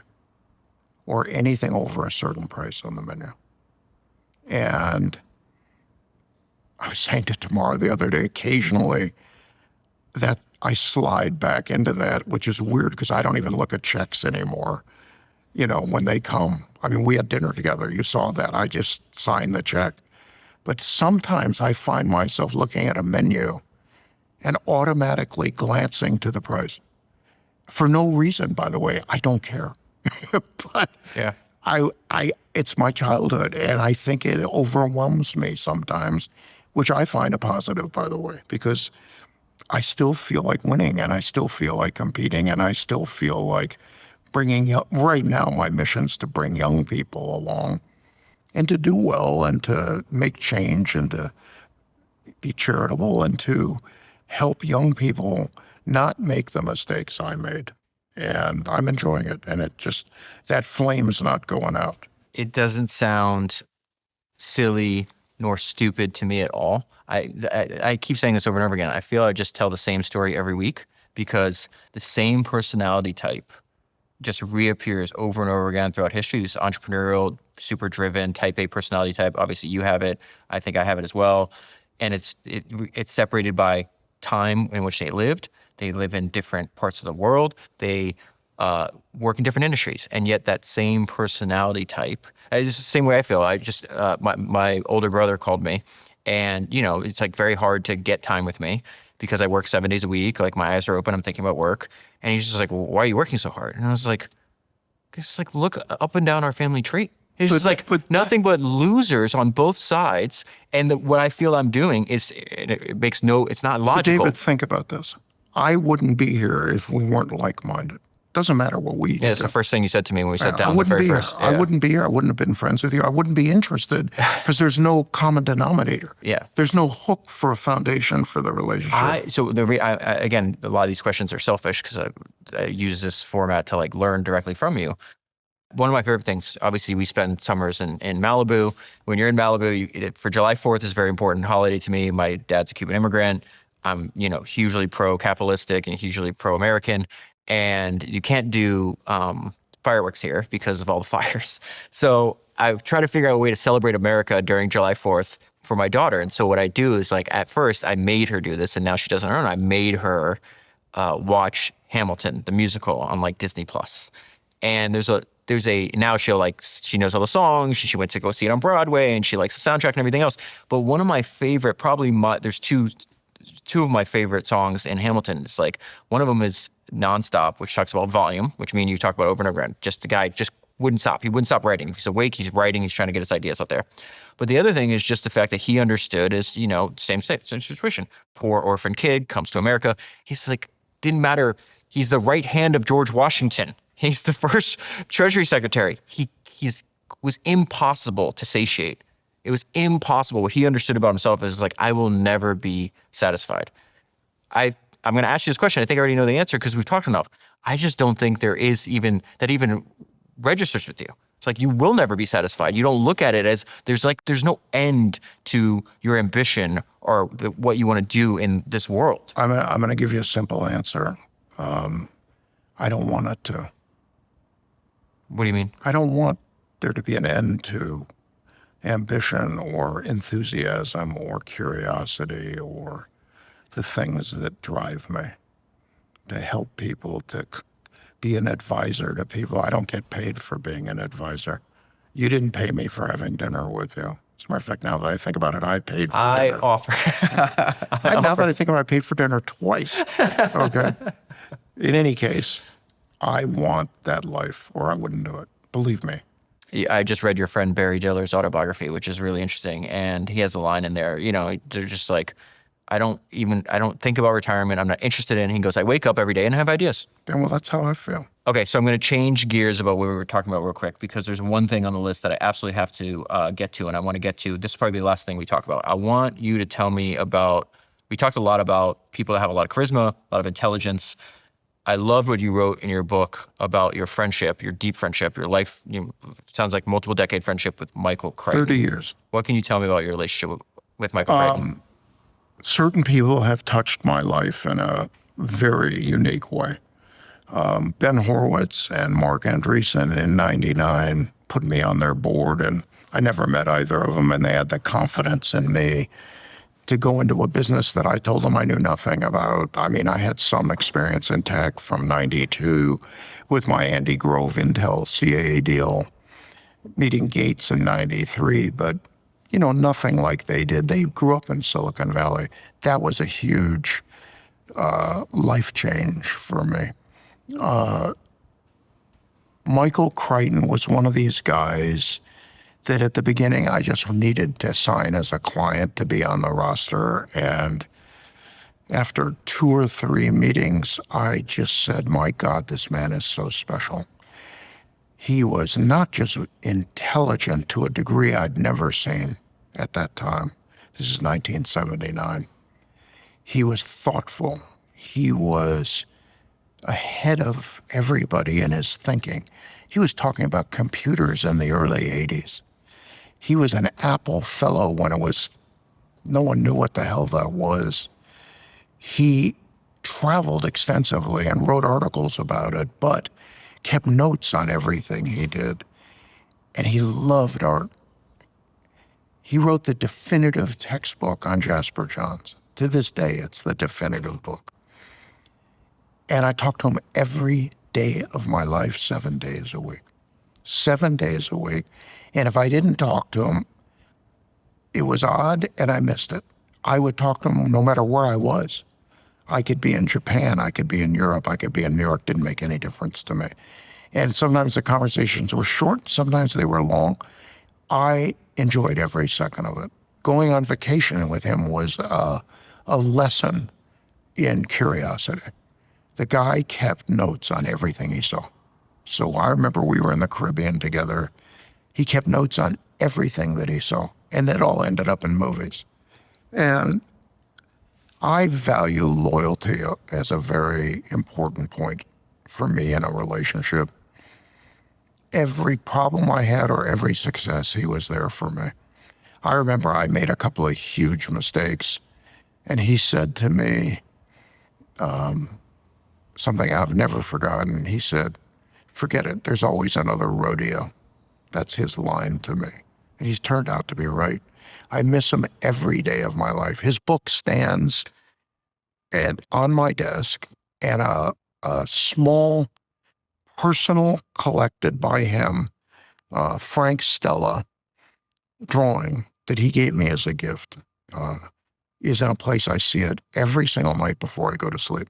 or anything over a certain price on the menu. And I was saying to Tamara the other day, occasionally, that I slide back into that, which is weird because I don't even look at checks anymore, when they come. I mean, we had dinner together. You saw that. I just signed the check. But sometimes I find myself looking at a menu and automatically glancing to the price. For no reason, by the way. I don't care. But yeah. It's my childhood, and I think it overwhelms me sometimes, which I find a positive, by the way, because I still feel like winning, and I still feel like competing, and I still feel like right now my mission's to bring young people along and to do well and to make change and to be charitable and to help young people not make the mistakes I made. And I'm enjoying it, and that flame is not going out. It doesn't sound silly nor stupid to me at all. I keep saying this over and over again. I feel I just tell the same story every week because the same personality type just reappears over and over again throughout history. This entrepreneurial, super driven, type A personality type. Obviously you have it. I think I have it as well. And it's separated by time in which they lived. They live in different parts of the world. They work in different industries. And yet that same personality type, it's the same way I feel. My older brother called me. And, it's like very hard to get time with me because I work 7 days a week. Like my eyes are open. I'm thinking about work. And he's just like, well, why are you working so hard? And I was like, look up and down our family tree. It's just like nothing but losers on both sides. And what I feel I'm doing it's not logical. But David, think about this. I wouldn't be here if we weren't like-minded. Doesn't matter what we do. Yeah, it's the first thing you said to me when we sat down. I wouldn't be here. I wouldn't have been friends with you. I wouldn't be interested because there's no common denominator. Yeah. There's no hook for a foundation for the relationship. Again, a lot of these questions are selfish because I use this format to learn directly from you. One of my favorite things, obviously, we spend summers in Malibu. When you're in Malibu, for July 4th is a very important holiday to me. My dad's a Cuban immigrant. I'm, hugely pro-capitalistic and hugely pro-American. And you can't do fireworks here because of all the fires. So I try to figure out a way to celebrate America during July 4th for my daughter. And so what I do is at first I made her do this and now she does it on her own. I made her watch Hamilton, the musical, on like Disney Plus. And there's a now she knows all the songs. She went to go see it on Broadway, and she likes the soundtrack and everything else. But one of my favorite, there's two of my favorite songs in Hamilton. It's like one of them is Nonstop, which talks about volume, which me and you talk about over and over again. Just the guy just wouldn't stop. He wouldn't stop writing. If he's awake, he's writing. He's trying to get his ideas out there. But the other thing is just the fact that he understood is, same situation. Poor orphan kid comes to America. He's like, didn't matter. He's the right hand of George Washington. He's the first Treasury Secretary. He was impossible to satiate. It was impossible. What he understood about himself is like, I will never be satisfied. I'm going to ask you this question. I think I already know the answer because we've talked enough. I just don't think there is even registers with you. It's like you will never be satisfied. You don't look at it as there's no end to your ambition or what you want to do in this world. I'm going to give you a simple answer. I don't want it to. What do you mean? I don't want there to be an end to ambition or enthusiasm or curiosity or the things that drive me to help people, to be an advisor to people. I don't get paid for being an advisor. You didn't pay me for having dinner with you. As a matter of fact, now that I think about it, I paid for dinner. Now that I think about it, I paid for dinner twice. Okay. In any case, I want that life or I wouldn't do it. Believe me. I just read your friend Barry Diller's autobiography, which is really interesting. And he has a line in there, they're just like, I don't think about retirement. I'm not interested in it. He goes, I wake up every day and have ideas. Well, that's how I feel. Okay, so I'm going to change gears about what we were talking about real quick because there's one thing on the list that I absolutely have to get to, and I want to get to. This will probably be the last thing we talk about. I want you to tell me about, we talked a lot about people that have a lot of charisma, a lot of intelligence. I loved what you wrote in your book about your friendship, your deep friendship, your life, sounds like multiple decade friendship with Michael Crichton. 30 years. What can you tell me about your relationship with Michael Crichton? Certain people have touched my life in a very unique way. Ben Horowitz and Marc Andreessen in '99 put me on their board, and I never met either of them, and they had the confidence in me to go into a business that I told them I knew nothing about. I mean, I had some experience in tech from '92 with my Andy Grove Intel CAA deal, meeting Gates in '93, but nothing like they did. They grew up in Silicon Valley. That was a huge life change for me. Michael Crichton was one of these guys that at the beginning I just needed to sign as a client to be on the roster. And after 2 or 3 meetings, I just said, my God, this man is so special. He was not just intelligent to a degree I'd never seen at that time. This is 1979. He was thoughtful. He was ahead of everybody in his thinking. He was talking about computers in the early 80s. He was an Apple fellow when no one knew what the hell that was. He traveled extensively and wrote articles about it, but kept notes on everything he did. And he loved art. He wrote the definitive textbook on Jasper Johns. To this day, it's the definitive book. And I talked to him every day of my life, 7 days a week. 7 days a week. And if I didn't talk to him, it was odd and I missed it. I would talk to him no matter where I was. I could be in Japan, I could be in Europe, I could be in New York, didn't make any difference to me. And sometimes the conversations were short, sometimes they were long. I enjoyed every second of it. Going on vacation with him was a lesson in curiosity. The guy kept notes on everything he saw. So I remember we were in the Caribbean together. He kept notes on everything that he saw, and it all ended up in movies. And I value loyalty as a very important point for me in a relationship. Every problem I had or every success, he was there for me. I remember I made a couple of huge mistakes, and he said to me something I've never forgotten. He said, forget it, there's always another rodeo. That's his line to me. And he's turned out to be right. I miss him every day of my life. His book stands on my desk and a small personal collected by him, Frank Stella drawing that he gave me as a gift is in a place I see it every single night before I go to sleep.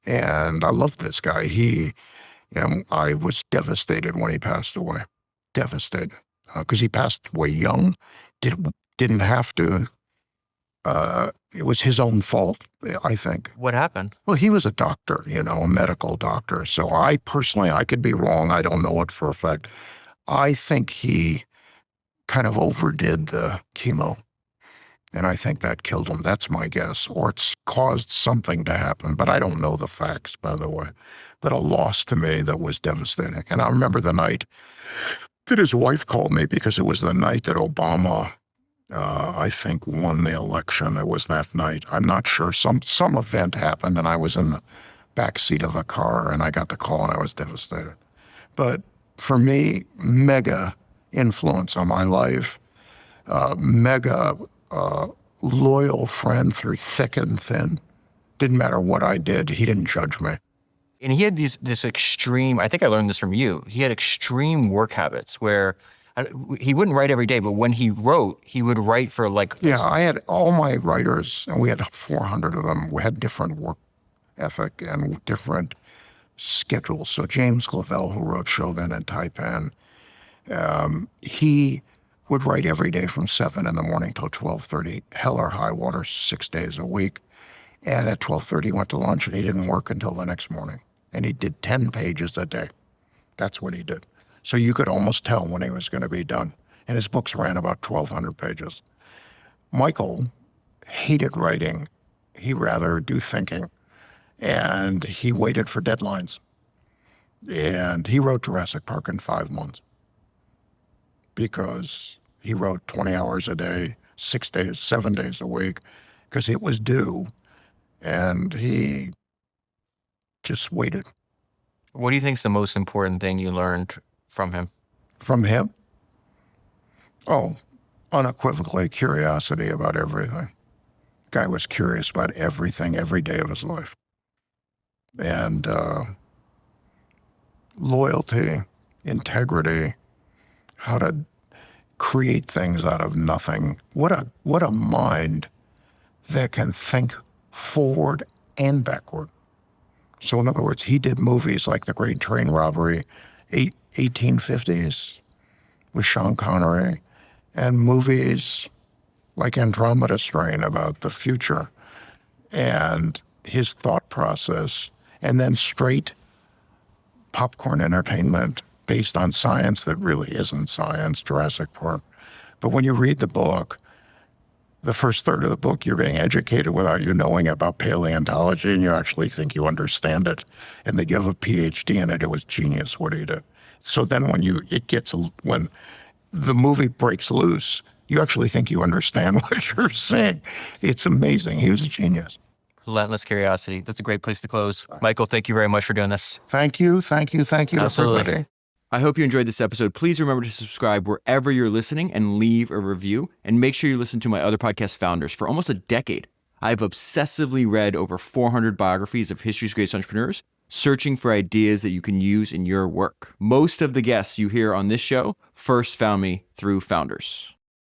And I love this guy. I was devastated when he passed away. Devastated. Because he passed away young, didn't have to. It was his own fault, I think. What happened? Well, he was a doctor, a medical doctor. So I could be wrong. I don't know it for a fact. I think he kind of overdid the chemo. And I think that killed him. That's my guess. Or it's caused something to happen. But I don't know the facts, by the way. But a loss to me that was devastating. And I remember the night that his wife called me, because it was the night that Obama, I think, won the election. It was that night. I'm not sure. Some event happened, and I was in the back seat of a car, and I got the call, and I was devastated. But for me, mega influence on my life, mega loyal friend through thick and thin. Didn't matter what I did. He didn't judge me. And he had this extreme, I think I learned this from you, he had extreme work habits where he wouldn't write every day, but when he wrote, he would write for Yeah, I had all my writers, and we had 400 of them, we had different work ethic and different schedules. So James Clavell, who wrote Chauvin and Taipan, he would write every day from 7 in the morning till 12:30, hell or high water, 6 days a week. And at 12:30, he went to lunch, and he didn't work until the next morning. And he did 10 pages a day. That's what he did. So you could almost tell when he was going to be done. And his books ran about 1,200 pages. Michael hated writing. He rather do thinking. And he waited for deadlines. And he wrote Jurassic Park in 5 months because he wrote 20 hours a day, 6 days, 7 days a week, because it was due. And he just waited. What do you think is the most important thing you learned from him? From him? Oh, unequivocally curiosity about everything. Guy was curious about everything every day of his life. And loyalty, integrity, how to create things out of nothing. What a mind that can think forward and backward. So in other words, he did movies like The Great Train Robbery, 1850s with Sean Connery, and movies like Andromeda Strain about the future and his thought process, and then straight popcorn entertainment based on science that really isn't science, Jurassic Park. But when you read the book, the first third of the book, you're being educated without you knowing about paleontology, and you actually think you understand it. And they give a PhD in it. It was genius what he did. So then when the movie breaks loose, you actually think you understand what you're saying. It's amazing. He was a genius. Relentless curiosity. That's a great place to close. Michael, thank you very much for doing this. Thank you. Absolutely. Everybody. I hope you enjoyed this episode. Please remember to subscribe wherever you're listening and leave a review. And make sure you listen to my other podcast, Founders. For almost a decade, I've obsessively read over 400 biographies of history's greatest entrepreneurs, searching for ideas that you can use in your work. Most of the guests you hear on this show first found me through Founders.